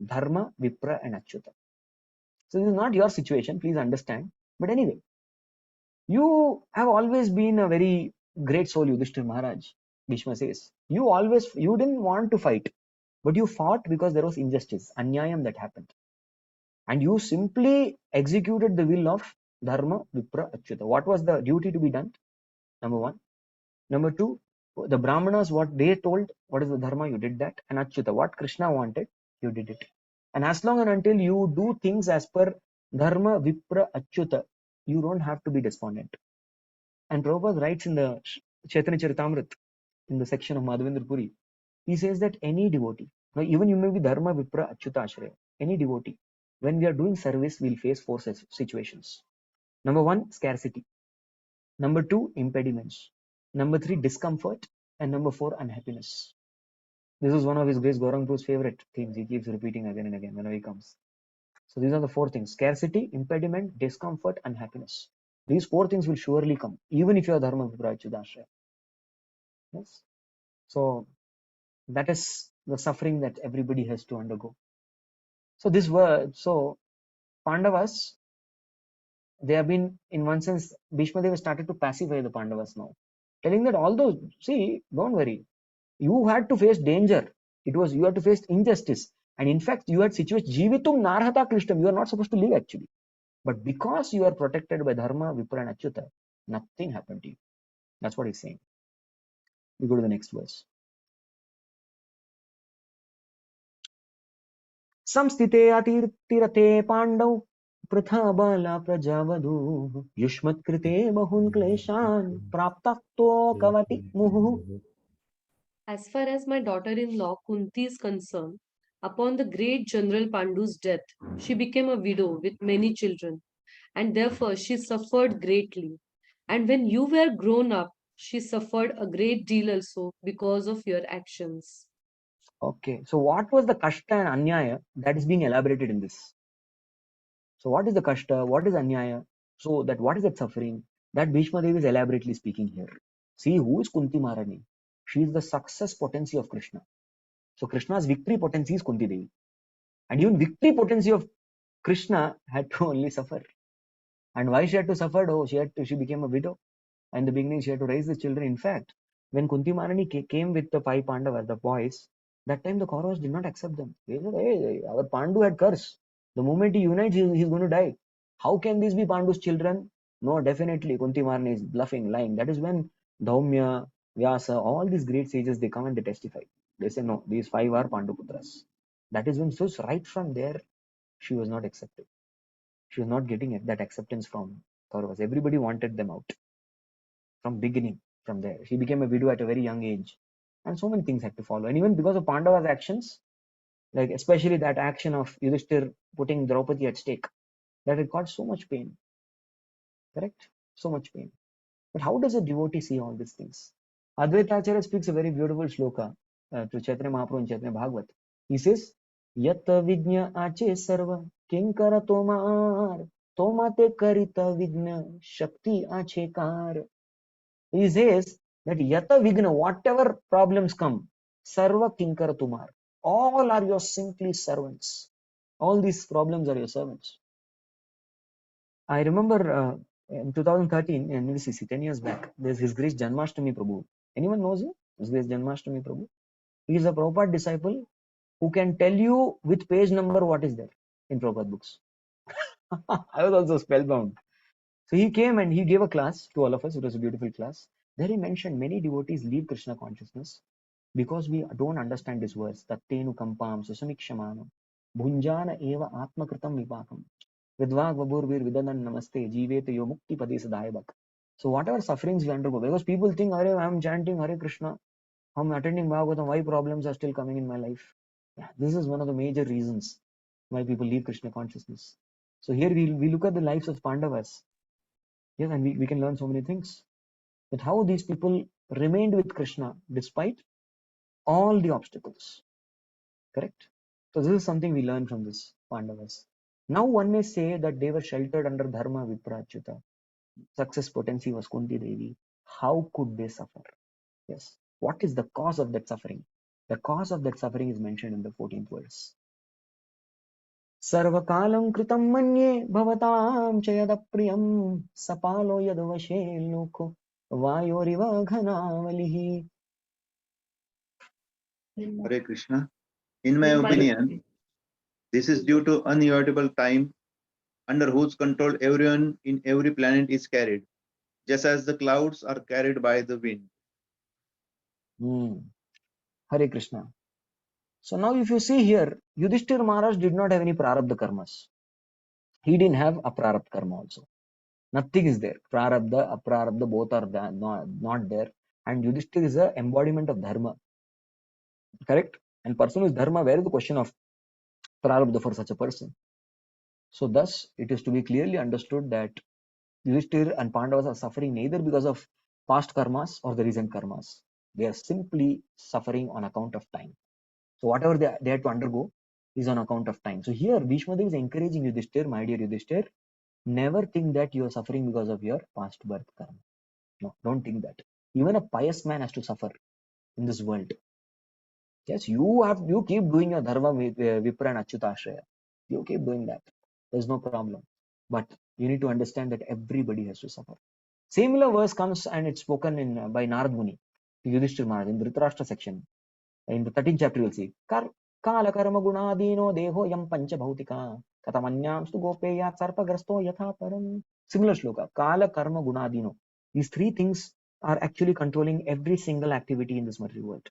dharma, vipra and achyuta. So this is not your situation, please understand. But anyway, you have always been a very great soul, Yudhishthira Maharaj. Bhishma says, you didn't want to fight, but you fought because there was injustice, anyayam that happened. And you simply executed the will of dharma, vipra, achyuta. What was the duty to be done? Number one. Number two, the Brahmanas, what they told, what is the dharma, you did that. And achyuta, what Krishna wanted, you did it. And as long and until you do things as per dharma, vipra, achyuta, you don't have to be despondent. And Prabhupada writes in the Chaitanya Charitamrita, in the section of Madhavendra Puri, he says that any devotee, now even you may be dharma, vipra, achyuta, ashraya, any devotee, when we are doing service, we'll face four situations. Number one, scarcity. Number two, impediments. Number three, discomfort. And number four, unhappiness. This is one of his Grace Gaurangpu's favorite themes. He keeps repeating again and again whenever he comes. So these are the four things: scarcity, impediment, discomfort, unhappiness. These 4 things will surely come, even if you are dharma viprachyudashraya. Yes. So that is the suffering that everybody has to undergo. So this word, so Pandavas, they have been, in one sense, Bhishma Deva started to pacify the Pandavas now, telling that although, see, don't worry, you had to face danger. You had to face injustice. And in fact, you had situation, Jivitum Narhata Krishtam, you are not supposed to live actually. But because you are protected by Dharma, Vipra and Achyuta, nothing happened to you. That's what he's saying. We go to the next verse. Samstite atirtirate pandav pratha bala prajavadu yushmat krite bahun kleshan praptakto kavati muhu. As far as my daughter-in-law Kunti is concerned, upon the great General Pandu's death, she became a widow with many children, and therefore she suffered greatly. And when you were grown up, she suffered a great deal also because of your actions. Okay, so what was the kashta and anyaya that is being elaborated in this? So what is the kashta? What is anyaya? So that what is that suffering? That Bhishma Devi is elaborately speaking here. See, who is Kunti Maharani? She is the success potency of Krishna. So Krishna's victory potency is Kunti Devi. And even victory potency of Krishna had to only suffer. And why she had to suffer? Oh, she became a widow. And in the beginning, she had to raise the children. In fact, when Kunti Maharani came with the 5 Pandavas, the boys, that time the Kauravas did not accept them. They said, hey, our Pandu had curse. The moment he unites, he's going to die. How can these be Pandu's children? No, definitely Kunti Maharani is bluffing, lying. That is when Dhaumya, Vyasa, all these great sages, they come and they testify. They say, no, these 5 are Pandu Putras. That is when, so right from there, she was not accepted. She was not getting that acceptance from Kauravas. Everybody wanted them out. From beginning, from there. She became a widow at a very young age. And so many things had to follow. And even because of Pandava's actions, like especially that action of Yudhishthir putting Draupadi at stake, that it caused so much pain. Correct? So much pain. But how does a devotee see all these things? Advaita Acharya speaks a very beautiful shloka to Chaitanya Mahaprabhu and Chaitanya Bhagavat. He says, Yata Vignya Ache Sarva Kinkara Tomar Tomate Karita Vigna Shakti Ache Kar. He says that Yata Vigna, whatever problems come, Sarva Kinkara Tumar, all are your simply servants. All these problems are your servants. I remember in 2013 in NVCC, 10 years back, there's His Grace Janmashtami Prabhu. Anyone knows him? His Grace Janmashtami Prabhu. He is a Prabhupada disciple who can tell you with page number what is there in Prabhupada books. I was also spellbound. So he came and he gave a class to all of us. It was a beautiful class. There he mentioned many devotees leave Krishna consciousness because we don't understand this verse. Tattenu kampam susamikshamanam bhunjana eva atmakritam vipakam vidvag vabur vidanan namaste jivete yo mukti pade sadayabak. So whatever sufferings we undergo, because people think, Hare, I am chanting Hare Krishna, I'm attending Bhagavatam, why problems are still coming in my life? Yeah, this is one of the major reasons why people leave Krishna consciousness. So here we look at the lives of Pandavas. Yes, and we can learn so many things. That how these people remained with Krishna despite all the obstacles. Correct? So this is something we learn from this Pandavas. Now one may say that they were sheltered under dharma viprachyuta. Success potency was Kunti Devi. How could they suffer? Yes. What is the cause of that suffering? The cause of that suffering is mentioned in the 14th verse. Sarvakalam kritam manye bhavatam chayadapriyam sapalo yadvashe loko vayoriva ghanavalihi. Hare Krishna. In my opinion, this is due to unavoidable time under whose control everyone in every planet is carried, just as the clouds are carried by the wind. Hare Krishna. So now if you see here, Yudhishthir Maharaj did not have any prarabdha karmas. He didn't have aprarabdha karma also. Nothing is there. Prarabdha, aprarabdha, both are not there. And Yudhishthir is an embodiment of dharma. Correct? And person who is dharma, where is the question of prarabdha for such a person? So thus, it is to be clearly understood that Yudhishthir and Pandavas are suffering neither because of past karmas or the recent karmas. They are simply suffering on account of time. So whatever they had to undergo is on account of time. So here Bhishma Dev is encouraging Yudhishthir, my dear Yudhishthir, Never think that you are suffering because of your past birth karma. No, don't think that. Even a pious man has to suffer in this world. Yes, you keep doing your dharma vipra and achyutashraya. You keep doing that. There's no problem. But you need to understand that everybody has to suffer. Similar verse comes and it's spoken in by Narad Muni to Yudhishthira Maharaj in the Dhritarashtra section. In the 13th chapter, you'll see Kala karma gunadino deho yam pancha bhautika katamanyam stu gopeya sarpagrasto yatha param. Similar shloka. Kala karma gunadino. These three things are actually controlling every single activity in this material world.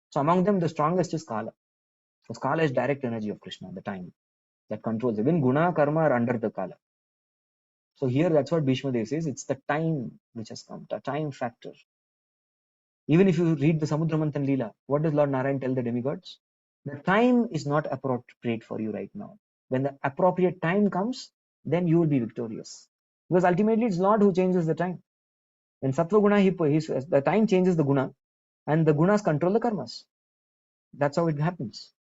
So among them, the strongest is Kala. So Kala is direct energy of Krishna, the time that controls. Even Guna, Karma are under the Kala. So here, that's what Bhishma Dev says. It's the time which has come, the time factor. Even if you read the Samudra Manthan Leela, what does Lord Narayan tell the demigods? The time is not appropriate for you right now. When the appropriate time comes, then you will be victorious. Because ultimately, it's Lord who changes the time. When Sattva Guna, the time changes the Guna, and the Gunas control the Karmas. That's how it happens.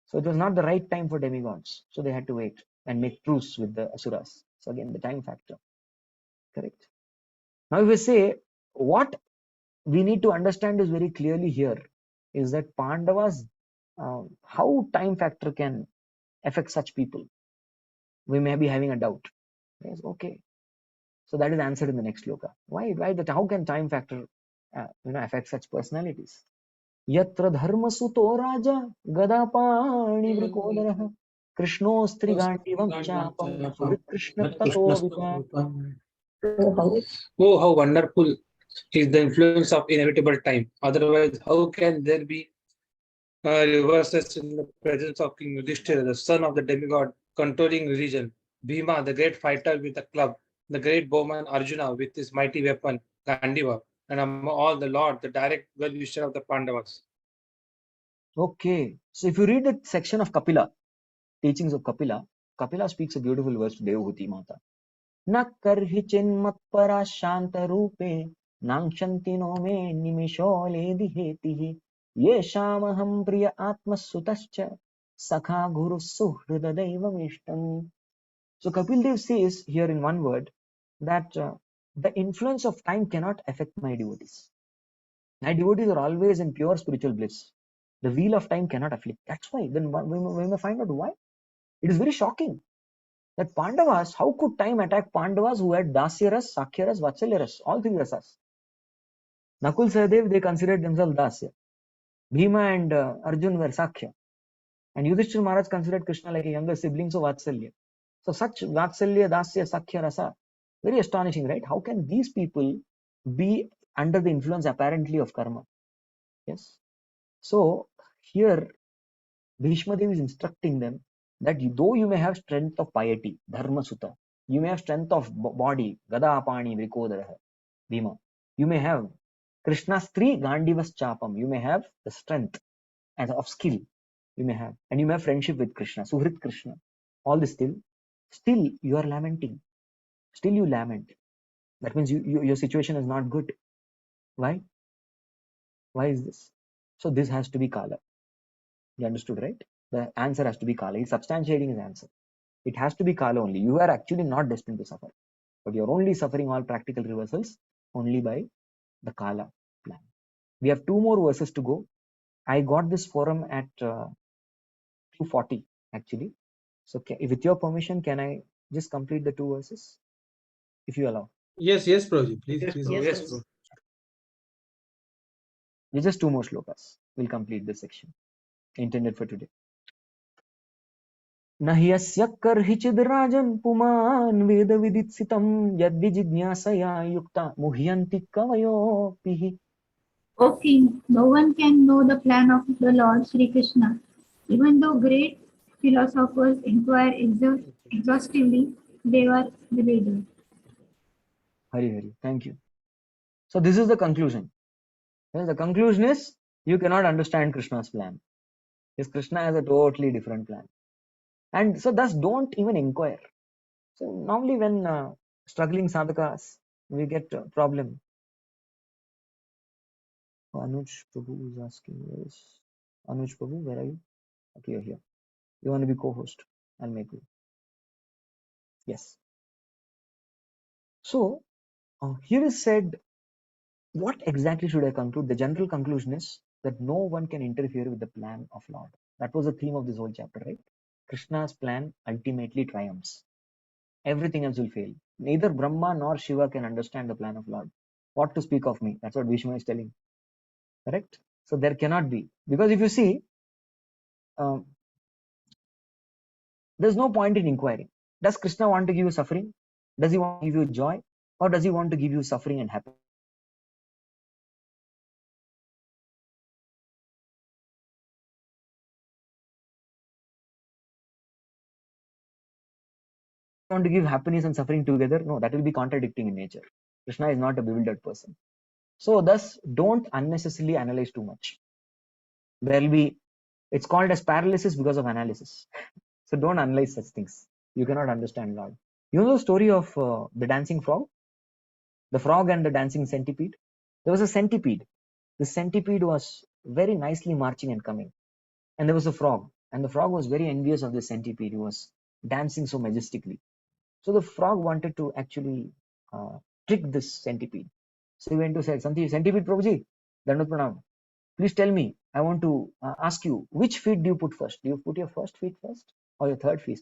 So it was not the right time for demigods. So they had to wait and make truce with the Asuras. So again, the time factor. Correct. Now if we say, what we need to understand is very clearly here is that Pandavas, how time factor can affect such people. We may be having a doubt. Yes, okay. So that is answered in the next sloka. Why that? How can time factor affect such personalities? Yatra dharma suto raja gadapani vrikodaraha Krishnostrigandivam chapam surit Krishna tato vipa. How wonderful is the influence of inevitable time. Otherwise, how can there be reverses in the presence of King Yudhishthira, the son of the demigod, controlling religion, Bhima, the great fighter with a club, the great bowman Arjuna with his mighty weapon, Gandiva, and among all the Lord, the direct well-wisher of the Pandavas. Okay, so if you read the section of Kapila, teachings of Kapila, Kapila speaks a beautiful verse to Devahuti Mata. Na karhi chinmat para shanta rupe nangshanti no me nimishole dihetihi yeshamaham priya atma sutascha sakha guru suhrida deva vishtam. So Kapil Dev says here in one word that the influence of time cannot affect my devotees. My devotees are always in pure spiritual bliss. The wheel of time cannot afflict. That's why. Then we may find out why. It is very shocking that Pandavas, how could time attack Pandavas who had Dasyaras, Sakhyaras, Vatsalyaras, all three rasas? Nakul Sahadev, they considered themselves Dasya. Bhima and Arjun were Sakhya. And Yudhishthira Maharaj considered Krishna like a younger sibling, so Vatsalya. So such Vatsalya, Dasya, Sakhya, Rasa, very astonishing, right? How can these people be under the influence apparently of karma? Yes. So here Bhishma Dev is instructing them that though you may have strength of piety, dharma sutta, you may have strength of body, gada apani vrikodaraha, Bhima, you may have Krishna's three Gandivas chapam, you may have the strength and of skill, you may have, and you may have friendship with Krishna, Suhrit Krishna, all this still you are lamenting, still you lament. That means your situation is not good. Why? Why is this? So this has to be Kala. You understood, right? The answer has to be Kala. He's substantiating his answer. It has to be Kala only. You are actually not destined to suffer, but you're only suffering all practical reversals only by the Kala plan. We have two more verses to go. I got this forum at 2:40 actually. So with your permission, can I just complete the two verses? If you allow. Yes, Prabhuji. Please. Yes, Prabhu. Just two more shlokas. We'll complete this section intended for today. Nahyasya karhichid rajan puman veda viditsitam yadvijignasaya yukta muhyanti kavayo pihi. O king, no one can know the plan of the Lord Sri Krishna. Even though great philosophers inquire exhaustively, they are bewildered. Hari, thank you. So this is the conclusion. Yes, the conclusion is you cannot understand Krishna's plan. Yes, Krishna has a totally different plan. And so thus don't even inquire. So normally when struggling sadhakas, we get a problem. Anuj Prabhu is asking, where is Anuj Prabhu? Where are you? Okay, you're here. You want to be co-host? I'll make you. Yes. So here is said, what exactly should I conclude? The general conclusion is that no one can interfere with the plan of Lord. That was the theme of this whole chapter, right? Krishna's plan ultimately triumphs. Everything else will fail. Neither Brahma nor Shiva can understand the plan of Lord. What to speak of me? That's what Bhishma is telling. Correct? So there cannot be. Because if you see, there's no point in inquiring. Does Krishna want to give you suffering? Does he want to give you joy? Or does he want to give you suffering and happiness? Want to give happiness and suffering together? No, that will be contradicting in nature. Krishna is not a bewildered person. So thus, don't unnecessarily analyze too much. There will be, it's called as paralysis because of analysis. So don't analyze such things. You cannot understand Lord. You know the story of the dancing frog? The frog and the dancing centipede? There was a centipede. The centipede was very nicely marching and coming. And there was a frog. And the frog was very envious of the centipede. He was dancing so majestically. So the frog wanted to actually trick this centipede. So he went to say, Centipede Prabhuji, Dandat Pranam, please tell me, I want to ask you, which feet do you put first? Do you put your first feet first or your third feet?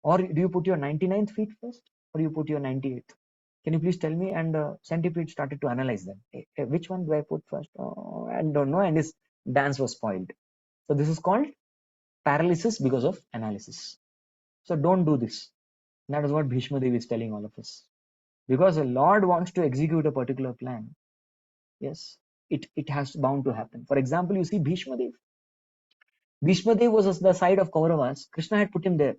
Or do you put your 99th feet first or you put your 98th? Can you please tell me? And centipede started to analyze them. Which one do I put first? Oh, I don't know. And his dance was spoiled. So this is called paralysis because of analysis. So don't do this. That is what Bhishma Devi is telling all of us. Because the Lord wants to execute a particular plan. Yes, it has bound to happen. For example, you see Bhishma Dev. Bhishma Dev was on the side of Kauravas. Krishna had put him there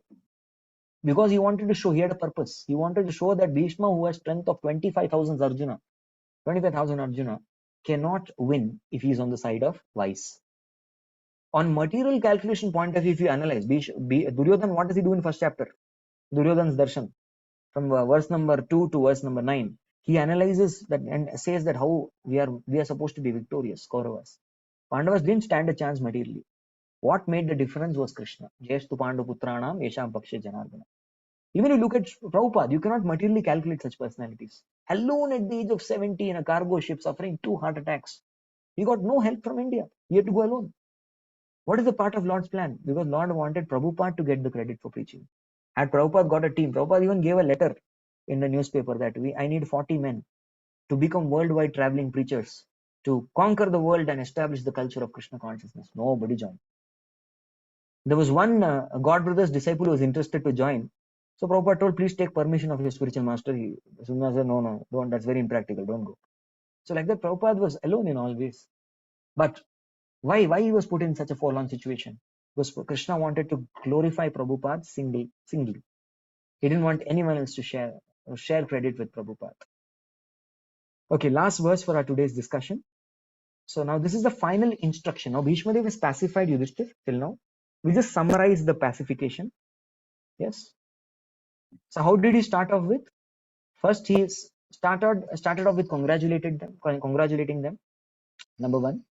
because he wanted to show, he had a purpose. He wanted to show that Bhishma, who has strength of 25,000 Arjuna, cannot win if he is on the side of vice. On material calculation point of view, if you analyze, Duryodhan, what does he do in first chapter? Duryodhan's darshan. From verse number 2 to verse number 9, he analyzes that and says that how we are supposed to be victorious, Kauravas. Pandavas didn't stand a chance materially. What made the difference was Krishna. Jayastu Pandu Putranam Yesham Pakshe Janardana. Even if you look at Prabhupada, you cannot materially calculate such personalities. Alone at the age of 70 in a cargo ship suffering 2 heart attacks. He got no help from India. He had to go alone. What is the part of Lord's plan? Because Lord wanted Prabhupada to get the credit for preaching. Had Prabhupada got a team, Prabhupada even gave a letter in the newspaper that I need 40 men to become worldwide traveling preachers, to conquer the world and establish the culture of Krishna consciousness. Nobody joined. There was one God brother's disciple who was interested to join. So Prabhupada told, please take permission of your spiritual master. Sundar said, no, don't, that's very impractical, don't go. So like that, Prabhupada was alone in all ways. But why he was put in such a forlorn situation? Because Krishna wanted to glorify Prabhupada singly. He didn't want anyone else to share credit with Prabhupada. Okay, last verse for our today's discussion. So now this is the final instruction. Now Bhishma Dev has pacified Yudhishthir till now. We just summarize the pacification. Yes. So how did he start off with? First, he started off with congratulating them. Number one.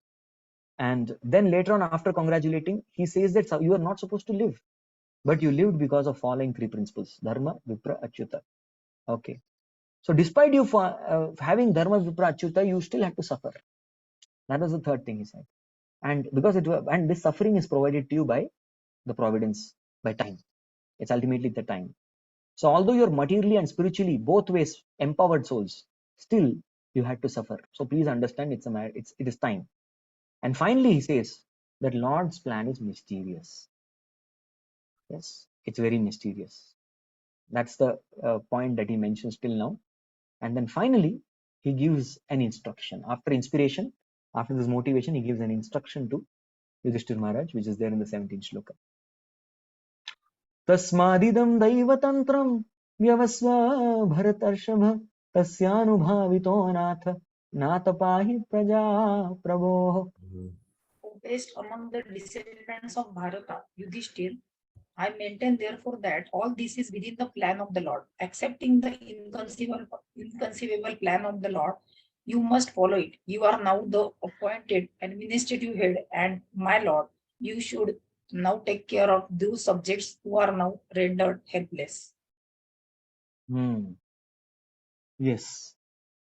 And then later on, after congratulating, he says that you are not supposed to live, but you lived because of following 3 principles: dharma, vipra, achyuta. Okay. So despite you having dharma, vipra, achyuta, you still have to suffer. That was the third thing he said. And because and this suffering is provided to you by the providence, by time. It's ultimately the time. So although you're materially and spiritually both ways empowered souls, still you had to suffer. So please understand it is time. And finally he says that Lord's plan is mysterious. Yes, it's very mysterious. That's the point that he mentions till now. And then finally he gives an instruction. After inspiration, after this motivation, he gives an instruction to Yudhishthir Maharaj, which is there in the 17th shloka. Tasmadidam daivatantram vyavasva bharatarshava tasyanubhavito natapahi praja prabho. Based among the descendants of Bharata, Yudhishthir, I maintain therefore that all this is within the plan of the Lord. Accepting the inconceivable plan of the Lord, you must follow it. You are now the appointed administrative head, and my Lord, you should now take care of those subjects who are now rendered helpless. Yes.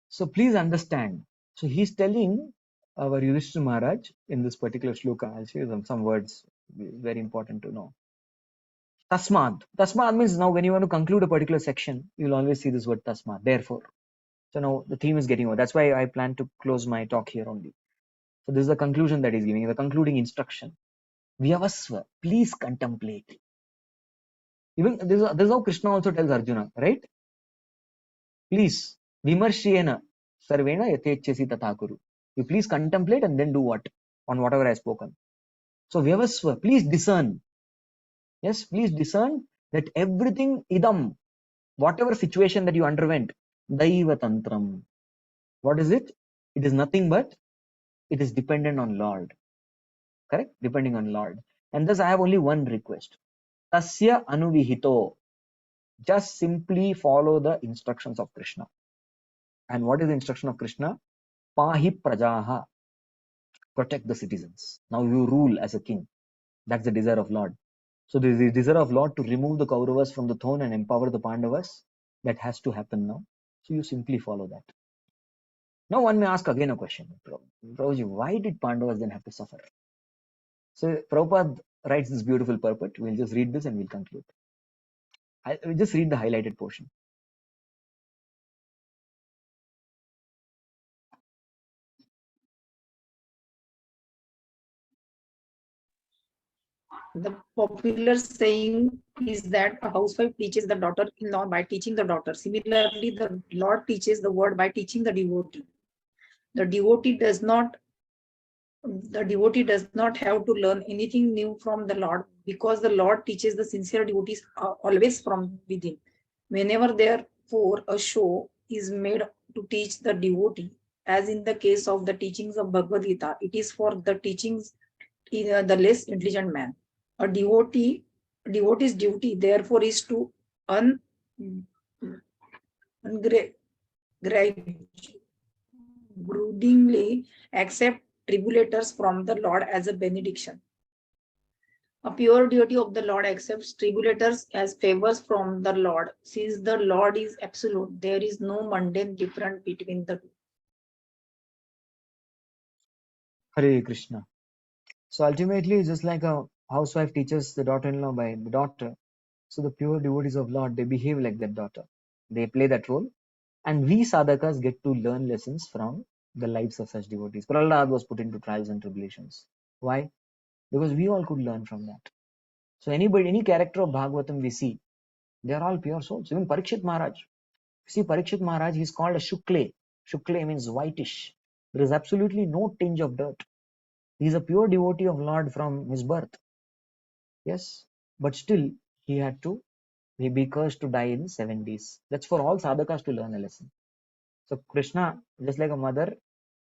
So please understand. So he's telling our Yudhishthira Maharaj in this particular shloka. I'll show you some words, very important to know. Tasmad. Tasmad means now when you want to conclude a particular section, you'll always see this word tasmad. Therefore. So now the theme is getting over. That's why I plan to close my talk here only. So this is the conclusion that he's giving, the concluding instruction. Vyavasva, please contemplate. Even this is how Krishna also tells Arjuna, right? Please, vimarshyena sarvena yatechasi tathakuru. You please contemplate and then do what? On whatever I have spoken. So vyavasva, please discern. Yes, please discern that everything idam, whatever situation that you underwent, daiva tantram. What is it? It is nothing but it is dependent on Lord. Correct? Depending on Lord. And thus I have only one request. Tasya anuvihito. Just simply follow the instructions of Krishna. And what is the instruction of Krishna? Pahi prajaha. Protect the citizens. Now you rule as a king. That's the desire of Lord. So there is the desire of Lord to remove the Kauravas from the throne and empower the Pandavas. That has to happen now. So you simply follow that. Now one may ask again a question. Prabhuji, why did Pandavas then have to suffer? So Prabhupada writes this beautiful purport. We'll just read this and we'll conclude. I'll just read the highlighted portion. The popular saying is that a housewife teaches the daughter-in-law by teaching the daughter. Similarly, the Lord teaches the word by teaching the devotee. The devotee does not have to learn anything new from the Lord, because the Lord teaches the sincere devotees always from within. Whenever therefore a show is made to teach the devotee, as in the case of the teachings of Bhagavad Gita, it is for the teachings the less intelligent man. A devotee's duty therefore is to broodingly accept tribulators from the Lord as a benediction. A pure devotee of the Lord accepts tribulators as favors from the Lord. Since the Lord is absolute, there is no mundane difference between the two. Hare Krishna. So ultimately, just like a housewife teaches the daughter-in-law by the daughter, so the pure devotees of Lord, they behave like that daughter. They play that role. And we sadhakas get to learn lessons from the lives of such devotees. Prahlad was put into trials and tribulations. Why? Because we all could learn from that. So any character of Bhagavatam we see, they are all pure souls. Even Parikshit Maharaj. See, Parikshit Maharaj, he is called a Shukle. Shukle means whitish. There is absolutely no tinge of dirt. He is a pure devotee of Lord from his birth. Yes, but still he had to be cursed to die in 7 days. That's for all sadhakas to learn a lesson. So Krishna, just like a mother,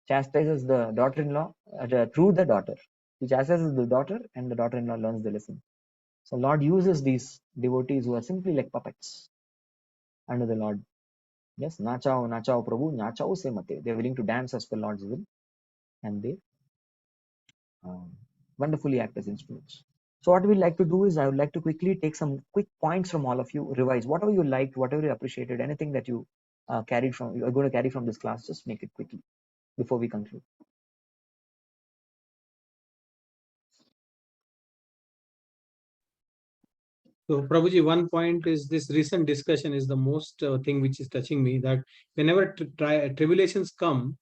chastises the daughter-in-law through the daughter. He chastises the daughter and the daughter-in-law learns the lesson. So Lord uses these devotees who are simply like puppets under the Lord. Yes, nachao, nachao Prabhu, nachao se mate. They're willing to dance as per Lord's will and they wonderfully act as instruments. So what we'd like to do is I would like to quickly take some quick points from all of you, revise whatever you liked, whatever you appreciated, anything that you you're going to carry from this class, just make it quickly before we conclude. So Prabhuji, one point is this recent discussion is the most thing which is touching me, that whenever tribulations come,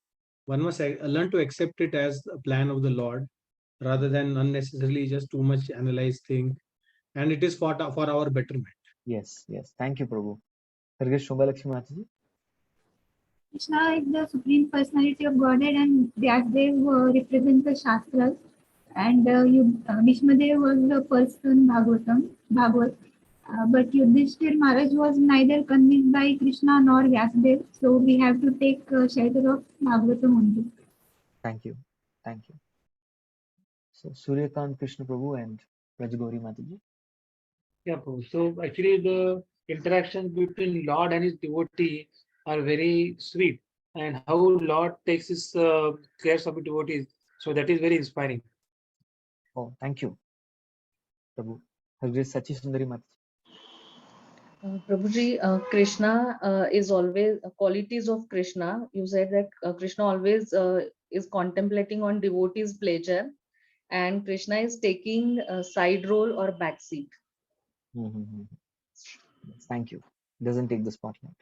one must learn to accept it as a plan of the Lord rather than unnecessarily just too much analyze thing. And it is for our betterment. Yes, yes. Thank you, Prabhu. Krishna is the Supreme Personality of Godhead, and Vyasadev represents the Shastras, and Bhishmadev was the person Bhagavad. But Yudhishthir Maharaj was neither convinced by Krishna nor Vyasadev, so we have to take shelter of Bhagavatam only. Thank you. Thank you. So Suryakant Krishna Prabhu and Rajgauri Mataji. Yeah, Prabhu. So actually the interactions between Lord and his devotee are very sweet, and how Lord takes his cares of the devotees. So that is very inspiring. Oh, thank you, Prabhu. Hare Sachi Sundari Mataji. Prabhuji, Krishna is always qualities of Krishna. You said that Krishna always is contemplating on devotees' pleasure, and Krishna is taking a side role or back seat. Yes, thank you. Doesn't take the spotlight.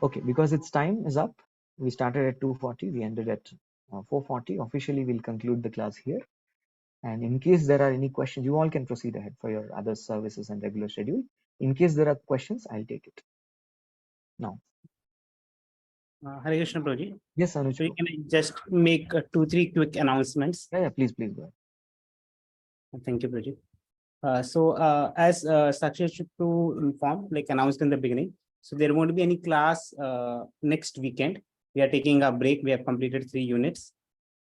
Okay, because its time is up. We started at 2:40. We ended at 4:40. Officially, we'll conclude the class here. And in case there are any questions, you all can proceed ahead for your other services and regular schedule. In case there are questions, I'll take it. Now. Hare Krishna, Prabhuji. Yes, Anuj. So can I just make 2-3 quick announcements? Yeah, please go ahead. Thank you, Prabhuji. As Sakshi to inform, like announced in the beginning, so there won't be any class next weekend. We are taking a break. We have completed 3 units.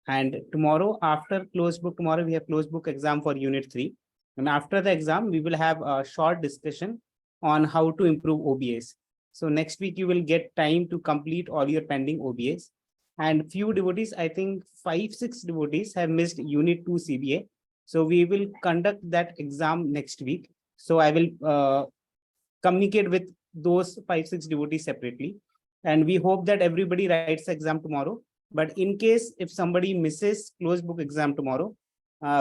And tomorrow, after closed book, tomorrow we have closed book exam for unit 3. And after the exam, we will have a short discussion on how to improve OBAs. So next week, you will get time to complete all your pending OBAs. And few devotees, I think 5-6 devotees have missed unit 2 CBA. So we will conduct that exam next week. So I will communicate with those 5-6 devotees separately. And we hope that everybody writes the exam tomorrow. But in case if somebody misses closed book exam tomorrow,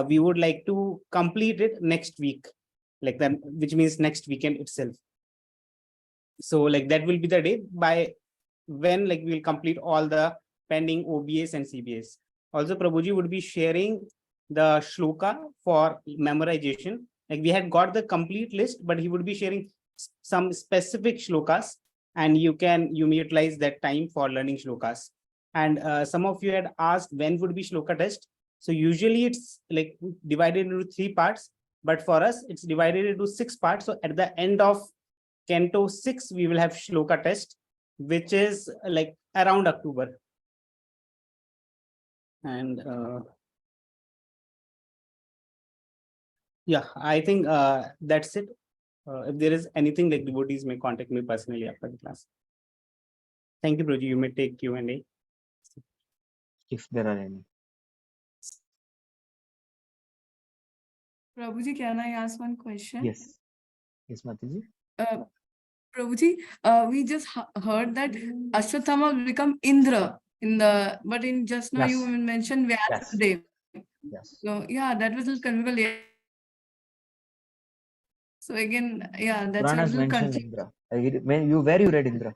we would like to complete it next week, like that, which means next weekend itself. So like that will be the day by when like we will complete all the pending OBAs and CBAs. Also, Prabhuji would be sharing the shloka for memorization. Like we had got the complete list, but he would be sharing some specific shlokas, and you may utilize that time for learning shlokas. And some of you had asked when would be shloka test. So usually it's like divided into 3 parts, but for us it's divided into 6 parts. So at the end of Canto 6, we will have shloka test, which is like around October. And yeah, I think that's it. If there is anything, like devotees may contact me personally after the class. Thank you, Prabhuji. You may take Q&A. If there are any. Prabhuji, can I ask one question? Yes. Yes, Mataji. Prabhuji, we just heard that Ashwatthama will become Indra but in just now you mentioned Vyasadev. Yes. So yeah, that was a little confusing. So again, yeah, that's Puranas a little mentioned Indra. Where you read Indra?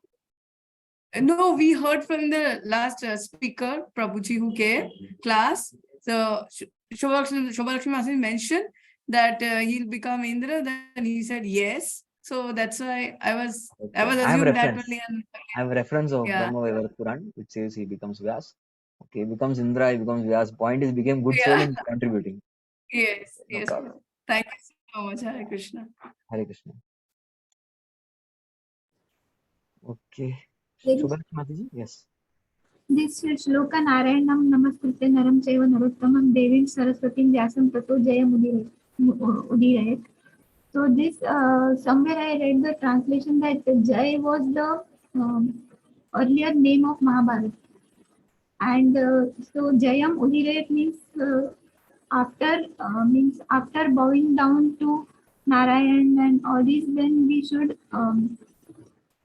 No, we heard from the last speaker, Prabhuji, who came class. So Shobhalakshmi mentioned that he'll become Indra. Then he said yes. So that's why I was assuming that only. I have a reference of Brahma Vaibhav Puran, which says he becomes Vyas. Okay, he becomes Indra, he becomes Vyas. Point is, became good soul and contributing. Yes, No yes. problem. Thank you so much. Hare Krishna. Hare Krishna. Okay. Yes. Mataji? Yes. This shloka Narayanam Namaskritya Naram Chaiva Narottamam Devim Saraswatim Vyasam Tato Jayam Udirayat. So this somewhere I read the translation that Jai was the earlier name of Mahabharata, and so Jayam Udirayat means after bowing down to Narayan and all this, then we should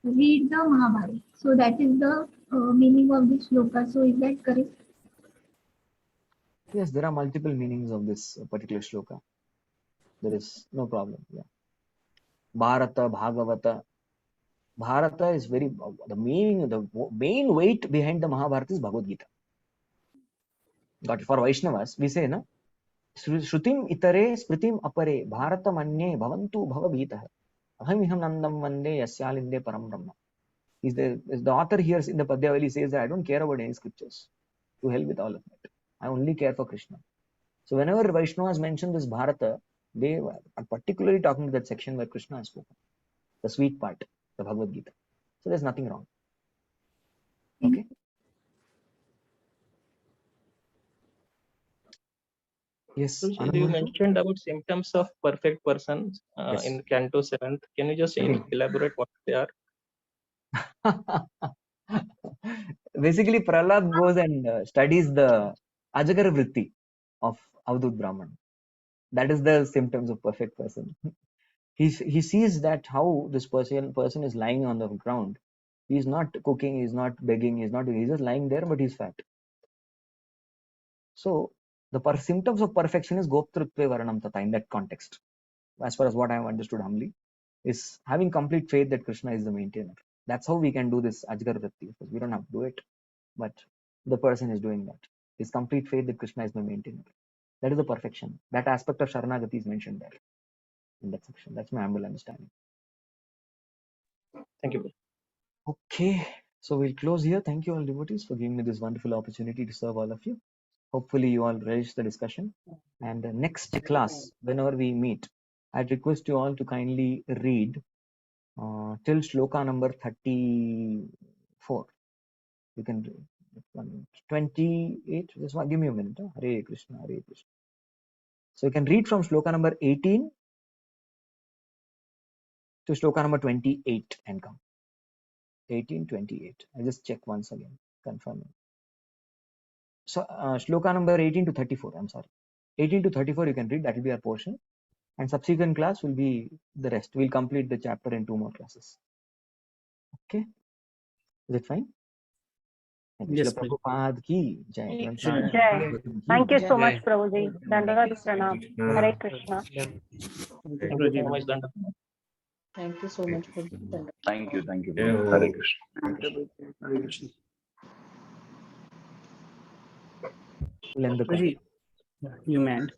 read the Mahabharata. So that is the meaning of this shloka. So is that correct? Yes, there are multiple meanings of this particular shloka. There is no problem. Yeah. Bharata, Bhagavata. Bharata is the main weight behind the Mahabharata is Bhagavad Gita. But for Vaishnavas, we say, no? Shrutim itare smritim apare bharata manye bhavantu bhavabhitah ahamiham nandam vande yasyalinde param brahma. The author here in the Padyavali says that I don't care about any scriptures. To hell with all of it. I only care for Krishna. So whenever Vaishnavas mention this Bharata, they are particularly talking to that section where Krishna has spoken. The sweet part, the Bhagavad Gita. So there's nothing wrong. Okay. Yes. You mentioned about symptoms of perfect person in Canto 7th. Can you just elaborate what they are? Basically, Prahlad goes and studies the Ajagar Vritti of Avadut Brahman. That is the symptoms of perfect person. He sees that how this person is lying on the ground. He's not cooking, he's not begging, he's just lying there, but he's fat. So the symptoms of perfection is goptrutve varanam tata in that context. As far as what I have understood humbly, is having complete faith that Krishna is the maintainer. That's how we can do this Ajgar Vritti. We don't have to do it, but the person is doing that. His complete faith that Krishna is the maintainer. That is the perfection. That aspect of Sharanagati is mentioned there in that section. That's my humble understanding. Thank you. Okay, so we'll close here. Thank you all devotees for giving me this wonderful opportunity to serve all of you. Hopefully you all relish the discussion. And the next class, whenever we meet, I'd request you all to kindly read till shloka number 34. You can read 28. Just give me a minute. Hare Krishna, Hare Krishna. So you can read from shloka number 18 to shloka number 28 and come. 18, 28. I'll just check once again, confirming. So shloka number 18 to 34, I'm sorry. 18 to 34 you can read, that will be our portion. And subsequent class will be the rest. We'll complete the chapter in 2 more classes. Okay? Is it fine? Yes, Srila Prabhupada ki jai. Jai. Thank you so much, Prabhuji. Dandavat Pranam. Hare Krishna. Thank you so much for Thank you. Hare Krishna. We'll end the call. You meant.